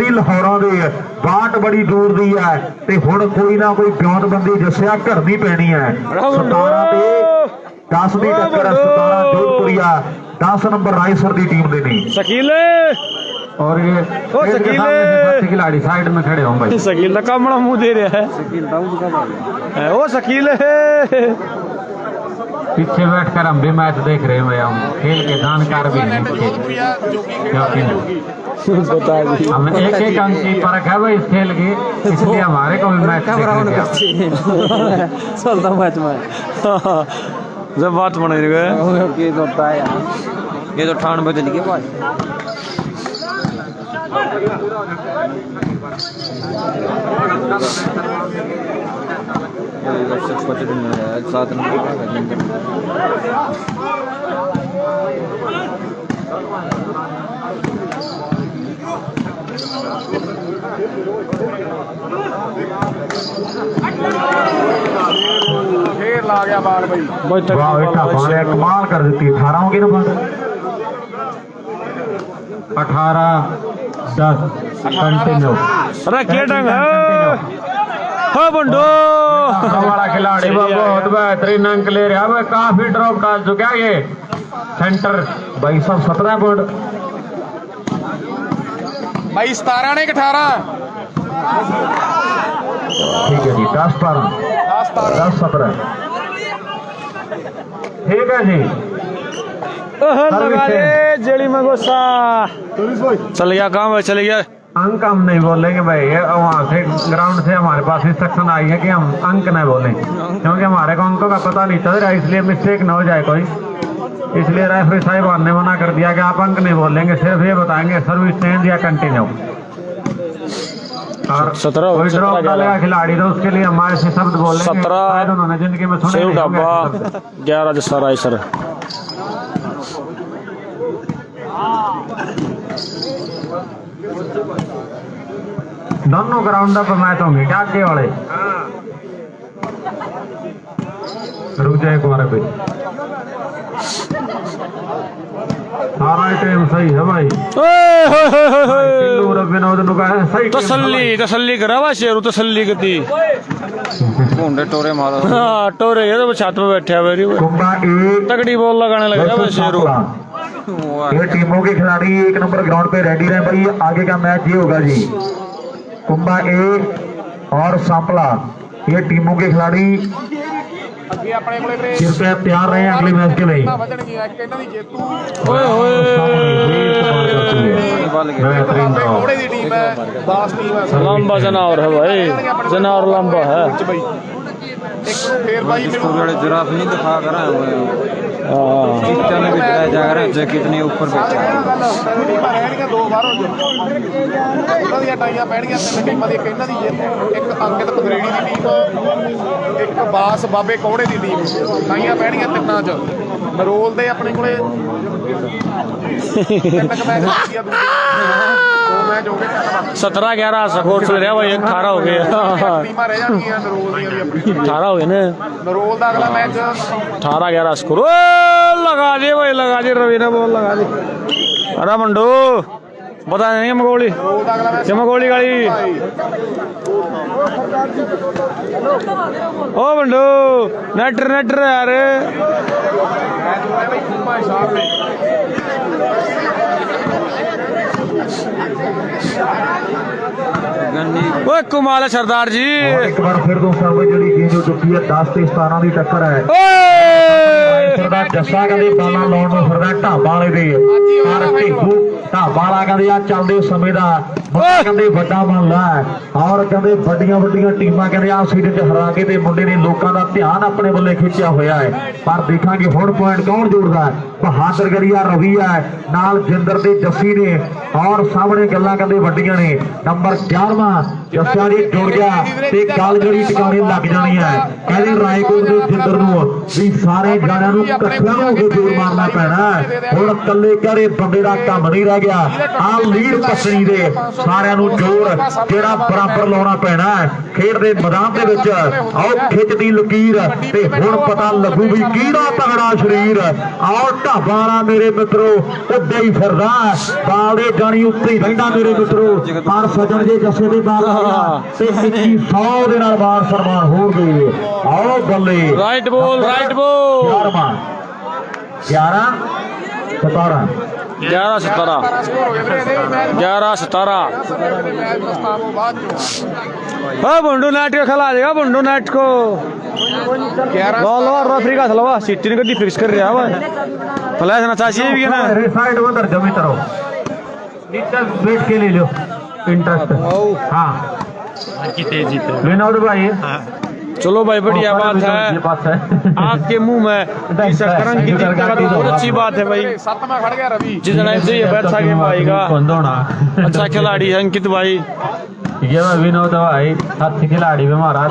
ਲਾਹੌਰਾਂ ਦੇ ਬਾਟ ਬੜੀ ਦੂਰ ਦੀ ਹੈ ਤੇ ਹੁਣ ਕੋਈ ਨਾ ਕੋਈ ਬਿਉਂਤਬੰਦੀ ਦੱਸਿਆ ਕਰਨੀ ਪੈਣੀ ਹੈ 17 ਤੇ 10 ਦੀ ਟੱਕਰ 17 ਜੋਧਪੁਰੀਆ 10 नंबर रायसर की टीम देनी शकीले और ये शकीले खिलाड़ी साइड में खड़े हों भाई शकील का बड़ा मुंह दे रहा है वो शकीले पीछे बैठकर हम भी मैच देख रहे हैं हम खेल के जानकार भी नहीं हम एक एक अंक की फर्क है भाई इस खेल की इसलिए हमारे को भी मैच चलता मैच में जब बात बने ये तो होता है यार ये तो 98 बजे लिखे भाई सात ਫੇਰ ਲਾ ਗਿਆ ਬਾਲ ਬਈ वाह बेटा बाले कमाल कर देती 18 होगी ना बाल 18 10 कंटिन्यू रखिए डंग हो बंडो वाला खिलाड़ी बहुत बेहतरीन अंक ले रहा है काफी ड्रॉप डाल चुका है ये सेंटर भाई सब 17 पॉइंट ਬਾਈ 17 ਨੇ 18 ठीक है जी 10 12 10 17 ठीक है जी लगा दे जेड़ी में गुस्सा चल गया काम है चल गया अंक हम नहीं बोलेंगे भाई वहाँ से ग्राउंड से हमारे पास इंस्ट्रक्शन आई है कि हम अंक नहीं बोलें क्योंकि हमारे को अंकों का पता नहीं चल रहा इसलिए मिस्टेक न हो जाए कोई इसलिए रेफरी साहिबान ने मना कर दिया कि आप अंक नहीं बोलेंगे सिर्फ ये बताएंगे सर्विस चेंज या कंटिन्यू और 17 कोई ड्रॉप डालेगा खिलाड़ी तो उसके लिए हमारे से शब्द बोलेंगे 17 शायद उन्होंने जिंदगी में सुने सेव नहीं होंगे ढाबा ऐसे शब्द। 11 जस्सा रायसर दोनों ग्राउंड पर मैच होंगे क्या आगे वाले रुक जाए एक बार पे सारा टाइम सही है भाई किल्लू विनोद नु का सही तसल्ली करा वा शेरू तसल्ली करती घूंडे टोरे मारो हाँ टोरे ये तो छत पे बैठा है कुंभा एक तगड़ी बॉल लगाने लगा भाई शेरू ये टीमों के खिलाड़ी एक नंबर ग्राउंड पे रेडी रहे भाई आगे का मैच ये होगा जी कुंभा ए और सांपला ये टीमों के खिलाड़ी ਅੱਗੇ ਆਪਣੇ ਕੋਲੇ ਵੀਰੇ कृपया तैयार रहे अगले मैच के लिए ਵਧਣਗੀਆਂ ਇੱਕ ਇਹਨਾਂ ਦੀ ਜੇਤੂ ओए बेहतरीन रहो। ਘੋੜੇ ਦੀ ਟੀਮ ਹੈ 10 ਟੀਮ ਹੈ लंबा जनावर है भाई जनावर लंबा है ਵਿੱਚ ਬਈ ਇੱਕ ਫੇਰ ਬਾਈ ਮੈਨੂੰ जिराफ नहीं दिखा कर हाँ चने भी गिराया जा रहा है कितनी ऊपर बैठा ਟੀਮਾਂ ਰਹਿਣਗੀਆਂ ਦੋ ਬਾਹਰ ਹੋ ਜਾਣ ਉਹਨਾਂ ਦੀਆਂ ਟਾਈਆਂ ਪੈਣਗੀਆਂ ਤਿੰਨ ਟੀਮਾਂ ਦੀ ਇੱਕ ਇਹਨਾਂ ਦੀ ਜੇਤੂ ਇੱਕ ਅੰਕਿਤ ਪਗਰੇੜੀ ਦੀ ਟੀਮ ਇੱਕ ਬਾਸ ਬਾਬੇ ਕੋੜੇ ਦੀ ਟੀਮ ਟਾਈਆਂ ਪੈਣਗੀਆਂ ਤਿੰਨਾਂ 'ਚ ਨਰੋਲ ਦੇ ਆਪਣੇ ਕੋਲੇ ਤਿੰਨ ਕ ਮੈਚ ਆ ਦੂਜੇ ਦੋ ਮੈਚ ਹੋ ਗਏ 17-11 सपोर्ट से रहा भाई 18 हो गए ਟੀਮਾਂ ਰਹਿ ਜਾਣਗੀਆਂ ਨਰੋਲ ਦੀਆਂ ਵੀ ਆਪਣੀ 18 हो गए ना नरोल का अगला मैच 18-11 स्कोर लगा दे भाई लगा दे रवीना बॉल लगा दे अरे मंडो बता देंगे मगोली नरोल का अगला मैच क्या मगोली गाड़ी ओ मंडो नटर यार वो कमाल है सरदार जी और एक बार फिर दोस्तों में जी गेंद हो चुकी है 10 ਤੇ 17 ਦੀ टक्कर है ओए सरदार जस्सा ਕਹਿੰਦੇ ਬਾਲਾਂ ਲਾਉਣ ਨੂੰ ਫਿਰਦਾ ਢਾਬਾ ਵਾਲੇ ਦੇ ਪਰ ਢੇਗੂ ਢਾਬਾ ਵਾਲਾ ਕਹਿੰਦੇ ਆ ਚੱਲਦੇ ਸਮੇਂ ਦਾ ਕਹਿੰਦੇ ਵੱਡਾ ਮਾਮਲਾ ਹੈ ਔਰ ਕਹਿੰਦੇ ਵੱਡੀਆਂ ਵੱਡੀਆਂ ਟੀਮਾਂ ਕਹਿੰਦੇ ਆ ਸੀਜ਼ਨ 'ਚ ਹਰਾ ਕੇ ਤੇ ਮੁੰਡੇ ਨੇ ਲੋਕਾਂ ਦਾ ਧਿਆਨ ਆਪਣੇ ਵੱਲੇ ਖਿੱਚਿਆ ਹੋਇਆ ਹੈ। ਪਰ ਦੇਖਾਂਗੇ ਹੁਣ ਪੁਆਇੰਟ ਕੌਣ ਜੋੜਦਾ ਹੈ। ਬਹਾਦਰ ਗਰੀਆ ਰਵੀ ਹੈ ਨਾਲ ਜਿੰਦਰ ਦੇ ਜੱਸੀ ਨੇ ਔਰ ਸਾਹਮਣੇ ਗੱਲਾਂ ਕਹਿੰਦੇ ਵੱਡੀਆਂ ਨੇ। ਨੰਬਰ 11ਵਾਂ ਜੱਸਿਆ ਜੀ ਜੁੜ ਗਿਆ ਤੇ ਗੱਲ ਜਿਹੜੀ ਟਿਕਾਣੇ ਲੱਗ ਜਾਣੀ ਹੈ। ਕਹਿੰਦੇ ਰਾਏਕੋਟ ਦੇ ਜਿੰਦਰ ਨੂੰ ਵੀ ਸਾਰੇ ਜਾਣਿਆਂ ਨੂੰ ਇਕੱਠਿਆਂ ਹੋ ਕੇ ਜੋਰ ਮਾਰਨਾ ਪੈਣਾ। ਹੁਣ ਇਕੱਲੇ ਕਰੇ ਬੰਦੇ ਦਾ ਕੰਮ ਨਹੀਂ ਰਹਿ ਗਿਆ। ਆਹ ਲੀਡ ਪਸਣੀ ਦੇ ਸਾਰਿਆਂ ਨੂੰ ਜੋਰ ਜਿਹੜਾ ਬਰਾਬਰ ਲਾਉਣਾ ਪੈਣਾ ਹੈ। ਖੇਡ ਦੇ ਮੈਦਾਨ ਦੇ ਵਿੱਚ ਆਓ ਖਿੱਚਦੀ ਲਕੀਰ ਤੇ ਹੁਣ ਪਤਾ ਲੱਗੂ ਵੀ ਕਿਹੜਾ ਤਗੜਾ ਸਰੀਰ। ਆਓ ਢਾਬਾ ਵਾਲਾ ਮੇਰੇ ਮਿੱਤਰੋ ਉੱਡੇ ਹੀ ਫਿਰਦਾ ਬਾਲ ਦੇ ਜਾਣੀ ਉੱਤੇ ਹੀ ਰਹਿੰਦਾ ਮੇਰੇ ਮਿੱਤਰੋ। ਪਰ ਸੱਜਣ ਜੇ ਜੱਸੇ ਦੇ ਬਾਲ ਤੇ 2100 ਦੇ ਨਾਲ ਬਾਰ ਸਨਮਾਨ ਹੋ ਗਏ। ਆਓ ਬੱਲੇ राइट बॉल 11 11 17 11-17 11-17 बुंडू नेट को खिला देगा बुंडू नेट को रेफरी का थलवा सिटी ने कभी फिक्स कर रहा है फ्लैश ना चाहिए भी है ना साइड उधर जमी तरह नीचे बैठ के ले लो इंटरेस्ट। हाँ विनोद भाई चलो भाई बढ़िया बात है। आपके मुंह में शतरंज की टीम का तो बहुत अच्छी बात है भाई। 7वां खड़ गया रवि जिस तरह से ये अच्छा गेम आएगा अच्छा खिलाड़ी है अंकित भाई। ये विनोद भाई अच्छी खिलाड़ी भी हमारा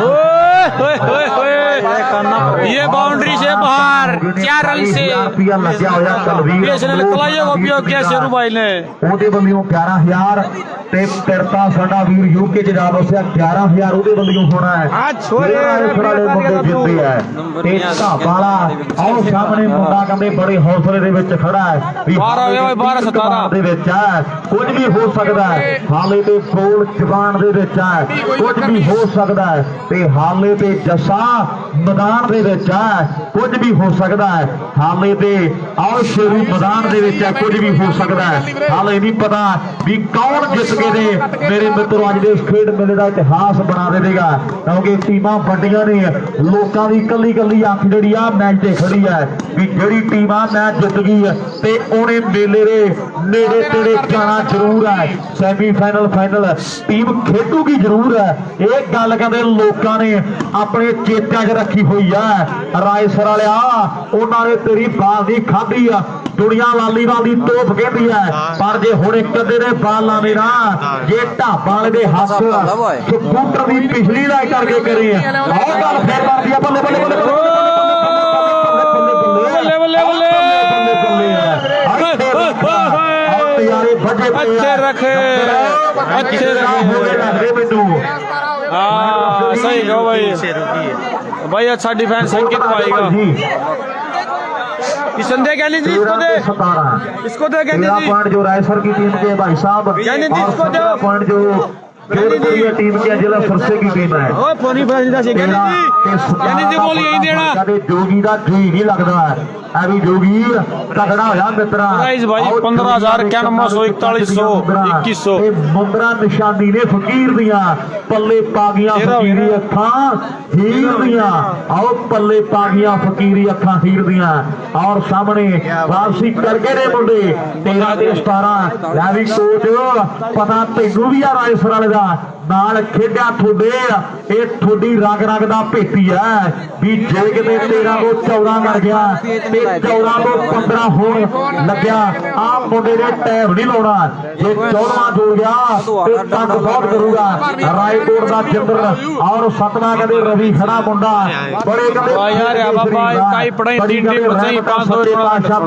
ये बाउंड्री से बाहर 4 रन से उपयोग किया शेरू भाई ने। ਉਹਦੇ ਵੱਲੋਂ 11000 ਤੇ ਪਿਰਤਾ ਸਾਡਾ ਵੀਰ ਯੂਕੇ ਚ ਜਾ ਵਸਿਆ 11000 ਉਹਦੇ ਵੱਲੋਂ ਹੋਣਾ ਹੈ। ਵਾਲੇ ਮੁੰਡੇ ਜਿੱਤੇ ਹੈ ਤੇ ਢਾਬਾਲਾ ਆਓ ਸਾਹਮਣੇ ਮੁੰਡਾ ਕਹਿੰਦੇ ਬੜੇ ਹੌਸਲੇ ਦੇ ਵਿੱਚ ਖੜਾ ਹੈ ਵੀ 12-17 ਦੇ ਵਿੱਚ ਹੈ ਕੁਝ ਵੀ ਹੋ ਸਕਦਾ ਹੈ। ਹਾਲੇ ਤੇ ਬੋਲ ਜ਼ਬਾਨ ਦੇ ਵਿੱਚ ਹੈ ਕੁਝ ਵੀ ਹੋ ਸਕਦਾ ਹੈ ਤੇ ਹਾਲੇ ਤੇ ਜੱਸਾ ਮੈਦਾਨ ਦੇ ਵਿੱਚ ਹੈ ਕੁਝ ਵੀ ਹੋ ਸਕਦਾ ਹੈ। ਹਾਲੇ ਤੇ ਆਓ ਸ਼ੇਰੂ ਮੈਦਾਨ ਦੇ ਵਿੱਚ ਹੈ ਕੁਝ ਵੀ ਹੋ ਸਕਦਾ ਹੈ। ਹਾਲੇ ਨਹੀਂ ਪਤਾ ਵੀ ਕੌਣ ਜਿੱਤ ਕੇ ਦੇ ਮੇਰੇ ਮਿੱਤਰੋ ਅੱਜ ਦੇ ਇਸ ਖੇਡ ਮੇਲੇ ਦਾ ਇਤਿਹਾਸ ਬਣਾ ਦੇਵੇਗਾ ਕਿਉਂਕਿ ਟੀਮਾਂ ਵੱਡੀਆਂ ਨੇ। ਲੋਕਾਂ ਦੀ ਕੱਲੀ ਕੱਲੀ ਅੱਖ ਜਿਹੜੀ ਆ ਮੈਚ ਤੇ ਖੜੀ ਹੈ ਵੀ ਜਿਹੜੀ ਟੀਮ ਆ ਮੈਚ ਜਿੱਤ ਗਈ ਤੇ ਉਹਨੇ ਮੇਲੇ ਦੇ ਨੇੜੇ ਤੇੜੇ ਜਾਣਾ ਜ਼ਰੂਰ ਹੈ। ਸੈਮੀ ਫਾਈਨਲ ਫਾਈਨਲ ਟੀਮ ਖੇਡੂਗੀ ਜ਼ਰੂਰ ਹੈ। ਇਹ ਗੱਲ ਕਹਿੰਦੇ ਲੋਕਾਂ ਨੇ ਆਪਣੇ ਚੇਤਿਆਂ 'ਚ ਰੱਖੀ ਹੋਈ ਹੈ। ਰਾਏਸਰ ਵਾਲਿਆ ਉਹਨਾਂ ਨੇ ਤੇਰੀ ਬਾਲ ਦੀ ਖਾਧੀ ਆ ਦੁਨੀਆ ਲਾਲੀਵਾਲ ਦੀ ਤੋਪ ਕਹਿੰਦੀ ਹੈ ਪਰ ਜੇ ਹੁਣ ਇੱਕ ਅੱਧੇ ਦੇ ਬਾਲ ਲਾਵੇ ਨਾ ਜੇ ਢਾਬਾ ਵਾਲੇ ਦੇ ਹੱਥ ਸਕੂਟਰ ਦੀ ਪਿਛਲੀ ਲਾਈ ਕਰਕੇ ਕਰੇ ਆਹ ਗੱਲ ਫੇਰ ਕਰਦੀ ਆ ਬੱਲੇ ਬੱਲੇ ਬੱਲੇ अच्छे रखे हाँ सही कहो भाई अच्छा डिफेंस अंकित आएगा। संदेह ज्ञानी जी इसको दे ज्ञानी जी पॉइंट जो रायसर की टीम के भाई साहब ज्ञानी जी इसको दो पॉइंट जो टीम की जिला सरसे की टीम है जोगी का जी नहीं लगता है अभी जोगी तगड़ा होया मित्रा भाई 15,000 2100 मुंदरा निशानी ने फकीर दिया पल्ले पा गया फकीरी अखा हीर दिया आओ पल्ले पा गया फकीरी अखा हीर दिया और सामने वापसी करके ने मुंडे 13-17 लैवी कोच पता तेनू भी आ रायसर वाले का नाल खेडिया थोड़े ये थोड़ी रग रग का भेटी है भी जे किते 13 को 14 कर गया 14 को 15 होण लग्या आ मुंडे ने टैब नहीं लाउणा जे 14वां जुड़ गया ते तंग बहुत करूगा। रायकोट का जिंदर और 7वां कहते रवि खड़ा मुंडा बड़े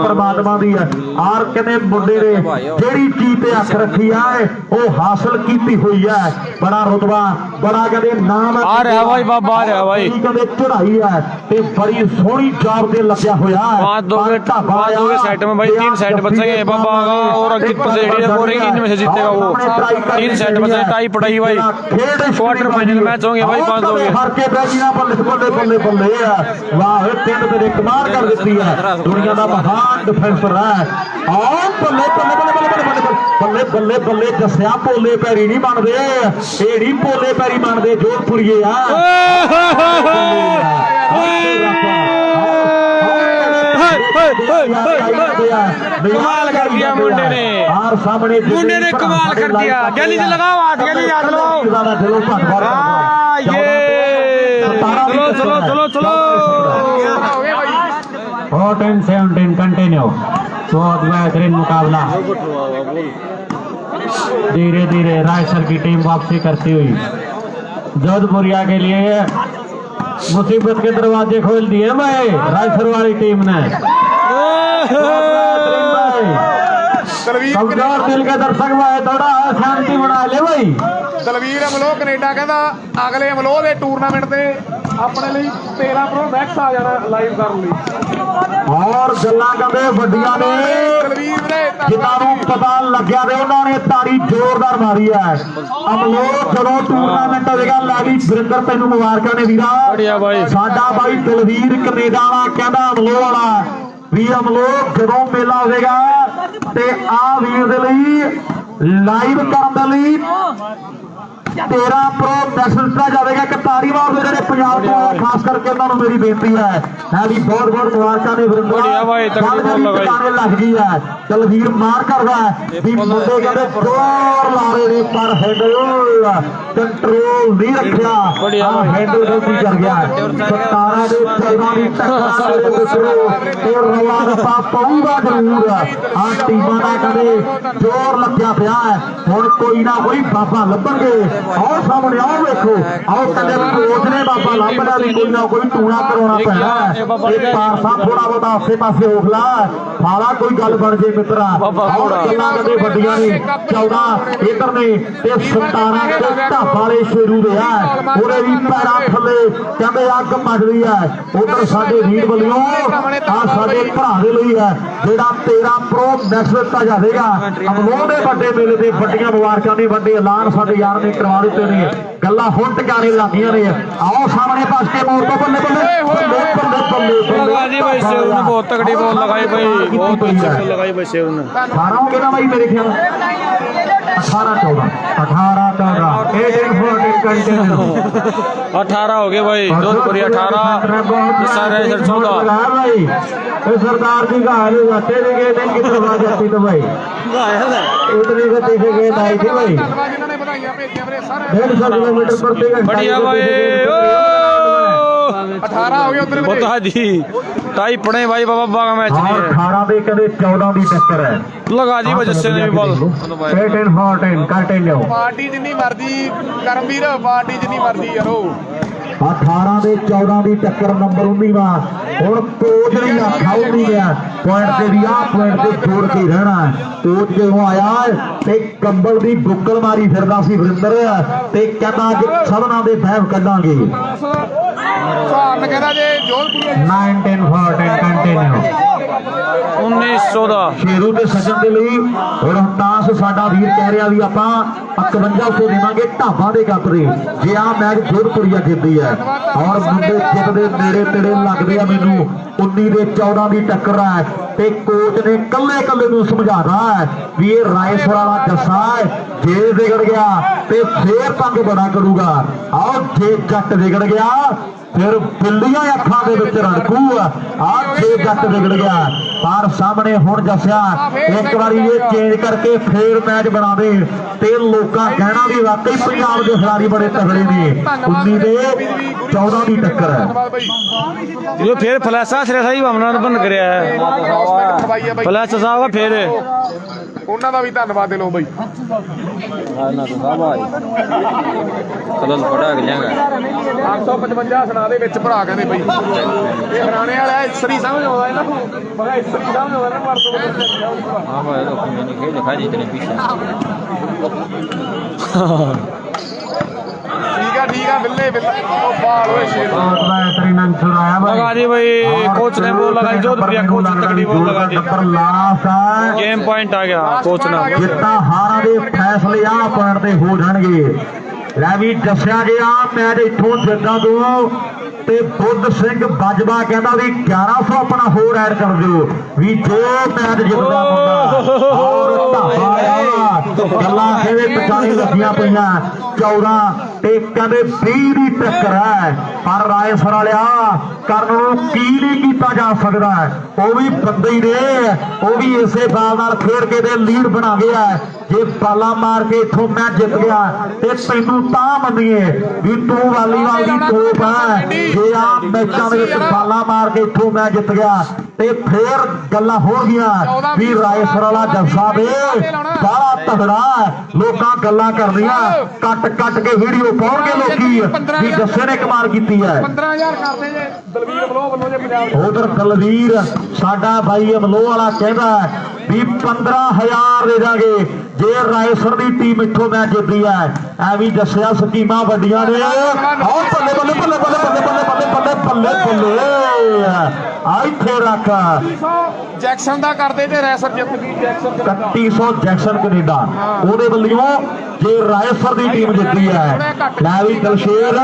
परमात्मा दी है और कहते मुंडे ने जेड़ी चीज ते अख रखी है वो हासिल की हुई है। बड़ा रुतबा बड़ा कहते नाम आ रहा भाई बाबा आ रहा भाई कहते चढ़ाई है ते बड़ी सोहनी जॉब ते लग्या होया है। पांच सेट में भाई 3 सेट बचेंगे बाबा और अंकित पसेड़ी और इनमें से जीतेगा वो 3 सेट बचे टाई पड़ाई भाई क्वार्टर फाइनल मैच होंगे भाई 5 होंगे हर के बैठना बल्ले बल्ले बल्ले बल्ले वाह तीन तेरे कमाल कर देती है दुनिया का महान डिफेंसर है और बल्ले बल्ले बल्ले बल्ले बल्ले बल्ले बल्ले जस्या पोले पैरी नहीं बनते ये नहीं पोले पैरी बनते जोधपुरिये कमाल कर दिया मुंडे ने और ਸਾਹਮਣੇ मुंडे ने कमाल कर दिया। गैली से लगाओ हाथ, गैली से हाथ लगाओ। ਦਿਲੋਂ ਧੰਨਵਾਦ हाँ, ये चलो चलो चलो चलो। और 10-17 कंटिन्यू। बहुत बेहतरीन मुकाबला। धीरे धीरे रायसर की टीम वापसी करती हुई जोधपुरिया के लिए मुसीबत के दरवाजे खोल दिए भाई रायसर वाली टीम ने। कमजोर दिल के दर्शक भाई थोड़ा शांति बना ले भाई। ਦਲਵੀਰ ਅਮਲੋ ਕੈਨੇਡਾ ਕਹਿੰਦਾ ਅਗਲੇ ਅਮਲੋ ਦੇ ਟੂਰਨਾਮੈਂਟ ਤੇ ਆਪਣੇ ਲਈ 13 ਪ੍ਰੋ ਮੈਕਸ ਆ ਜਾਣਾ ਲਾਈਵ ਕਰਨ ਲਈ। और गल्ला कहते ਵੱਡੀਆਂ ਨੇ ਦਲਵੀਰ ਨੇ ਜਿਨ੍ਹਾਂ ਨੂੰ ਪਤਾ ਲੱਗਿਆ ਤੇ ਉਹਨਾਂ ਨੇ ਤਾੜੀ ਜ਼ੋਰਦਾਰ ਮਾਰੀ ਹੈ। ਅਮਲੋ ਜਦੋਂ ਟੂਰਨਾਮੈਂਟ ਹੋਵੇਗਾ ਲੈ ਵੀ ਵਰਿੰਦਰ ਤੈਨੂੰ ਮੁਬਾਰਕਾਂ ਨੇ ਵੀਰਾ। बढ़िया भाई। ਸਾਡਾ ਬਾਈ ਦਲਵੀਰ ਕੈਨੇਡਾ ਵਾਲਾ ਕਹਿੰਦਾ ਅਮਲੋ ਵਾਲਾ ਵੀ ਅਮਲੋ ਜਦੋਂ ਮੇਲਾ ਹੋਵੇਗਾ ਤੇ ਆ ਵੀਰ ਦੇ ਲਈ ਲਾਈਵ ਕਰਨ ਦੇ ਲਈ 13 ਪ੍ਰੋ ਮੈਕਸ ਦਿੱਤਾ ਜਾਵੇਗਾ। ਇੱਕ ਤਾੜੀ ਮਾਰ ਜਿਹੜੇ ਪੰਜਾਬ ਤੋਂ ਆਏ ਖਾਸ ਕਰਕੇ ਉਹਨਾਂ ਨੂੰ ਮੇਰੀ ਬੇਨਤੀ ਹੈ ਵੀ ਬਹੁਤ ਬਹੁਤ ਮੁਬਾਰਕਾਂ ਨੇ ਵਰਿੰਦਰ। बढ़िया भाई, तगड़ी बॉल लगाई। ਟਿਕਾਣੇ ਲੱਗ ਗਈ ਹੈ ਦਲਵੀਰ ਮਾਰ ਕਰਦਾ ਵੀ ਮੁੰਡੇ ਕਹਿੰਦੇ ਜ਼ੋਰ ਲਾ ਰਹੇ ਨੇ ਪਰ ਹੈਂਡਲ ਕੰਟਰੋਲ ਨਹੀਂ ਰੱਖਿਆ। बढ़िया भाई। ਹੈਂਡਲ ਗਲਤੀ ਕਰ ਗਿਆ। 17 ਦੇ 14 ਦੀ ਟੱਕਰ ਦੇ ਵਿੱਚ ਤੇ ਰੌਲਾ ਰੱਪਾ ਪਊਗਾ ਜ਼ਰੂਰ। ਆ ਟੀਮਾਂ ਦਾ ਕਹਿੰਦੇ ਜ਼ੋਰ ਲੱਗਿਆ ਪਿਆ ਹੈ। ਹੁਣ ਕੋਈ ਨਾ ਕੋਈ ਬਾਬਾ ਲੱਭਣਗੇ। ਆਓ ਸਾਹਮਣੇ ਆਓ ਵੇਖੋ ਆਓ ਕਹਿੰਦੇ ਕੋਚ ਨੇ ਬਾਬਾ ਲੱਭ ਲਿਆ ਵੀ ਕੋਈ ਨਾ ਕੋਈ ਟੂਣਾ ਕਰਾਉਣਾ ਪੈਣਾ ਹੈ। ਇਹ ਪਾਰਸਾ ਥੋੜਾ ਬਹੁਤਾ ਆਸੇ ਪਾਸੇ ਹੋਖਲਾ ਸਾਲਾ ਕੋਈ ਗੱਲ ਬਣ ਜੇ ਮਿੱਤਰਾ। ਆਓ ਗੱਲਾਂ ਕਹਿੰਦੇ ਵੱਡੀਆਂ ਨੇ 14 ਇਧਰ ਨੇ ਤੇ 17 ਤੇ ਢਾਬਾ ਵਾਲੇ ਸ਼ੇਰੂ ਦੇ ਆ ਉਹਦੇ ਵੀ ਪੈਰਾਂ ਥੱਲੇ ਕਹਿੰਦੇ ਅੱਗ ਮੱਚਦੀ ਹੈ। ਉਧਰ ਸਾਡੇ ਵੀਰ ਵੱਲੋਂ ਆ ਸਾਡੇ ਭਰਾ ਦੇ ਲਈ ਹੈ ਜਿਹੜਾ 13 ਪ੍ਰੋ ਮੈਕਸ ਦਿੱਤਾ ਜਾਵੇਗਾ। ਅਮਲੋਹ ਦੇ ਵੱਡੇ ਮੇਲੇ ਦੇ ਵੱਡੀਆਂ ਮੁਬਾਰਕਾਂ ਨੇ ਵੱਡੇ ਐਲਾਨ ਸਾਡੇ ਯਾਰ ਨੇ ਕਰਵਾ ਦਿੱਤੇ ਨੇ। ਗੱਲਾਂ ਹੁਣ ਟਿਕਾਣੇ ਲਾਦੀਆਂ ਨੇ। ਆਓ ਸਾਹਮਣੇ ਪਾਸ ਕੇ ਮੋੜ ਤੋਂ ਬੱਲੇ ਬੱਲੇ ਬੱਲੇ ਬੱਲੇ लगा दी भाई सेव ने बहुत तगड़ी बॉल लगाई भाई। बहुत अच्छी बॉल लगाई भाई सेव ने। 18 हो गया ना भाई मेरे ख्याल 18-14 18-14 कंटिन्यू 18 हो गए भाई। जोधपुरी 18 सारे 14। भाई सरदार जी का हाल जाते थे दिन की तरफ आ जाती तो भाई इतनी गति से गेंद आई थी भाई। ਧੰਨਵਾਦ ਜਿਨ੍ਹਾਂ ਨੇ ਵਧਾਈਆਂ ਭੇਜੀਆਂ ਵੀਰੇ ਸਾਰੇ 150 किलोमीटर प्रति घंटा बढ़िया भाई। 18 ਹੋ ਗਏ ਉਧਰ ਵੀਰੇ। बता दी टाई पड़े भाई बाबा बागा मैच नहीं है। 18 ਦੇ ਕਦੇ 14 ਦੀ ਟੱਕਰ ਹੈ। लगा दी भाई जस्से ने भी बॉल। 18-14 ਕੰਟੀਨਿਊ। ਪਾਰਟੀ ਜਿੰਨੀ ਮਰਜ਼ੀ ਕਰਮਵੀਰ ਪਾਰਟੀ ਜਿੰਨੀ ਮਰਜ਼ੀ ਯਾਰੋ 18 ਦੇ 14 ਦੀ ਟੱਕਰ ਨੰਬਰ 19ਵਾਂ। ਹੁਣ ਕੋਚ ਨੇ ਆਖਾ ਨਹੀਂ ਗਿਆ ਪੁਆਇੰਟ ਤੇ ਵੀ ਆਹ ਪੁਆਇੰਟ ਤੇ ਜੋੜ ਕੇ ਰਹਿਣਾ। ਕੋਚ ਜਦੋਂ ਆਇਆ ਤੇ ਕੰਬਲ ਦੀ ਬੁੱਕਲ ਮਾਰੀ ਫਿਰਦਾ ਸੀ ਵਰਿੰਦਰ ਤੇ ਕਹਿੰਦਾ ਅੱਜ ਸਭਨਾਂ ਦੇ ਬਹਿਮ ਕੱਢਾਂਗੇ। ਸਹਾਰਨ ਕਹਿੰਦਾ ਜੇ ਜੋਧਪੁਰ 19-14 ਕੰਟੀਨਿਊ। 19-14 ਸ਼ੇਰੂ ਤੇ ਸਜਣ ਦੇ ਲਈ ਹੁਣ ਤਾਸ ਸਾਡਾ ਵੀਰ ਕਹਿ ਰਿਹਾ ਵੀ ਆਪਾਂ 5100 ਦੇਵਾਂਗੇ ਢਾਬਾ ਦੇ ਕੱਪ ਦੇ ਜੇ ਆ ਮੈਚ ਜੋਧਪੁਰੀਆ ਜਿੱਤਦੀ ਹੈ। ਔਰ ਮੁੰਡੇ ਜਿੱਤਦੇ ਨੇੜੇ ਤੇੜੇ ਲੱਗਦੇ ਆ ਮੈਨੂੰ। 19 ਦੇ 14 ਦੀ ਟੱਕਰ ਹੈ ਤੇ ਕੋਚ ਨੇ ਕੱਲੇ ਕੱਲੇ ਨੂੰ ਸਮਝਾਦਾ ਹੈ ਵੀ ਇਹ ਰਾਏਸਰ ਵਾਲਾ ਜੱਸਾ ਹੈ ਜੇ ਵਿਗੜ ਗਿਆ ਤੇ ਫੇਰ ਤੰਗ ਬੜਾ ਕਰੂਗਾ। ਆਓ ਜੇ ਜੱਟ ਵਿਗੜ ਗਿਆ ਫਿਰ ਬਿੱਲੀਆਂ ਅੱਖਾਂ ਦੇ ਵਿੱਚ ਰੜਕੂ ਆ ਜੇ ਜੱਟ ਵਿਗੜ ਗਿਆ। ਪਰ ਸਾਹਮਣੇ ਹੁਣ ਜੱਸਿਆ ਇੱਕ ਵਾਰੀ ਇਹ ਚੇਂਜ ਕਰਕੇ ਫੇਰ ਮੈਚ ਬਣਾ ਦੇ ਤੇ ਲੋਕਾਂ ਕਹਿਣਾ ਵੀ ਵਾਕਈ ਪੰਜਾਬ ਦੇ ਖਿਡਾਰੀ ਬੜੇ ਤਗੜੇ ਨੇ। 19 ਦੇ 14 ਦੀ ਟੱਕਰ ਹੈ। ਧੰਨਵਾਦ ਬਾਈ। ये फिर फ्लैशा सिरे सही भावना बंद करया है। ਰਿਸਪੈਕਟ ਕਰਵਾਈ ਆ ਬਾਈ। फ्लैश साहब फिर ਉਹਨਾਂ ਦਾ ਵੀ ਧੰਨਵਾਦ ਦਿਲੋਂ ਬਾਈ। ਨਾ ਤਾਂ ਸਾਬਾ ਕਦੋਂ ਪੜਾ ਗਲਿਆਗਾ 855 ਸਨਾ ਦੇ ਵਿੱਚ ਭਰਾ ਕਹਿੰਦੇ ਬਾਈ ਇਹ ਹਰਾਣੇ ਵਾਲਾ ਇਸਰੀ ਸਮਝ ਆਉਂਦਾ ਇਹਨਾਂ ਨੂੰ ਬੜਾ ਇਸਰੀ ਸਮਝ ਆਉਂਦਾ ਨਾ ਪਰ ਤੋਂ ਹਾਂ ਭਾਈ ਲੋਕ ਮੈਨੂੰ ਖੇਡ ਦਿਖਾ ਜੀ ਤੇਰੇ ਪਿੱਛੇ ਠੀਕ ਆ ਬਿੱਲੇ ਬਿੱਲੇ ਉਹ ਬਾਲ ਹੋਏ ਸ਼ੇਰ बहुत बेहतरीन आंसर आया भाई। लगा दी भाई। कोच ने बॉल लगाई जोधपुरिया कोच ने तगड़ी बॉल लगा दी। नंबर लास्ट है गेम पॉइंट आ गया कोच ने। ਜਿੱਤਾਂ ਹਾਰਾਂ ਦੇ ਫੈਸਲੇ ਆ ਪੁਆਇੰਟ ਤੇ ਹੋ ਜਾਣਗੇ। ਲੈ ਵੀ ਦੱਸਿਆ ਗਿਆ ਮੈਚ ਇੱਥੋਂ ਜਿੱਦਾਂ ਤੋਂ ਤੇ ਬੁੱਧ ਸਿੰਘ ਬਾਜਵਾ ਕਹਿੰਦਾ ਵੀ 1100 ਆਪਣਾ ਹੋਰ ਐਡ ਕਰ ਦਿਓ ਵੀ ਜੋ ਮੈਚ ਜਿੱਤਦਾ ਮੁੰਡਾ। ਔਰ ਢਾਬਾ ਆ ਗੱਲਾਂ ਕਹਿੰਦੇ ਪਛਾਣੀ ਲੱਗੀਆਂ ਪਈਆਂ 14 ਤੇ ਕਹਿੰਦੇ 20 ਦੀ ਟੱਕਰ ਹੈ ਪਰ ਰਾਏਸਰ ਵਾਲਿਆ ਕਰਨ ਨੂੰ ਕੀ ਨਹੀਂ ਕੀਤਾ ਜਾ ਸਕਦਾ ਉਹ ਵੀ ਬੰਦੇ ਹੀ ਨੇ ਉਹ ਵੀ ਇਸੇ ਬਾਲ ਨਾਲ ਖੇਡ ਕੇ ਦੇ ਲੀਡ ਬਣਾ ਗਿਆ ਜੇ ਬਾਲਾ ਮਾਰ ਕੇ ਇੱਥੋਂ ਮੈਂ ਜਿੱਤ ਗਿਆ ਤੇ ਤੈਨੂੰ ਤਾਂ ਮੰਨੀਏ ਵੀ ਤੂੰ ਵਾਲੀਬਾਲ ਦੀ ਟੋਪ ਹੈ ਜੇ ਆ ਮੈਚਾਂ ਦੇ ਵਿੱਚ ਬਾਲਾ ਮਾਰ ਕੇ ਇੱਥੋਂ ਮੈਂ ਜਿੱਤ ਗਿਆ ਤੇ ਫੇਰ ਗੱਲਾਂ ਹੋਣਗੀਆਂ ਵੀ ਰਾਏਸਰ ਵਾਲਾ ਜੱਸਾ ਵੇ ਬੜਾ ਤਗੜਾ ਲੋਕਾਂ ਗੱਲਾਂ ਕਰਦੀਆਂ ਕੱਟ ਕੇ ਵੀਡੀਓ ਪਾਉਣਗੇ ਲੋਕੀ ਵੀ ਜੱਸੇ ਨੇ ਕਮਾਲ ਕੀਤੀ ਹੈ 15000 ਕਰਦੇ ਜੇ ਦਲਵੀਰ ਬਲੋ ਵੱਲੋਂ ਜੇ ਪੰਜਾਬ ਉਧਰ ਦਲਵੀਰ ਸਾਡਾ ਬਾਈ ਅਮਲੋ ਵਾਲਾ ਕਹਿੰਦਾ ਵੀ 15000 ਦੇ ਦਾਂਗੇ ਜੇ ਰਾਏਸਰ ਦੀ ਟੀਮ ਇੱਥੋਂ ਮੈਚ ਜਿੱਤਦੀ ਹੈ ਐਵੇਂ ਦੱਸਿਆ ਸਕੀਮਾਂ ਵੱਡੀਆਂ ਨੇ ਆਹ ਬੱਲੇ ਬੱਲੇ ਬੱਲੇ ਬੱਲੇ ਬੱਲੇ ਬੱਲੇ ਬੱਲੇ ਬੱਲੇ ਬੱਲੇ ਆ ਇੱਥੇ ਰੱਖ ਜੈਕਸਨ ਦਾ ਕਰਦੇ ਤੇ ਰੈਸਰ ਜਿੱਤ ਗਈ ਜੈਕਸਨ 3100 ਜੈਕਸਨ ਕੈਨੇਡਾ ਉਹਦੇ ਵੱਲੋਂ ਜੇ ਰਾਏਸਰ ਦੀ ਟੀਮ ਜਿੱਤੀ ਹੈ ਲੈ ਵੀ ਦਲਸ਼ੇਰ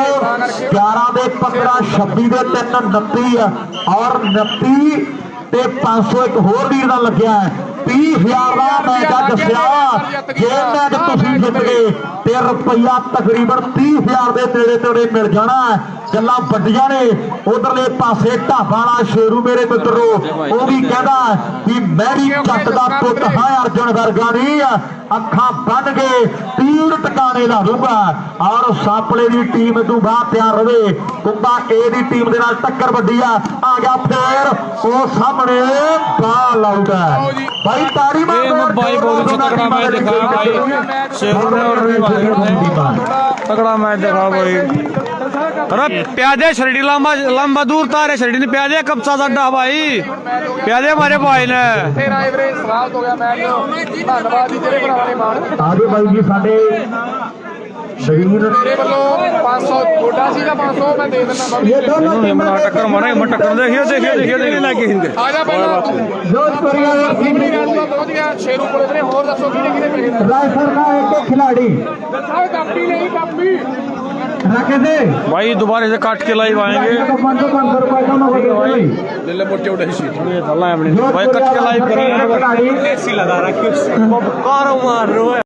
11 ਦੇ 15 26 ਦੇ 3 29 ਔਰ 29 ਤੇ 501 ਹੋਰ ਵੀਰ ਦਾ ਲੱਗਿਆ 30,000 ਦਾ ਮੈਚ ਆ ਦੱਸਿਆ ਜੇ ਮੈਚ ਤੁਸੀਂ ਜਿੱਤ ਗਏ ਤੇ ਰੁਪਈਆ ਤਕਰੀਬਨ 30,000 ਦੇ ਨੇੜੇ ਮਿਲ ਜਾਣਾ ਗੱਲਾਂ ਵੱਡੀਆਂ ਨੇ ਉਧਰਲੇ ਪਾਸੇ ਢਾਬਾ ਵਾਲਾ ਸ਼ੇਰੂ ਮੇਰੇ ਮਿੱਤਰੋ ਉਹ ਵੀ ਕਹਿੰਦਾ ਕਿ ਮੈਂ ਵੀ ਜੱਟ ਦਾ ਪੁੱਤ ਹਾਂ ਅਰਜਨ ਵਰਗਾ ਨਹੀਂ ਅੱਖਾਂ ਬੰਨ ਕੇ ਤੀਰ ਟਿਕਾਣੇ ਲਾ ਦੂੰਗਾ ਔਰ ਸਾਪਲੇ ਦੀ ਟੀਮ ਤੋਂ ਬਾਅਦ ਤਿਆਰ ਰਵੇ ਕੁੰਬਾ ਏ ਦੀ ਟੀਮ ਦੇ ਨਾਲ ਟੱਕਰ ਵੱਡੀ ਆ ਗਿਆ ਫੇਰ ਉਹ ਸਾਹਮਣੇ ਬਾਲ ਲਾਊਗਾ भाई ताड़ी मार भाई बहुत अच्छा तगड़ा मैच देखा भाई शेरू ने और तगड़ा मैच देखा भाई अरे प्यादे शरीर लंबा दूर तारे शरीर ने प्यादे कब्जा सड्डा भाई प्यादे हमारे भाई ने ਫਿਰ ਆਏ ਵੀਰੇ ਸਵਾਗਤ ਹੋ ਗਿਆ ਮੈਚ ਧੰਨਵਾਦ ਜੀ ਜਿਹੜੇ ਭਰਾਵਾਂ ਨੇ ਮਾਣ आगे भाई जी साडे शरीर ਮੇਰੇ ਵੱਲੋਂ 500 ਥੋੜਾ ਸੀਗਾ 500 ਮੈਂ ਦੇ ਦਿੰਦਾ मना टक्कर मारे मैं टक्कर देखिए लागे हिंदे ਆ ਜਾ ਪਹਿਲਾਂ ਪਹੁੰਚ ਗਿਆ ਸ਼ੇਰੂ ਕੋਲੇ ਵੀਰੇ ਹੋਰ ਦੱਸੋ ਕਿਹਨੇ ਪੈਸੇ रायसर का एक खिलाड़ी ਸਾਹਿਬ ਕਾਪੀ ਲਈ ਕਾਪੀ रखे थे भाई दोबारा से काट के लाइव आएंगे 500 रुपए का ਲੈ ਮੋਟੇ ਉਡੇ ਸੀ भाई कट के लाइव करेंगे खिलाड़ी लगा रखी मार रहे